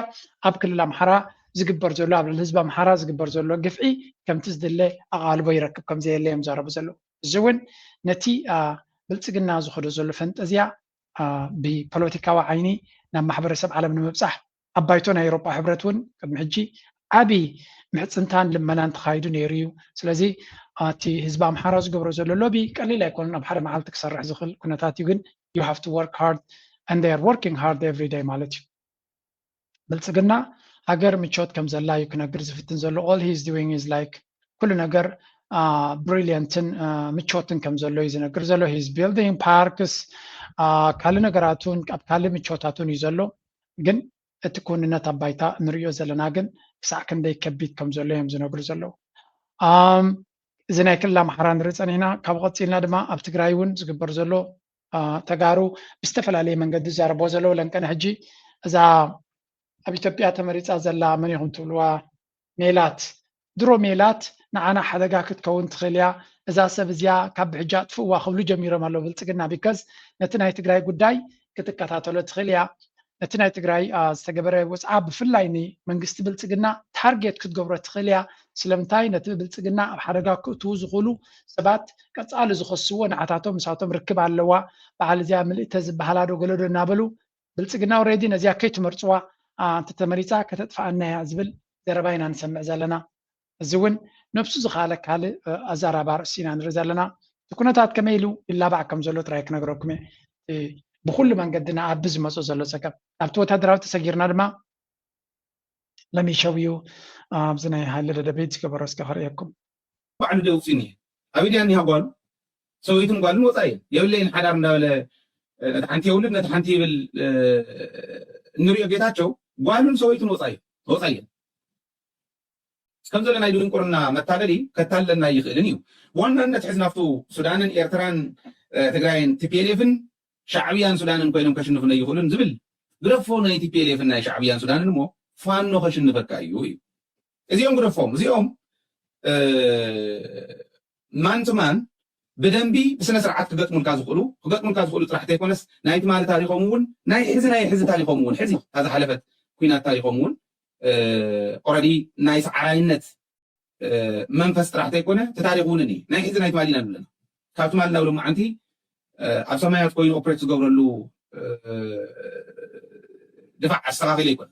Speaker 3: ኣብ ክልል ኣምሓራ ዝግበር ዘሎ ኣብ ህዝቢ ኣምሓራ ዝግበር ዘሎ ግፍዒ ከምቲ ዝድለ ኣቓልቦ ይረክብ ከም ዘየለ እዮም ዘረቡ ዘሎ እዚ እውን ነቲ ብልጽግና ዝኸዶ ዘሎ ፈንጠዝያ ብፖለቲካዊ ዓይኒ ናብ ማሕበረሰብ ዓለም ንምብፃሕ ኣብ ባይቶ ናይ ኤውሮጳ ሕብረት እውን ቅድሚ ሕጂ ዓብይ ምሕፅንታን ልመናን ተኻይዱ ነይሩ እዩ ስለዚ እቲ ህዝቢ ኣምሓራ ዝገብሮ ዘሎ ሎቢ ቀሊል ኣይኮነን ኣብ ሓደ መዓልቲ ክሰርሕ ዝኽእል ኩነታት እዩ ግን you have to work hard and they are working hard every day ማለት እዩ ብልጽግና ሃገር ምቾት ከም ዘላ እዩ ክነግር ዝፍትን ዘሎ all he is doing is like ኩሉ ነገር brilliant ምቾትን ከም ዘሎ እዩ ዝነግር ዘሎ he is building parks ካልእ ነገራቱን ኣብ ካልእ ምቾታቱን እዩ ዘሎ ግን እቲ ኩንነት ኣብ ባይታ ንሪኦ ዘለና ግን ክሳዕ ክንደይ ከቢድ ከም ዘሎ እዮም ዝነግሩ ዘለው እዚ ናይ ክልል ኣምሓራ ንርኢ ፀኒሕና ካብ ቀፂልና ድማ ኣብ ትግራይ እውን ዝግበር ዘሎ ተጋሩ ብዝተፈላለየ መንገዲ ዝዛረቦ ዘለው ለንቀነ ሕጂ እዛ ኣብ ኢትዮጵያ ተመሪፃ ዘላ መን ኢኹም ትብልዋ ሜላት ድሮ ሜላት ንዓና ሓደጋ ክትከውን ትኽእል እያ እዛ ሰብ እዚኣ ካብ ብሕጃ ጥፍእዋ ክብሉ ጀሚሮም ኣሎ ብልጽግና ቢካዝ ነቲ ናይ ትግራይ ጉዳይ ክትከታተሎ ትኽእል እያ ነቲ ናይ ትግራይ ዝተገበረ ወፅዓ ብፍላይ ንመንግስቲ ብልጽግና ታርጌት ክትገብሮ ትኽእል እያ ስለምንታይ ነቲ ብልጽግና ኣብ ሓደጋ ክእትዉ ዝኽእሉ ሰባት ቀፃሊ ዝኸስዎ ንዓታቶም ምሳቶም ርክብ ኣለዋ በዓል እዚኣ ምልእተ ዝበሃላ ዶ ገለዶ እናበሉ ብልጽግና ኦልሬዲ ነዚኣ ከይትመርፅዋ እንተተመሪፃ ከተጥፋኣና እያ ዝብል ዘረባ ኢና ንሰምዕ ዘለና እዚ እውን ነብሱ ዝኻለ ካልእ ኣዛራባ ርእሲ ኢና ንርኢ ዘለና እቲ ኩነታት ከመይ ኢሉ ይላባዕ ከም ዘሎ ጥራይ ክነግረኩም ብኩሉ መንገዲ ንኣቢ ዝመፁ ዘሎ ፀገም ኣብቲ ወታደራዊ ተሰጊርና ድማ ለሚሸው እዩ ኣብዚ ናይ ሃይለ ደደቤት ዝገበሮ እስከ ክርእየኩም
Speaker 1: ባዕሉ ደውፅኒ ኣብ ኢድያ እኒሃ ጓሉ ሰበይትን ጓልን ወፃ እየ የብለይን ሓዳር እንዳበለ ነቲ ሓንቲ የውልድ ነቲ ሓንቲ ይብል እንሪኦ ጌታቸው ጓሉን ሰበይትን ወፃ እየ ከም ዘለና ኢሉ ድንቁርና መታለሊ ከታለልና ይኽእልን እዩ ብዋናነት ሕዚ ናብቱ ሱዳንን ኤርትራን ትግራይን ቲፒኤልኤፍን ሻዕብያን ሱዳንን ኮይኖም ከሽንፉነ ይኽእሉን ዝብል ግደፎ ናይ ቲፒኤልኤፍን ናይ ሻዕብያን ሱዳንን እሞ ፋኖ ከሽንፈካ እዩ እዚኦም ግደፎም እዚኦም ማን ትማን ብደንቢ ብስነ ስርዓት ክገጥሙልካ ዝኽእሉ ጥራሕ ዘይኮነስ ናይ ትማሊ ታሪኾም እውን ናይ ሕዚ ታሪኾም እውን ሕዚ ታዛ ሓለፈት ኩናት ታሪኾም እውን ኦልሬዲ ናይ ሰዓራይነት መንፈስ ጥራሕ ዘይኮነ ተታሪኽ እውን እኒ ናይ ሕዚ ናይ ትማሊ ኢና ንብለና ካብ ትማሊ ናብ ሎማዓንቲ ኣብ ሰማያት ኮይኑ ኦፕሬት ዝገብረሉ
Speaker 7: دفع استغافل يكون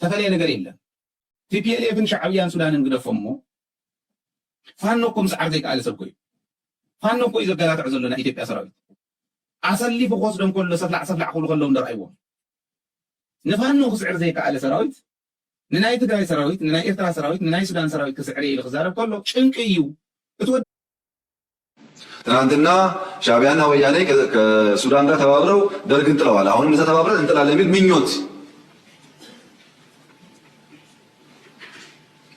Speaker 7: تفلي ነገር የለም ቲፒኤልኤፍን ሻዕብያን ሱዳንን ግደፈሞ ፋኖኩም ሰዓር ዘይቃለ ሰብ ኮይ ፋኖ ኮይ ዘገላትዕ ዘለና ኢትዮጵያ ሰራዊት አሰሊፍ ወስደም ኮሎ ሰፍላዕ ኩሉ ከሎም ደራይዎም ንፋኖ ክስዕር ዘይቃለ ሰራዊት ንናይ ትግራይ ሰራዊት ንናይ ኤርትራ ሰራዊት ንናይ ሱዳን ሰራዊት ክስዕር ኢሉ ክዛረብ ከሎ ጭንቅ እዩ
Speaker 8: ትናንትና ሻዕቢያና ወያኔ ከሱዳን ጋር ተባብረው ደርግን ጥለዋል። አሁንም እዛ ተባብረን እንጥላለን የሚል ምኞት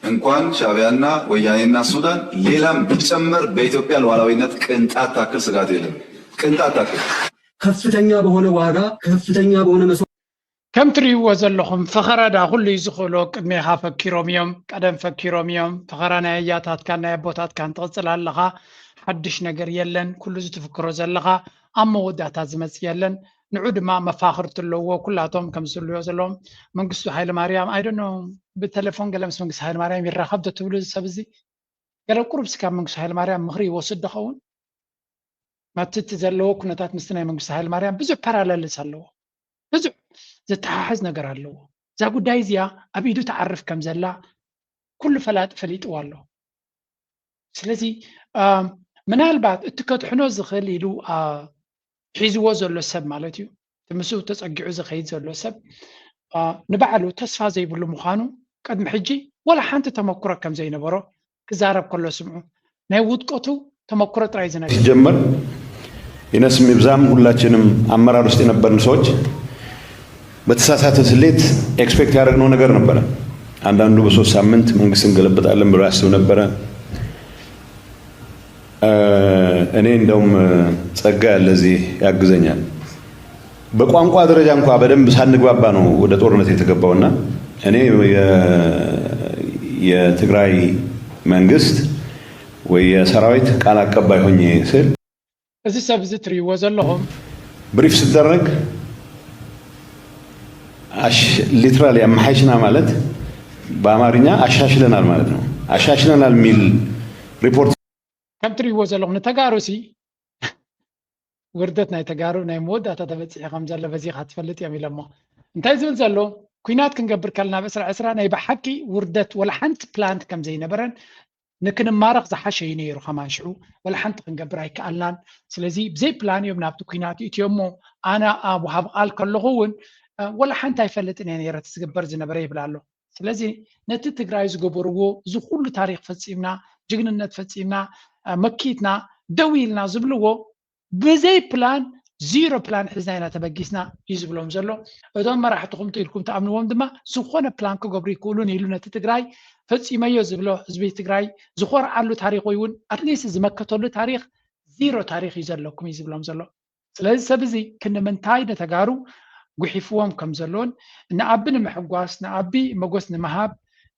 Speaker 8: እንኳን ሻዕቢያና ወያኔና ሱዳን ሌላም ቢጨመር በኢትዮጵያ ሉዓላዊነት ቅንጣት ታክል ስጋት የለም። ቅንጣት ታክል
Speaker 23: ከፍተኛ በሆነ ዋጋ ከፍተኛ በሆነ
Speaker 3: ከም ትሪእዎ ዘለኹም ፈኸረዳ ኩሉ ዝኽእሎ ቅድሜኻ ፈኪሮም እዮም ቀደም ፈኪሮም እዮም ፈኸራ ናይ እያታትካ ናይ ኣቦታትካን ትቕፅል ኣለኻ ሓድሽ ነገር የለን ኩሉ ዝትፍክሮ ዘለኻ ኣብ መወዳእታ ዝመፅእ የለን ንዑ ድማ መፋኽርቲ ኣለዎ ኩላቶም ከም ዝልዮ ዘለዎም መንግስቱ ሃይለማርያም ኣይዶኖ ብቴሌፎን ገለ ምስ መንግስቱ ሃይለማርያም ይራኸብ ዶ ትብሉ ሰብ እዚ ገለ ቁርብ ስካብ መንግስቱ ሃይለማርያም ምኽሪ ይወስድ ዶኸውን ማትቲ ዘለዎ ኩነታት ምስቲ ናይ መንግስቱ ሃይለማርያም ብዙሕ ፓራለልስ ኣለዎ ብዙሕ ዘተሓሓዝ ነገር ኣለዎ እዛ ጉዳይ እዚኣ ኣብ ኢዱ ተዓርፍ ከም ዘላ ኩሉ ፈላጥ ፈሊጥዎ ኣሎ ስለዚ ምናልባት እቲ ከትሕኖ ዝኽእል ኢሉ ሒዝዎ ዘሎ ሰብ ማለት እዩ ትምስኡ ተፀጊዑ ዝኸይድ ዘሎ ሰብ ንባዕሉ ተስፋ ዘይብሉ ምዃኑ ቅድሚ ሕጂ ወላ ሓንቲ ተመኩሮ ከም ዘይነበሮ ክዛረብ ከሎ ስምዑ ናይ ውድቀቱ ተመኩሮ ጥራይ ዝነገር
Speaker 24: ሲጀመር ይነስ ምብዛም ሁላችንም አመራር ውስጥ የነበርን ሰዎች በተሳሳተ ስሌት ኤክስፔክት ያደረግነው ነገር ነበረ። አንዳንዱ በ3 ሳምንት መንግስት እንገለበጣለን ብሎ ያስብ ነበረ። እኔ እንደውም ጸጋ ለዚህ ያግዘኛል። በቋንቋ ደረጃ እንኳን በደንብ ሳንግባባ ነው ወደ ጦርነት የተገባውና እኔ የትግራይ መንግስት ወይ የሰራዊት ቃል አቀባይ ሆኜ ስል
Speaker 3: እዚህ ሰብ እዚ ትሪእዎ ዘለኹም
Speaker 24: ብሪፍ ሲደረግ ሊትራሊ አማሐሽና ማለት በአማርኛ አሻሽለናል ማለት ነው። አሻሽለናል ሚል ሪፖርት
Speaker 3: ከም ትሪእዎ ዘለኹም ንተጋሩሲ ውርደት ናይ ተጋሩ ናይ መወዳእታ ተበፂሑ ከም ዘሎ በዚኻ ትፈልጥ እዮም ኢሎሞ እንታይ ዝብል ዘሎ ኩናት ክንገብር ከለና ብ2020 ናይ ብሓቂ ውርደት ወላ ሓንቲ ፕላንት ከም ዘይነበረን ንክንማረኽ ዝሓሸ እዩ ነይሩ ከማንሽዑ ወላ ሓንቲ ክንገብር ኣይከኣልናን ስለዚ ብዘይ ፕላን እዮም ናብቲ ኩናት እትዮሞ ኣነ ኣብ ወሃብ ቃል ከለኹ እውን ወላ ሓንቲ ኣይፈልጥን እየ ነይረ ዝግበር ዝነበረ ይብል ኣሎ ስለዚ ነቲ ትግራይ ዝገበርዎ እዚ ኩሉ ታሪክ ፈፂምና ጅግንነት ፈፂምና መኪትና ደው ኢልና ዝብልዎ ብዘይ ፕላን ዚሮ ፕላን ሒዝና ኢና ተበጊስና እዩ ዝብሎም ዘሎ እቶም መራሕትኩም ኢልኩም ተኣምንዎም ድማ ዝኾነ ፕላን ክገብሩ ይክእሉን ኢሉ ነቲ ትግራይ ፈፂመዮ ዝብሎ ህዝቢ ትግራይ ዝኮርዓሉ ታሪክ እውን ኣትሊስት ዝመከተሉ ታሪክ ዚሮ ታሪክ እዩ ዘለኩም እዩ ዝብሎም ዘሎ ስለዚ ሰብ እዚ ክንምንታይ ነተጋሩ ጉሒፍዎም ከም ዘለዎን ንኣቢ ንምሕጓስ ንኣቢ መጎስ ንምሃብ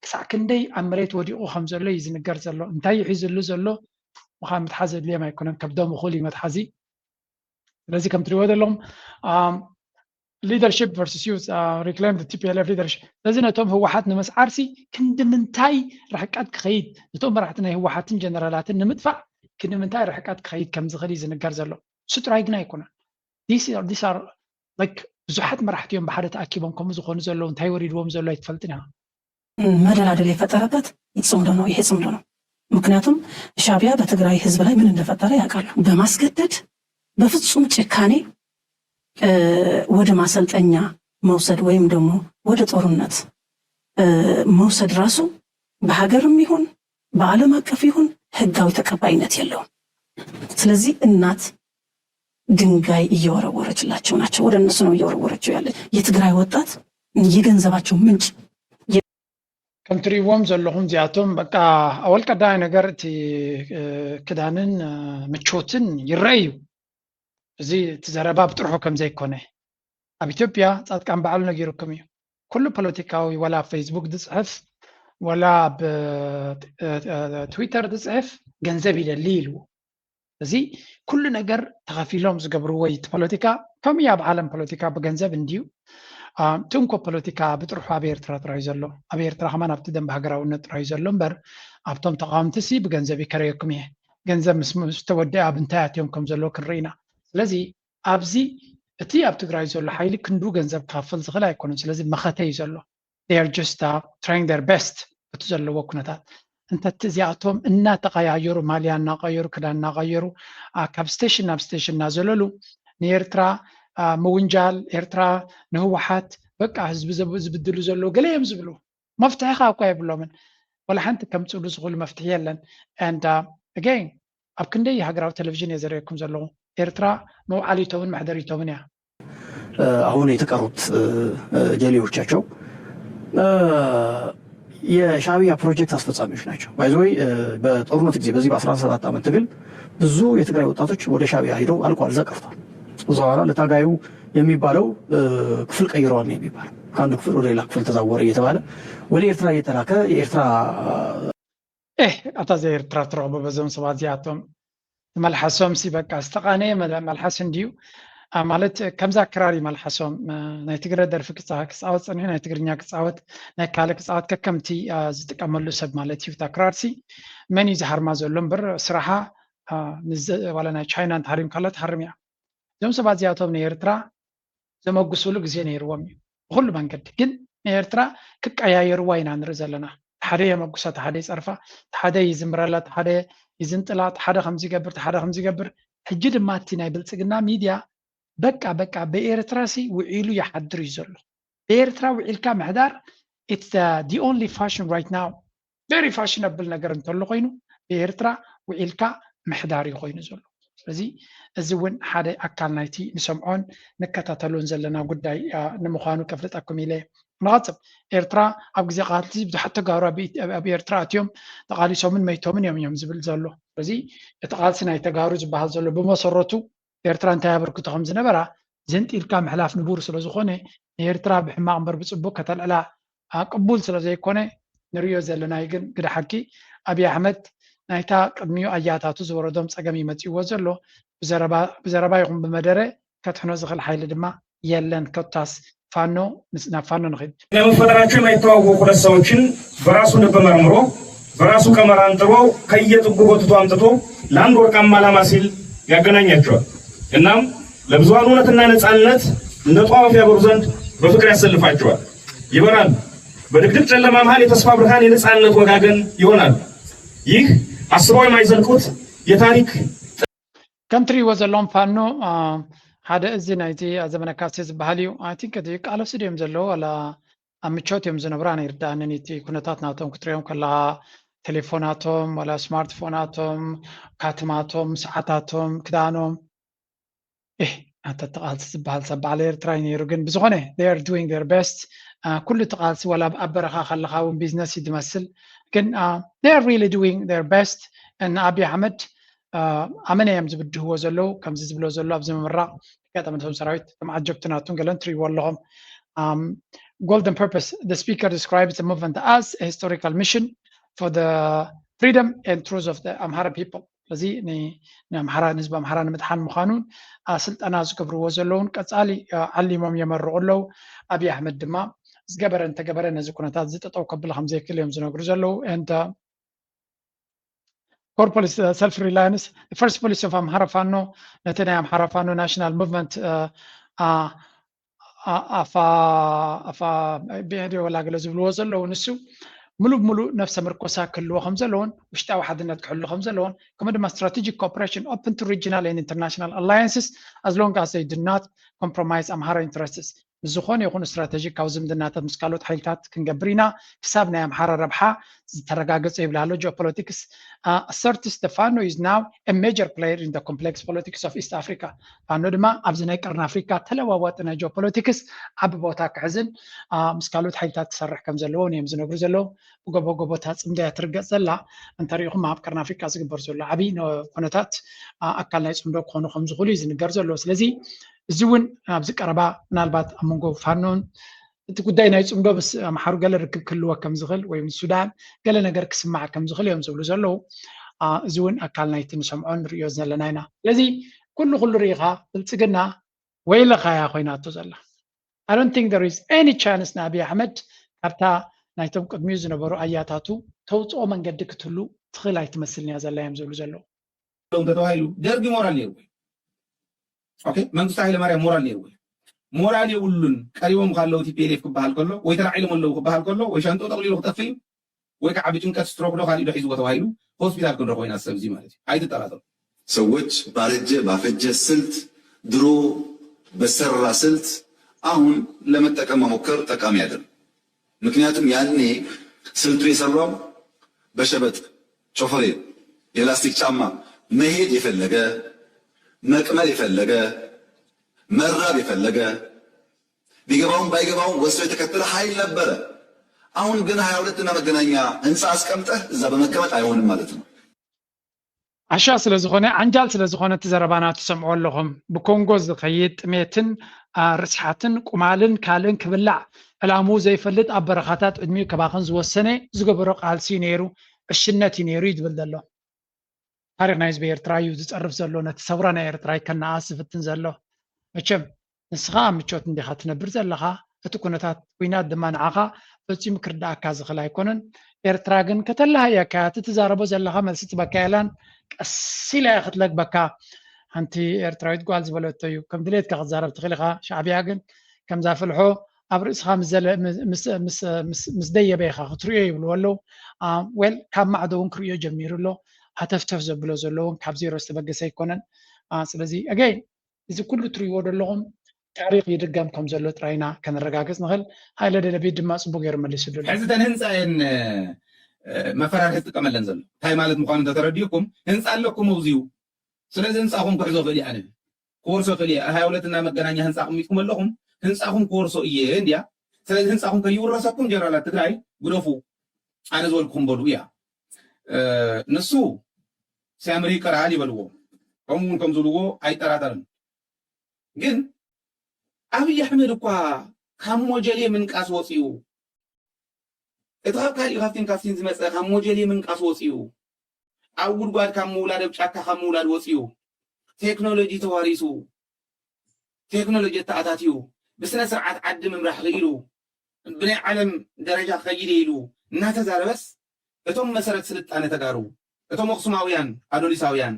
Speaker 3: ክሳዕ ክንደይ ኣብ መሬት ወዲቑ ከም ዘሎ እዩ ዝንገር ዘሎ እንታይ ይሒዝሉ ዘሎ ምዃን መትሓዚ ድልዮም ኣይኮነን ከብዶም እኹል እዩ መትሓዚ ስለዚ ከም ትሪእዎ ዘለኹም leadership versus youth reclaim the TPLF leadership ስለዚ ነቶም ህወሓት ንምስዓርሲ ክንድምንታይ ርሕቀት ክኸይድ ነቶም መራሕቲ ናይ ህወሓትን ጀነራላትን ንምጥፋእ ክንድምንታይ ርሕቀት ክኸይድ ከም ዝኽእል እዩ ዝንገር ዘሎ እሱ ጥራይ ግን ኣይኮነን these are like ብዙሓት መራሕቲ እዮም ብሓደ ተኣኪቦም ከምኡ ዝኾኑ ዘለዉ እንታይ ወሪድዎም ዘሎ ኣይትፈልጥን ኢኻ
Speaker 25: መደላደል የፈጠረበት ይጽምዶ ነው ይሄ ጽምዶ ነው ምክንያቱም ሻዕቢያ በትግራይ ህዝብ ላይ ምን እንደፈጠረ ያውቃሉ በማስገደድ በፍጹም ጭካኔ ወደ ማሰልጠኛ መውሰድ ወይም ደግሞ ወደ ጦርነት መውሰድ ራሱ በሀገርም ይሁን በዓለም አቀፍ ይሁን ህጋዊ ተቀባይነት የለውም ስለዚህ እናት ድንጋይ እየወረወረችላቸው ናቸው ወደ እነሱ ነው እየወረወረችው ያለ የትግራይ ወጣት የገንዘባቸው ምንጭ
Speaker 3: ከም ትሪእዎም ዘለኹም እዚኣቶም በቃ ኣወል ቀዳማይ ነገር እቲ ክዳንን ምቾትን ይረአዩ እዚ እቲ ዘረባ ብጥርሑ ከም ዘይኮነ ኣብ ኢትዮጵያ ጻድቃን በዓሉ ነጊሩኩም እዩ ኩሉ ፖለቲካዊ ወላ ፌስቡክ ዝፅሕፍ ወላ ብትዊተር ዝፅሕፍ ገንዘብ ይደሊ ኢልዎ እዚ ኩሉ ነገር ተኸፊሎም ዝገብርዎ እቲ ፖለቲካ ከምኡ ኣብ ዓለም ፖለቲካ ብገንዘብ እንድዩ ትንኮ ፖለቲካ ብጥርሑ ኣብ ኤርትራ ጥራይ ዘሎ ኣብ ኤርትራ ከማን ኣብቲ ደንብ ሃገራውነት ጥራይ ዘሎ እምበር ኣብቶም ተቃወምቲሲ ብገንዘብ ይከረየኩም እየ ገንዘብ ምስ ተወደአ ኣብ እንታይ ኣትዮም ከም ዘሎ ክንርኢና ስለዚ ኣብዚ እቲ ኣብ ትግራይ ዘሎ ሓይሊ ክንዱ ገንዘብ ካፍል ዝኽእል ኣይኮነን ስለዚ መኸተ እዩ ዘሎ they are just trying their best እቲ ዘለዎ ኩነታት እንተቲ እዚኣቶም እናተቀያየሩ ማልያ እናቀየሩ ክዳን እናቀየሩ ካብ ስቴሽን ናብ ስቴሽን እናዘለሉ ንኤርትራ ምውንጃል ኤርትራ ንህወሓት በቃ ህዝቢ ዝብድሉ ዘሎ ገለ እዮም ዝብሉ መፍትሒ እኳ የብሎምን ወላ ሓንቲ ከምፅሉ ዝኽእሉ መፍትሒ የለን and again ኣብ ክንደይ ሃገራዊ ቴሌቪዥን የዘረየኩም ዘለኹ ኤርትራ መውዓሊቶምን ማሕደሪቶምን እያ
Speaker 9: አሁን የተቀሩት ጀሌዎቻቸው የሻዕቢያ ፕሮጀክት አስፈጻሚዎች ናቸው ባይዘይ በጦርነት ጊዜ በዚህ በ17 ዓመት ትግል ብዙ የትግራይ ወጣቶች ወደ ሻዕቢያ ሄደው አልቋል ዘቀርቷል እዛው ኋላ ለታጋዩ የሚባለው ክፍል ቀይረዋል ነው የሚባለው ከአንዱ ክፍል ወደ ሌላ ክፍል ተዛወረ እየተባለ ወደ ኤርትራ እየተላከ የኤርትራ
Speaker 3: ኣታ ኤርትራ ትረኽቦ በዞም ሰባት እዚኣቶም መልሓሶም ሲ በቃ ዝተቃነየ መልሓስ እንድዩ ማለት ከምዛ ክራሪ መልሓሶም ናይ ትግረ ደርፊ ክፃወት ፀኒሑ ናይ ትግርኛ ክፃወት ናይ ካልእ ክፃወት ከከምቲ ዝጥቀመሉ ሰብ ማለት እዩ ክራርሲ መን እዩ ዝሃርማ ዘሎ እምበር ስራሓ ዋላ ናይ ቻይና እንተሃሪም ካላ ትሃርም እያ እዞም ሰባት እዚኣቶም ንኤርትራ ዘመጉስሉ ግዜ ነይርዎም እዩ ብኩሉ መንገዲ ግን ንኤርትራ ክቀያየርዋ ኢና ንርኢ ዘለና ሓደ የመጉሳ ሓደ ይፀርፋ ሓደ ይዝምረላ ሓደ ይዝንጥላ ሓደ ከምዚ ይገብር ሓደ ከምዚ ይገብር ሕጂ ድማ እቲ ናይ ብልፅግና ሚድያ በቃ በኤርትራ ሲ ውዒሉ ይሓድር እዩ ዘሎ በኤርትራ ውዒልካ ምሕዳር it's the only fashion right now very fashionable ነገር እንተሎ ኮይኑ በኤርትራ ውዒልካ ምሕዳር እዩ ኮይኑ ዘሎ ስለዚ እዚ እውን ሓደ ኣካል ናይቲ ንሰምዖን ንከታተሉን ዘለና ጉዳይ ንምዃኑ ከፍልጠኩም ኢለ ንቐፅብ ኤርትራ ኣብ ግዜ ቃልሲ ብዙሓት ተጋሩ ኣብ ኤርትራ ኣትዮም ተቃሊሶምን መይቶምን እዮም ዝብል ዘሎ ስለዚ እቲ ቃልሲ ናይ ተጋሩ ዝበሃል ዘሎ ብመሰረቱ ኤርትራ እንታይ ያበርክቶ ከም ዝነበራ ዘንጢልካ ምሕላፍ ንቡር ስለ ዝኾነ ኤርትራ ብሕማቅ እምበር ብፅቡቅ ከተልዕላ ቅቡል ስለ ዘይኮነ ንሪኦ ዘለና ግን ግደ ሓቂ ኣብይ ኣሕመድ ናይታ ቅድሚኡ ኣያታቱ ዝወረዶም ፀገም ይመፅዎ ዘሎ ብዘረባ ይኹን ብመደረ ከትሕኖ ዝኽእል ሓይሊ ድማ የለን ኮታስ ፋኖ ናብ ፋኖ ንኽድ
Speaker 10: ለመፈጠራቸው የማይተዋወቁ ሁለት ሰዎችን በራሱ ልብ መርምሮ በራሱ ቀመር አንጥሮ ከየጥጉ ጎትቶ አምጥቶ ለአንድ ወርቃማ ዓላማ ሲል ያገናኛቸዋል እናም ለብዙሃኑ እውነትና ነፃነት እንደ ጧፍ ያበሩ ዘንድ በፍቅር ያሰልፋቸዋል ይበራል በድቅድቅ ጨለማ መሃል የተስፋ ብርሃን የነፃነት ወጋገን ይሆናል ይህ አስበው የማይዘልቁት የታሪክ
Speaker 3: ከምትሪ ወዘሎም ፋኖ ሓደ እዚ ናይቲ ዘመነ ካሴ ዝበሃል እዩ አይ ቲንክ እቲ ቃለሲ ድዮም ዘለዎ ዋላ ኣብ ምቾት እዮም ዝነብራ ነይርዳእንን እቲ ኩነታት ናቶም ክትሪኦም ከለካ ቴሌፎናቶም ዋላ ስማርትፎናቶም ካትማቶም ሰዓታቶም ክዳኖም ኣንተ ተቃልሲ ዝበሃል ሰብ በዓል ኤርትራ ነይሩ ግን ብዝኾነ they are doing their best ኩሉ ተቃልሲ ዋላ ኣብ በረኻ ከለካ እውን ቢዝነስ እዩ ዝመስል ግን they are really doing their best and ኣብይ ኣሕመድ ኣመነ እዮም ዝብድህዎ ዘለው ከምዚ ዝብሎ ዘሎ ኣብዚ ምምራቕ ገጠመቶም ሰራዊት ከም ዓጀብትናቱን ገለን ትሪእዎ ኣለኹም golden purpose the speaker describes the movement as a historical mission for the freedom and truth of the Amhara people ስለዚ ንኣምሓራ ንህዝቢ ኣምሓራ ንምድሓን ምዃኑን ስልጠና ዝገብርዎ ዘለውን ቀፃሊ ዓሊሞም የመርቑ ኣለው ኣብይ ኣሕመድ ድማ ዝገበረ እንተገበረ ነዚ ኩነታት ዝጠጠው ከብል ከም ዘይክእል እዮም ዝነግሩ ዘለው and core policy self-reliance the first policy of Amhara Fano ነቲ ናይ ኣምሓራ ፋኖ ናሽናል ሙቭመንት ኣፋ ብሄድዮ ወላገለ ዝብልዎ ዘለዉ ንሱ ሙሉብ ነፍሰ ምርኮሳ ክህልዎ ከም ዘለዎን ውሽጣዊ ሓድነት ክሕሉ ከም ዘለዎን ከምኡ ድማ strategic cooperation open to regional and international alliances as long as they do not compromise Amhara interests ዝኾነ ይኹን ስትራቴጂክ ካብ ዝምድናታት ምስ ካልኦት ሓይልታት ክንገብር ኢና ክሳብ ናይ ኣምሓራ ረብሓ ዝተረጋገፀ ይብላሎ ጂኦፖለቲክስ asserts the Fano is now a major player in the complex politics of East Africa ፋኖ ድማ ኣብዚ ናይ ቀርኒ ኣፍሪካ ተለዋዋጢ ናይ ጂኦፖለቲክስ ዓቢ ቦታ ክሕዝን ምስ ካልኦት ሓይልታት ክሰርሕ ከም ዘለዎን እዮም ዝነግሩ ዘለዉ ብጎቦጎቦታት ፅምድያ ትርገፅ ዘላ እንተሪኢኹም ኣብ ቀርኒ ኣፍሪካ ዝግበር ዘሎ ዓብዪ ኩነታት ኣካል ናይ ፅምዶ ክኾኑ ከም ዝኽእሉ እዩ ዝንገር ዘሎ ስለዚ እዚ እውን ኣብዚ ቀረባ ምናልባት ኣብ መንጎ ፋኖን እቲ ጉዳይ ናይ ፅምዶ ምስ ኣምሓሩ ገለ ርክብ ክህልዎ ከም ዝኽእል ወይ ምስ ሱዳን ገለ ነገር ክስማዕ ከም ዝኽእል እዮም ዝብሉ ዘለዉ እዚ እውን ኣካል ናይቲ ንሰምዖ ንሪኦ ዘለና ኢና ስለዚ ኩሉ ርኢኻ ብልፅግና ወይለኻያ ኮይናቶ ዘላ I don't think there is any chance ንኣብይ ኣሕመድ ካብታ ናይቶም ቅድሚኡ ዝነበሩ ኣያታቱ ተውፅኦ መንገዲ ክትህሉ ትኽእል ኣይትመስልን እያ ዘላ እዮም ዝብሉ ዘለዉ
Speaker 7: ተባሂሉ ደርጊ ሞራል ነይሩ ኦኬ መንግስቱ ኃይለ ማርያም ሞራል የውሉን ቀሪቦም ካለው ቲፒኤልኤፍ ክባሃል ከሎ ወይ ተራዒሎም አለው ክባሃል ከሎ ወይ ሻንጦ ጠቅሊሉ ክጠፍል ወይ ከዓ ብጭንቀት ስትሮክ ዶ ካሊዶ ሒዝዎ ተባሂሉ ሆስፒታል ክንረክቦ ኢና ሰብ እዚ ማለት እዩ አይትጠራጠሩ
Speaker 8: ሰዎች ባረጀ ባፈጀ ስልት ድሮ በሰራ ስልት አሁን ለመጠቀም መሞከር ጠቃሚ አይደለም። ምክንያቱም ያኔ ስልቱ የሰራው በሸበጥ ጮፈሬ የላስቲክ ጫማ መሄድ የፈለገ መቅመል የፈለገ መራብ የፈለገ ቢገባውም ባይገባውም ወስዶ የተከተለ ኃይል ነበረ። አሁን ግን 22 እና መገናኛ ህንፃ አስቀምጠህ እዛ በመቀመጥ አይሆንም ማለት ነው።
Speaker 3: አሻ ስለዝኾነ አንጃል ስለዝኾነ ተዘረባና ተሰምዖ ኣለኹም ብኮንጎ ዝኸይድ ጥሜትን ርስሓትን ቁማልን ካልን ክብላዕ ዕላሙ ዘይፈልጥ ኣብ በረኻታት ዕድሚኡ ከባኽን ዝወሰነ ዝገበሮ ቃልሲ ነይሩ እሽነት እዩ ነይሩ ይድብል ዘሎ ታሪክ ናይ ህዝቢ ኤርትራ እዩ ዝፀርፍ ዘሎ ነቲ ሰውራ ናይ ኤርትራ ከነኣስ ዝፍትን ዘሎ መቸም ንስኻ ምቾት እንዲኻ ትነብር ዘለኻ እቲ ኩነታት ኩናት ድማ ንዓኻ ፈፂሙ ክርዳእካ ዝኽእል ኣይኮነን ኤርትራ ግን ከተላሃየካ ትዛረቦ ዘለኻ መልሲ ትበካ የላን ቀስ ኢላ ክትለግበካ ሓንቲ ኤርትራዊት ጓል ዝበለቶ እዩ ከም ድሌትካ ክትዛረብ ትኽእል ኢኻ ሻዕብያ ግን ከም ዛፍልሖ ኣብ ርእስኻ ምስ ደየበ ኢኻ ክትሪኦ ይብልዎ ኣለዉ ወል ካብ ማዕዶ እውን ክሪኦ ጀሚሩ ኣሎ ሃተፍተፍ ዘብሎ ዘሎ እውን ካብ ዜሮ ዝተበገሰ ኣይኮነን ስለዚ ኣገይ እዚ ኩሉ ትሪእዎ ዘለኹም ታሪክ ይድገም ከም ዘሎ ጥራይና ከነረጋገፅ ንኽእል ሃይለ ደደቤት ድማ ፅቡቅ ገይሩ መሊሱሉ
Speaker 7: ሕዚ ተን ህንፃየን መፈራርሒ ዝጥቀመለን ዘሎ እንታይ ማለት ምኳኑ ተተረዲእኩም ህንፃ ኣለኩም ኣብዚዩ ስለዚ ህንፃኹም ክሕዞ ክእል እየ ኣነ ክወርሶ ክእል እየ 22 እና መገናኛ ህንፃ ቅሚጥኩም ኣለኹም ህንፃኹም ክወርሶ እየ እንድያ ስለዚ ህንፃኹም ከይውረሰኩም ጀነራላት ትግራይ ግደፉ ኣነ ዝበልኩኩም በሉ እያ ንሱ ሲያምሪ ይቀርሃል ይበልዎ ከምኡውን ከም ዝብልዎ ኣይጠራጠርን ግን ኣብይ ኣሕመድ እኳ ካብ ሞጀሌ ምንቃስ ወፂኡ እቲ ካብ ካሊእ ካፍቲን ዝመፀ ካብ ሞጀሌ ምንቃስ ወፂኡ ኣብ ጉድጓድ ካብ ምውላድ ኣብ ጫካ ካብ ምውላድ ወፂኡ ቴክኖሎጂ ተዋሪሱ ቴክኖሎጂ ተኣታትዩ ብስነ ስርዓት ዓዲ ምምራሕ ክኢሉ ብናይ ዓለም ደረጃ ከይደ ኢሉ እናተዛረበስ እቶም መሰረት ስልጣነ ተጋሩ እቶም ኣክሱማውያን ኣዶሊሳውያን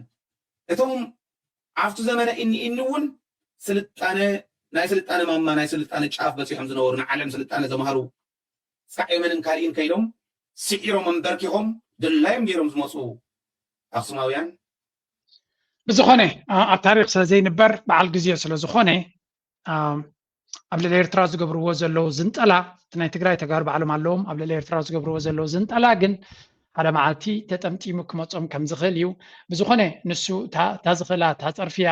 Speaker 7: እቶም ኣብቲ ዘመነ እኒ እውን ስልጣነ ናይ ስልጣነ ማማ ናይ ስልጣነ ጫፍ በፂሖም ዝነበሩ ንዓለም ስልጣነ ዘምሃሩ ሳዕመንን ካልእን ከይዶም ስዒሮም እንበርኪኾም ድላዮም ገይሮም ዝመፁ ኣክሱማውያን ብዝኾነ ኣብ ታሪክ ስለዘይንበር በዓል ግዜ ስለዝኾነ ኣብ ልዕሊ ኤርትራ ዝገብርዎ ዘለው ዝንጠላ ናይ ትግራይ ተጋሩ ባዕሎም ኣለዎም ኣብ ልዕሊ ኤርትራ ዝገብርዎ ዘለው ዝንጠላ ግን ሓደ መዓልቲ ተጠምጢሙ ክመፆም ከም ዝኽእል እዩ ብዝኾነ ንሱ ታዝኽእላ ታፀርፍያ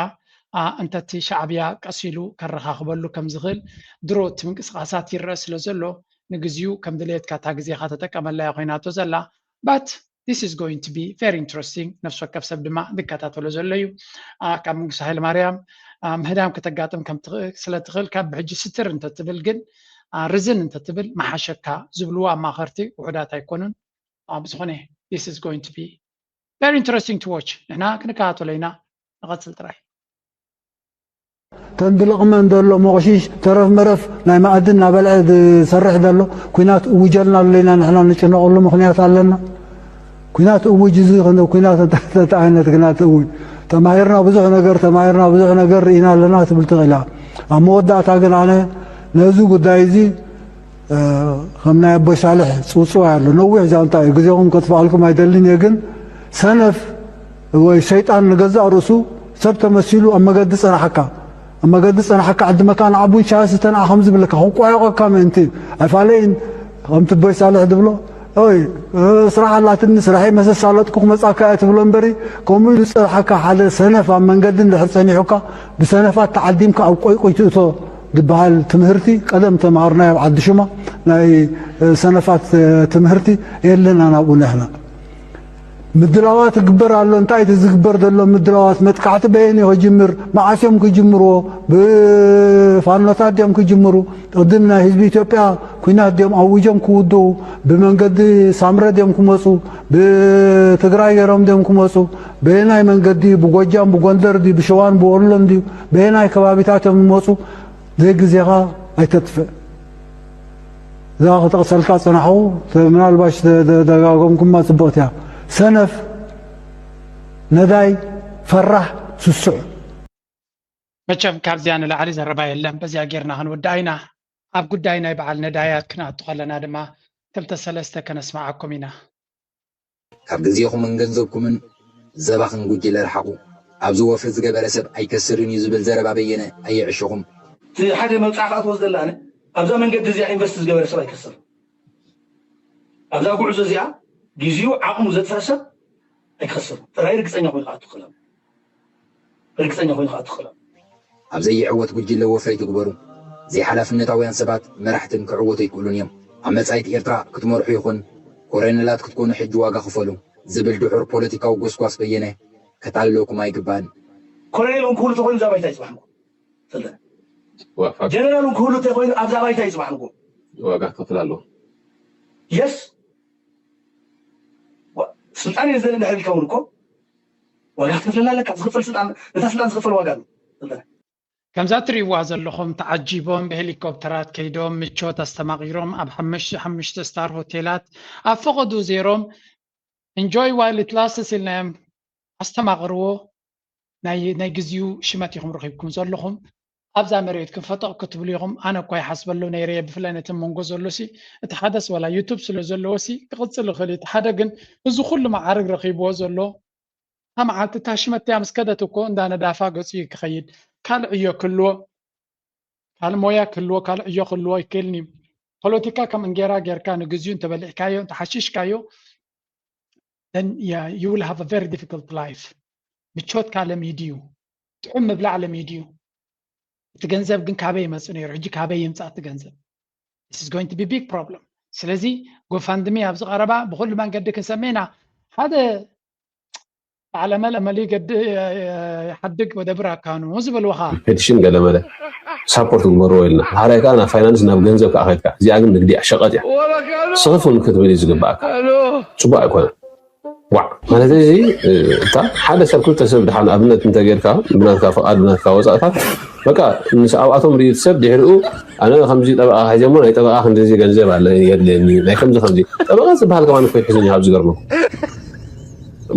Speaker 7: እንተቲ ሻዕብያ ቀሲሉ ከረኻኽበሉ ከም ዝኽእል ድሮ እቲ ምንቅስቃሳት ይረአ ስለ ዘሎ ንግዚኡ ከም ድሌትካ እታ ግዜኻ ተጠቀመላ ኮይናቶ ዘላ ባት this is going to be very interesting ነፍሲ ወከፍ ሰብ ድማ ዝከታተሎ ዘሎ እዩ ካብ መንግስቱ ሃይለማርያም ምህዳም ከተጋጥም ከም ስለትኽእል ካብ ብሕጂ ስትር እንተትብል ግን ርዝን እንተትብል መሓሸካ ዝብልዎ ኣማኸርቲ ውሑዳት ኣይኮኑን ብዝኾነ this is going to be very interesting to watch ንሕና ክንከታተሎ ኢና ንቐፅል ጥራይ
Speaker 11: ተንድልቕመን ዘሎ መቑሺሽ ተረፍ መረፍ ናይ ማዕድን ናበልዐ ዝሰርሕ ዘሎ ኩናት እውጀልና ኣለና ንሕና ንጭነቐሉ ምክንያት ኣለና ኩናት እውጅ እዚ ኩናት እንታይ ዓይነት ኩናት እውጅ ተማሂርና ብዙሕ ነገር ርኢና ኣለና ትብል ትኽእል ኢኻ ኣብ መወዳእታ ግን ኣነ ነዚ ጉዳይ እዚ ከም ናይ ኣቦይ ሳልሕ ፅውፅዋ ኣሎ ነዊሕ ዛንታ እዩ ግዜኹም ከጥፍኣልኩም ኣይደልን እየ ግን ሰነፍ ወይ ሰይጣን ንገዛእ ርእሱ ሰብ ተመሲሉ ኣብ መገዲ ፀናሓካ ኣብ መገዲ ፀናሓካ ዓዲ መካን ዓቡን ሻሂ ስተንኣ ከም ዝብለካ ክቋየቐካ ምእንቲ ኣይፋለይን ከምቲ ኣቦይ ሳልሕ ድብሎ ኦይ ስራሕ ኣላትኒ ስራሐይ መሰሳለጥኩ ክመፃካ እየ ትብሎ እምበሪ ከምኡ ኢሉ ፀናሓካ ሓደ ሰነፍ ኣብ መንገዲ እንድሕር ፀኒሑካ ብሰነፋት ተዓዲምካ ኣብ ቆይቆይ ትእቶ ዝበሃል ትምህርቲ ቀደም ተማሃርናዮ ኣብ ዓዲ ሹማ ናይ ሰነፋት ትምህርቲ የለና ናብኡ ንሕና ምድላዋት ክግበር ኣሎ እንታይ እቲ ዝግበር ዘሎ ምድላዋት መጥቃዕቲ በየኒ ክጅምር መዓስዮም ክጅምርዎ ብፋኖታት ድዮም ክጅምሩ ቅድም ናይ ህዝቢ ኢትዮጵያ ኩናት ድዮም ኣውጆም ክውድኡ ብመንገዲ ሳምረ ድዮም ክመፁ ብትግራይ ገይሮም ድዮም ክመፁ በየናይ መንገዲ ብጎጃም ብጎንደር ድዩ ብሸዋን ብወሎን ድዩ በየናይ ከባቢታት እዮም ዝመፁ ዘይግዜኻ ኣይተጥፍእ እዛ ክተቕሰልካ ፀናሑ ምናልባሽ ደጋጎምኩማ ፅብቕቲ እያ ሰነፍ ነዳይ ፈራሕ ስሱዕ
Speaker 3: መቸም ካብዚያን ላዕሊ ዘረባ የለን በዚያ ጌርና ክንወዳይና ኣብ ጉዳይ ናይ በዓል ነዳያት ክነኣቱ ከለና ድማ ክልተ ሰለስተ ከነስማዓኩም ኢና
Speaker 5: ካብ ግዜኹምን ገንዘብኩምን ዘባኽን ጉጅለ ረሓቁ ኣብዚ ወፍሪ ዝገበረ ሰብ ኣይከስርን እዩ ዝብል ዘረባ በየነ ኣይዕሸኹም
Speaker 23: ሓደ መብፃዕ ከዓ ትወስደላነ ኣብዛ መንገዲ እዚኣ ኢንቨስት ዝገበረ ሰብ ኣይከስር ኣብዛ ጉዕዞ እዚኣ ግዚኡ ዓቕሙ ዘጥፈረ ሰብ ኣይከስር ጥራይ ርግፀኛ ኮይኑ ከዓ ትኽእሎም ርግፀኛ ኮይኑ ከዓ ትኽእሎም
Speaker 5: ኣብ ዘይዕወት ጉጅለ ወፍሪ ትግበሩ ዘይሓላፍነታውያን ሰባት መራሕትን ክዕወቱ ይክእሉን እዮም ኣብ መጻኢት ኤርትራ ክትመርሑ ይኹን ኮሎኔላት ክትኮኑ ሕጂ ዋጋ ክፈሉ ዝብል ድሑር ፖለቲካዊ ጎስጓስ በየነ ከታልለኩም ኣይግባእን
Speaker 23: ኮሎኔል ክህሉ ተኮይኑ እዛ ባይታ ይፅባሕንኩም ጀነራል ክህሉ ተኮይኑ ኣብዛ ባይታ ይፅባሕንኩም
Speaker 21: ዋጋ ክፍል ኣለዎ
Speaker 23: የስ ስልጣን የዘለ ንሕብል ከውን እኮ ዋጋ ክትከፍለና ኣለካ ዝኽፈል ስልጣን ነታ ስልጣን ዝኽፈል ዋጋ ኣሎ
Speaker 3: ከምዛ ትሪእዋ ዘለኹም ተዓጂቦም ብሄሊኮፕተራት ከይዶም ምቾት ኣስተማቒሮም ኣብ 5 ስታር ሆቴላት ኣብ ፈቐዱ ዜሮም እንጆይ ዋይል ኢት ላስትስ ኢልናዮም ኣስተማቕርዎ ናይ ግዜኡ ሽመት ኢኹም ረኺብኩም ዘለኹም ኣብዛ መሬት ክንፈጠቕ ክትብሉ ኢኹም ኣነ እኳ ይሓስበሎ ነይረየ ብፍላይ ነቲ መንጎ ዘሎሲ እቲ ሓደስ ወላ ዩቱብ ስለ ዘለዎሲ ክቕፅል ይኽእል እቲ ሓደ ግን እዚ ኩሉ ማዓርግ ረኺብዎ ዘሎ መዓልቲ እታ ሽመት እያ ምስ ከደት እኮ እንዳነዳፋ ገፁ ክኸይድ ካልእ ዕዮ ክህልዎ ካልእ ሞያ ክህልዎ ካልእ ዕዮ ክህልዎ ይክእልኒ ፖለቲካ ከም እንጌራ ጌርካ ንግዚኡ እንተበሊዕካዮ እንተሓሽሽካዮ then yeah you will have a very difficult life ምቾት ካለ ሚድዩ ጥዑም ምብላዕ ለሚድዩ እቲ ገንዘብ ግን ካበይ ይመፅእ ነይሩ ሕጂ ካበይ ይምፃእ እቲ ገንዘብ this is going to be big problem ስለዚ ጎፋንድሚ ኣብዚ ቀረባ ብኩሉ መንገዲ ክንሰሜና ሓደ على ملأ ملي قد يحدق ودبر كانوا زبل وخا
Speaker 21: ፔቲሽን ገለመለ ሳፖርት ግበርዎ ኢልና ሃረይ ካና ፋይናንስ ናብ ገንዘብ ካኣኸድካ እዚኣ ግን ንግዲ ሸቐጥ እያ ስኽፉን ክትብል ዝግባእካ ፅቡቅ ኣይኮነን ዋዕ ማለት እዚ እታ ሓደ ሰብ ክልተ ሰብ ድሓን ኣብነት እንተጌርካ ብናትካ ፍቓድ ብናትካ ወፃእካ በቃ ምስ ኣብኣቶም ርኢት ሰብ ድሕሪኡ ኣነ ከምዚ ጠበቓ ሒዘሞ ናይ ጠበቓ ክንደዚ ገንዘብ ኣለ የድልየኒ ናይ ከምዚ ጠበቓ ዝበሃል ከማን እኮ ይሕዘኛ ካብ ዝገርመኩም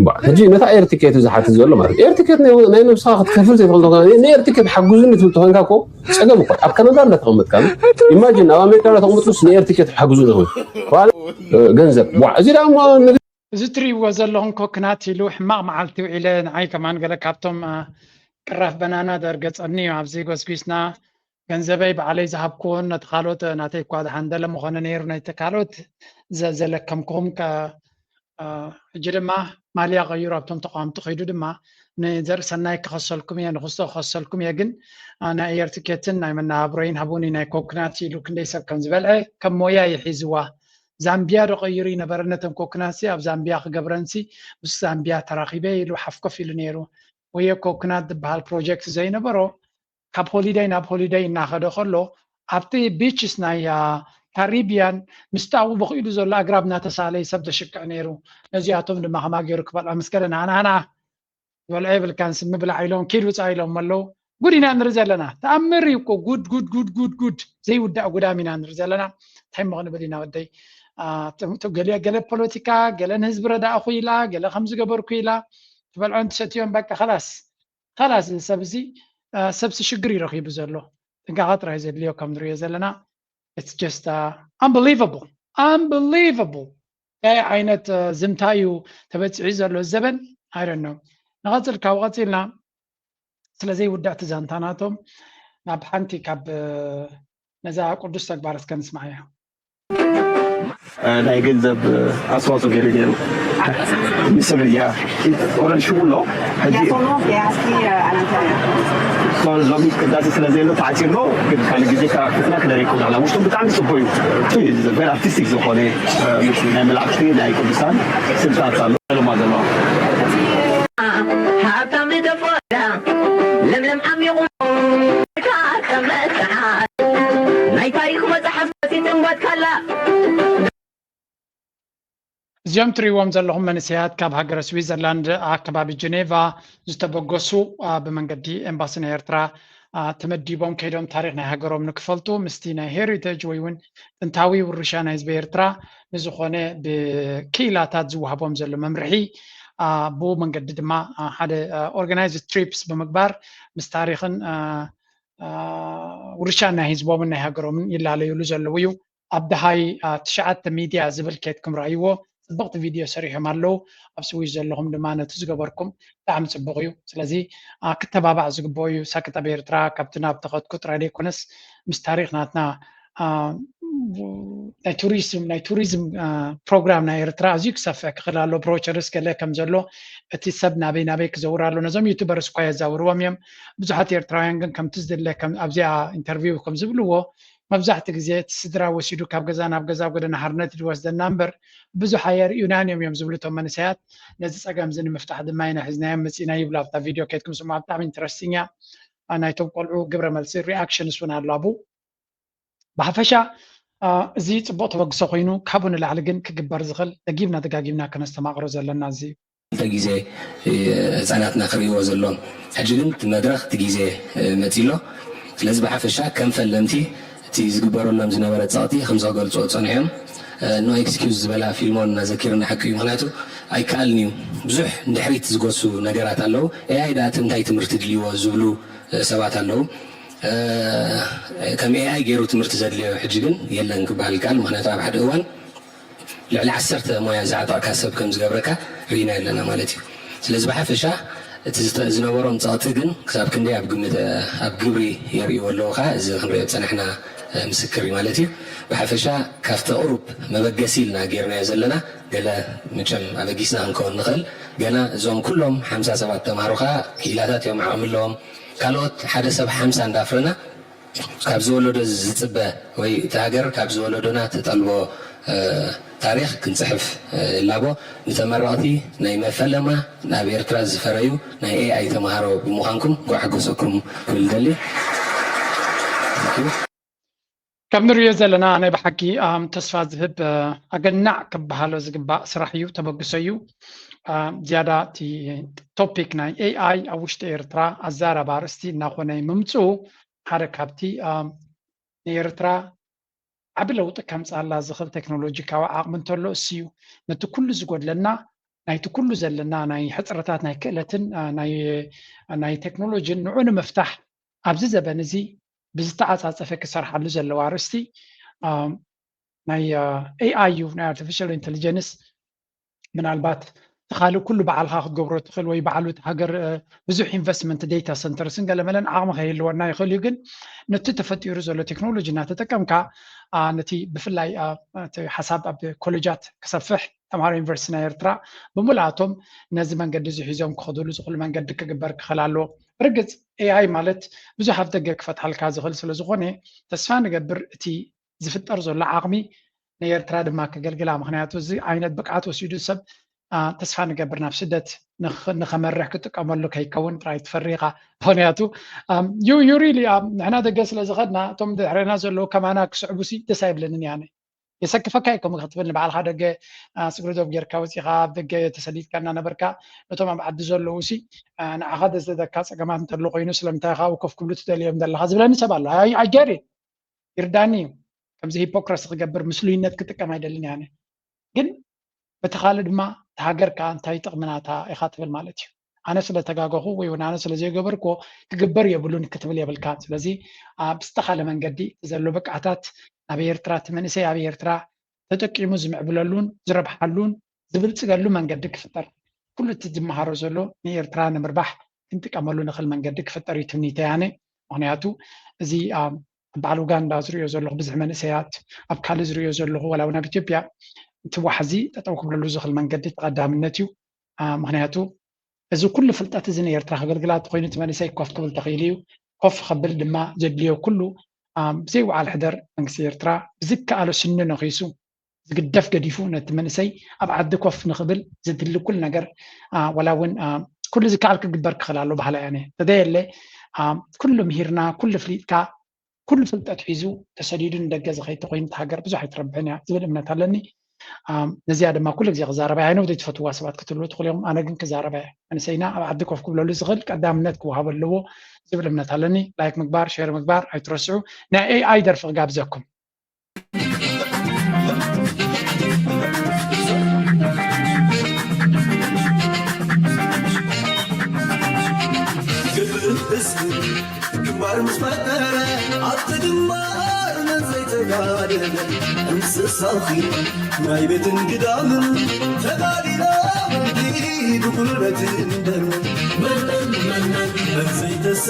Speaker 21: هجي متى اير تيكيت اذا حتى زول مارك اير تيكيت ناي نفسها تكفل زي فلتو اير تيكيت حجوزني تقول تهون كاكو صقم اكو اب كندا لا تقمط كان ايماجين او امريكا لا تقمط نص اير تيكيت حجوزني هو غنزب وازي دام
Speaker 3: زتري وزلهم كوكنات يلو حماق معلتي وعلان عاي كمان قال لك عبتم قراف بنانا درقصني وعبزي غسكيسنا ገንዘበይ ባዓለይ ዝሃብኩን ነተኻሎት ናተይ ኳ ሓንደለ ምኾነ ነይሩ ናይ ተካሎት ዘለከምኩም ሕጂ ድማ ማልያ ቀይሩ ኣብቶም ተቋምቲ ከይዱ ድማ ንዘርኢ ሰናይ ክኸሰልኩም እየ ንክስቶ ክኸሰልኩም እየ ግን ናይ ኤር ቲኬትን ናይ መናሃብሮይን ሃቡኒ ናይ ኮክናት ኢሉ ክንደይ ሰብ ከም ዝበልዐ ከም ሞያ ይሒዝዋ ዛምቢያ ዶ ቀይሩ ነበረ ነተን ኮክናት ኣብ ዛምቢያ ክገብረንሲ ምስ ዛምቢያ ተራኺበ ኢሉ ሓፍኮፍ ኢሉ ነይሩ ወየ ኮክናት ዝበሃል ፕሮጀክት ዘይነበሮ ካብ ሆሊዳይ ናብ ሆሊዳይ እናኸደ ከሎ ኣብቲ ቢችስ ናይ ካሪቢያን ምስታው በኺሉ ዘሎ ኣግራብ እናተሳለይ ሰብ ተሽክዕ ነይሩ ነዚኣቶም ድማ ከማ ገይሩ ክበልዖ ምስከለ ናና ዝበልዐ ይብልካን ስሚ ብላዕ ኢሎም ኪድ ውፃ ኢሎም ኣለዉ ጉድ ኢና ንርኢ ዘለና ተኣምር እኮ ጉድ ዘይውዳእ ጉዳም ኢና ንርኢ ዘለና እንታይ ምኽንብል ኢና ወደይ ገለ ፖለቲካ ገለ ንህዝቢ ረዳእኹ ኢላ ገለ ከም ዝገበርኩ ኢላ ትበልዖን ትሰትዮም በቃ ከላስ ሰብ እዚ ሰብሲ ሽግር ይረኺቡ ዘሎ ጥንቃቐ ጥራይ ዘድልዮ ከም ንሪኦ ዘለና it's just unbelievable أي عينت زمتايو تبتعي زلو الزبن I don't know نغزل كاوغتلنا سلازي ودعت زانتاناتهم ناب حنتي كاب نزاع قدس تكبار اسكن اسمعيها
Speaker 9: ናይ ገንዘብ ኣስተዋፅኦ ገይሩ ነይሩ ምስብ እያ ወረን ሽውሎ ሕጂ ሎሚ ቅዳሴ ስለዘየሎ ተዓፂርሎ ግን ካለ ግዜ ካብትና ክነሪኩም ላ ውሽጡ ብጣዕሚ ፅቡቅ እዩ ቨሪ ኣርቲስቲክ ዝኾነ ናይ መላእክቲ ናይ ቅዱሳን ስልጣት ኣሎ ለማ ዘለዋ ሃብታም ተፈዳ ለምለም ዓሚቑ ናይ ታሪክ መፅሓፍ ሲጥንበት ካላ
Speaker 3: እዚኦም ትሪእዎም ዘለኹም መንስያት ካብ ሃገረ ስዊዘርላንድ ኣከባቢ ጀኔቫ ዝተበገሱ ብመንገዲ ኤምባሲ ናይ ኤርትራ ተመዲቦም ከይዶም ታሪክ ናይ ሃገሮም ንክፈልጡ ምስቲ ናይ ሄሪቴጅ ወይ እውን ጥንታዊ ውርሻ ናይ ህዝቢ ኤርትራ ንዝኾነ ብክኢላታት ዝወሃቦም ዘሎ መምርሒ ብኡ መንገዲ ድማ ሓደ ኦርጋናይዝድ ትሪፕስ ብምግባር ምስ ታሪኽን ውርሻን ናይ ህዝቦምን ናይ ሃገሮምን ይላለዩሉ ዘለዉ እዩ ኣብ ደሃይ 9 ሚድያ ዝብል ኬትኩም ረኣይዎ ጽቡቕቲ ቪድዮ ሰሪሖም ኣለዉ ኣብ ስዊዝ ዘለኹም ድማ ነቲ ዝገበርኩም ብጣዕሚ ጽቡቕ እዩ ስለዚ ክተባባዕ ዝግብኦ እዩ ሳክት ኣብ ኤርትራ ካብቲ ናብ ተኸትኩ ጥራይ ዘይኮነስ ምስ ታሪክ ናትና ናይ ቱሪዝም ፕሮግራም ናይ ኤርትራ ኣዝዩ ክሰፍሕ ክኽእል ኣሎ ብሮቸርስ ገለ ከም ዘሎ እቲ ሰብ ናበይ ናበይ ክዘውር ኣሎ ነዞም ዩቱበርስ እኳ የዛውርዎም እዮም ብዙሓት ኤርትራውያን ግን ከምቲ ዝድለ ኣብዚኣ ኢንተርቪው ከም ዝብልዎ መብዛሕትኡ ግዜ እቲ ስድራ ወሲዱ ካብ ገዛ ናብ ገዛ ኣብ ጎደና ሓርነት ዝወስደና እምበር ብዙሕ ኣየርእዩናን እዮም ዝብሉ እቶም መንእሰያት ነዚ ፀገም እዚ ንምፍታሕ ድማ ኢና ሒዝናዮም መፂና ይብሉ ኣብታ ቪድዮ ከይትኩም ስምዖ ብጣዕሚ ኢንተረስቲንግ እያ ናይቶም ቆልዑ ግብረ መልሲ ሪኣክሽንስ እውን ኣሎ ኣብኡ ብሓፈሻ እዚ ፅቡቅ ተበግሶ ኮይኑ ካብኡ ንላዕሊ ግን ክግበር ዝኽእል ደጊምና ከነስተማቕሮ ዘለና እዚ
Speaker 4: ግዜ ህፃናትና ክሪእዎ ዘሎም ሕጂ ግን እቲ መድረክ እቲ ግዜ መፂሎ ስለዚ ብሓፈሻ ከም ፈለምቲ እቲ ዝግበረሎም ዝነበረ ፀቕጢ ከም ዘገልፅኦ ፀኒሖም ኖ ኤክስኪውዝ ዝበላ ፊልሞን እናዘኪርና ሓቂ እዩ ምክንያቱ ኣይከኣልን እዩ ብዙሕ እንድሕሪት ዝገሱ ነገራት ኣለዉ ኤኣይ ዳት እንታይ ትምህርቲ ድልይዎ ዝብሉ ሰባት ኣለዉ ከም ኤኣይ ገይሩ ትምህርቲ ዘድልዮ ሕጂ ግን የለን ክበሃል ይከኣል ምክንያቱ ኣብ ሓደ እዋን ልዕሊ 10 ሞያ ዝዓጠቕካ ሰብ ከም ዝገብረካ ርኢና ኣለና ማለት እዩ ስለዚ ብሓፈሻ እቲ ዝነበሮም ፀቕጢ ግን ክሳብ ክንደይ ኣብ ግብሪ የርእይዎ ኣለዉካ እዚ ክንሪኦ ፀናሕና ምስክር እዩ ማለት እዩ ብሓፈሻ ካብቲ ቁሩብ መበገሲ ኢልና ጌርናዮ ዘለና ገለ ምቸም ኣበጊስና ክንከውን ንኽእል ገና እዞም ኩሎም 57 ተምሃሮካ ክኢላታት እዮም ዓቕሚ ካልኦት ሓደ ሰብ 50 እንዳፍረና ካብ ዝወለዶ ዝፅበ ወይ እቲ ሃገር ካብ ዝወለዶና ተጠልቦ ታሪክ ክንፅሕፍ ላቦ ንተመረቕቲ ናይ መፈለማ ናብ ኤርትራ ዝፈረዩ ናይ ኤኣይ ተምሃሮ ብምዃንኩም ጓሓጎሰኩም ክብል ደሊ
Speaker 3: ከም ንሪኦ ዘለና ናይ ብሓቂ ተስፋ ዝህብ ኣገናዕ ክበሃሎ ዝግባእ ስራሕ እዩ ተበግሶ እዩ ዝያዳ እቲ ቶፒክ ናይ ኤኣይ ኣብ ውሽጢ ኤርትራ ኣዛረባ ኣርእስቲ እናኾነ ምምፅኡ ሓደ ካብቲ ንኤርትራ ዓብ ለውጢ ከምፃላ ዝኽእል ቴክኖሎጂካዊ ዓቕሚ እንተሎ እሱ እዩ ነቲ ኩሉ ዝጎድለና ናይቲ ኩሉ ዘለና ናይ ሕፅረታት ናይ ክእለትን ናይ ቴክኖሎጂን ንዑ ንምፍታሕ ኣብዚ ዘበን እዚ ብዝተዓፃፀፈ ክሰርሓሉ ዘለዋ ኣርእስቲ ናይ ኤኣይ እዩ ናይ ኣርቲፊሻል ኢንቴሊጀንስ ምናልባት ተኻልእ ኩሉ በዓልካ ክትገብሮ ትኽእል ወይ በዓሉ እቲ ሃገር ብዙሕ ኢንቨስትመንት ዴታ ሰንተርስን ገለመለን ዓቕሚ ከይህልወና ይኽእል እዩ ግን ነቲ ተፈጢሩ ዘሎ ቴክኖሎጂ እናተጠቀምካ ነቲ ብፍላይ ሓሳብ ኣብ ኮሌጃት ክሰፍሕ ተምሃሮ ዩኒቨርሲቲ ናይ ኤርትራ ብምልኣቶም ነዚ መንገዲ እዚ ሒዞም ክኸድሉ ዝኽእሉ መንገዲ ክግበር ክኽእል ኣለዎ ርግፅ ኤኣይ ማለት ብዙሕ ኣብ ደገ ክፈትሓልካ ዝኽእል ስለ ዝኾነ ተስፋ ንገብር እቲ ዝፍጠር ዘሎ ዓቕሚ ንኤርትራ ድማ ከገልግላ ምክንያቱ እዚ ዓይነት ብቕዓት ወሲዱ ሰብ ተስፋ ንገብር ናብ ስደት ንኸመርሕ ክጥቀመሉ ከይከውን ጥራይ ትፈሪኻ ምክንያቱ ዩ ሪሊ ንሕና ደገ ስለ ዝኸድና እቶም ድሕረና ዘለዉ ከማና ክስዕቡሲ ደስ ኣይብለንን ያነ የሰክፈካ ይከም ክትብል ንባዕልካ ደገ ስግሪዶብ ጌርካ ወፂኻ ኣብ ደገ ተሰዲድካ እናነበርካ ነቶም ኣብ ዓዲ ዘለዉ ሲ ንዓኻ ደዘደካ ፀገማት እንተሎ ኮይኑ ስለምንታይ ካ ኮፍ ክብሉ ትደልዮም ዘለካ ዝብለኒ ሰብ ኣሎ ኣገሪ ይርዳኒ እዩ ከምዚ ሂፖክራሲ ክገብር ምስሉይነት ክጥቀም ኣይደልን ያነ ግን በቲ ካልእ ድማ ሃገርካ እንታይ ጥቕምናታ ኢኻ ትብል ማለት እዩ ኣነ ስለተጋገኹ ወይ እውን ኣነ ስለዘይገበርኮ ክግበር የብሉን ክትብል የብልካ ስለዚ ብዝተኻለ መንገዲ ዘሎ ብቅዓታት ኣብ ኤርትራ እቲ መንእሰይ ኣብ ኤርትራ ተጠቂሙ ዝምዕብለሉን ዝረብሓሉን ዝብልፅገሉ መንገዲ ክፍጠር ኩሉ እቲ ዝመሃሮ ዘሎ ንኤርትራ ንምርባሕ ክንጥቀመሉ ንኽእል መንገዲ ክፍጠር እዩ ትምኒተ ያነ ምክንያቱ እዚ ኣብ በዓል ኡጋንዳ ዝሪኦ ዘለኹ ብዙሕ መንእሰያት ኣብ ካልእ ዝሪኦ ዘለኹ ወላ እውን ኣብ ኢትዮጵያ እቲ ዋሕዚ ጠጠው ክብለሉ ዝኽእል መንገዲ ተቐዳምነት እዩ ምክንያቱ እዚ ኩሉ ፍልጠት እዚ ንኤርትራ ከገልግላት ኮይኑ እቲ መንእሰይ ኮፍ ክብል ተኽኢሉ እዩ ኮፍ ክብል ድማ ዘድልዮ ኩሉ ብዘይወዓል ሕደር መንግስቲ ኤርትራ ብዝከኣሎ ስኒ ነኺሱ ዝግደፍ ገዲፉ ነቲ መንእሰይ ኣብ ዓዲ ኮፍ ንኽብል ዘድሊ ኩሉ ነገር ወላ እውን ኩሉ ዝከኣል ክግበር ክኽእል ኣሎ ባህላ ያነ ተደየለ ኩሉ ምሂርና ኩሉ ፍሊጥካ ኩሉ ፍልጠት ሒዙ ተሰዲዱ ንደገ ዝኸይዲ ኮይኑ እቲ ሃገር ብዙሕ ኣይትረብሕን እያ ዝብል እምነት ኣለኒ ነዚያ ድማ ኩሉ ግዜ ክዛረባ እያ ነብዘይ ትፈትዋ ሰባት ክትብሉ ትኽእሉ እዮም ኣነ ግን ክዛረባ እያ መንእሰይና ኣብ ዓዲ ኮፍ ክብለሉ ዝኽእል ቀዳምነት ክወሃብ ኣለዎ ዝብል እምነት ኣለኒ ላይክ ምግባር ሼር ምግባር ኣይትረስዑ ናይ ኤኣይ ደርፊ ክጋብዘኩም
Speaker 12: ግንባር ምስፈጠረ አትግንባር መንዘይ ተጋደለ እንስሳኺ ናይ ቤት እንግዳምን ተጋዲላ ብጉልበት እንደምን መንዘይ ተሰ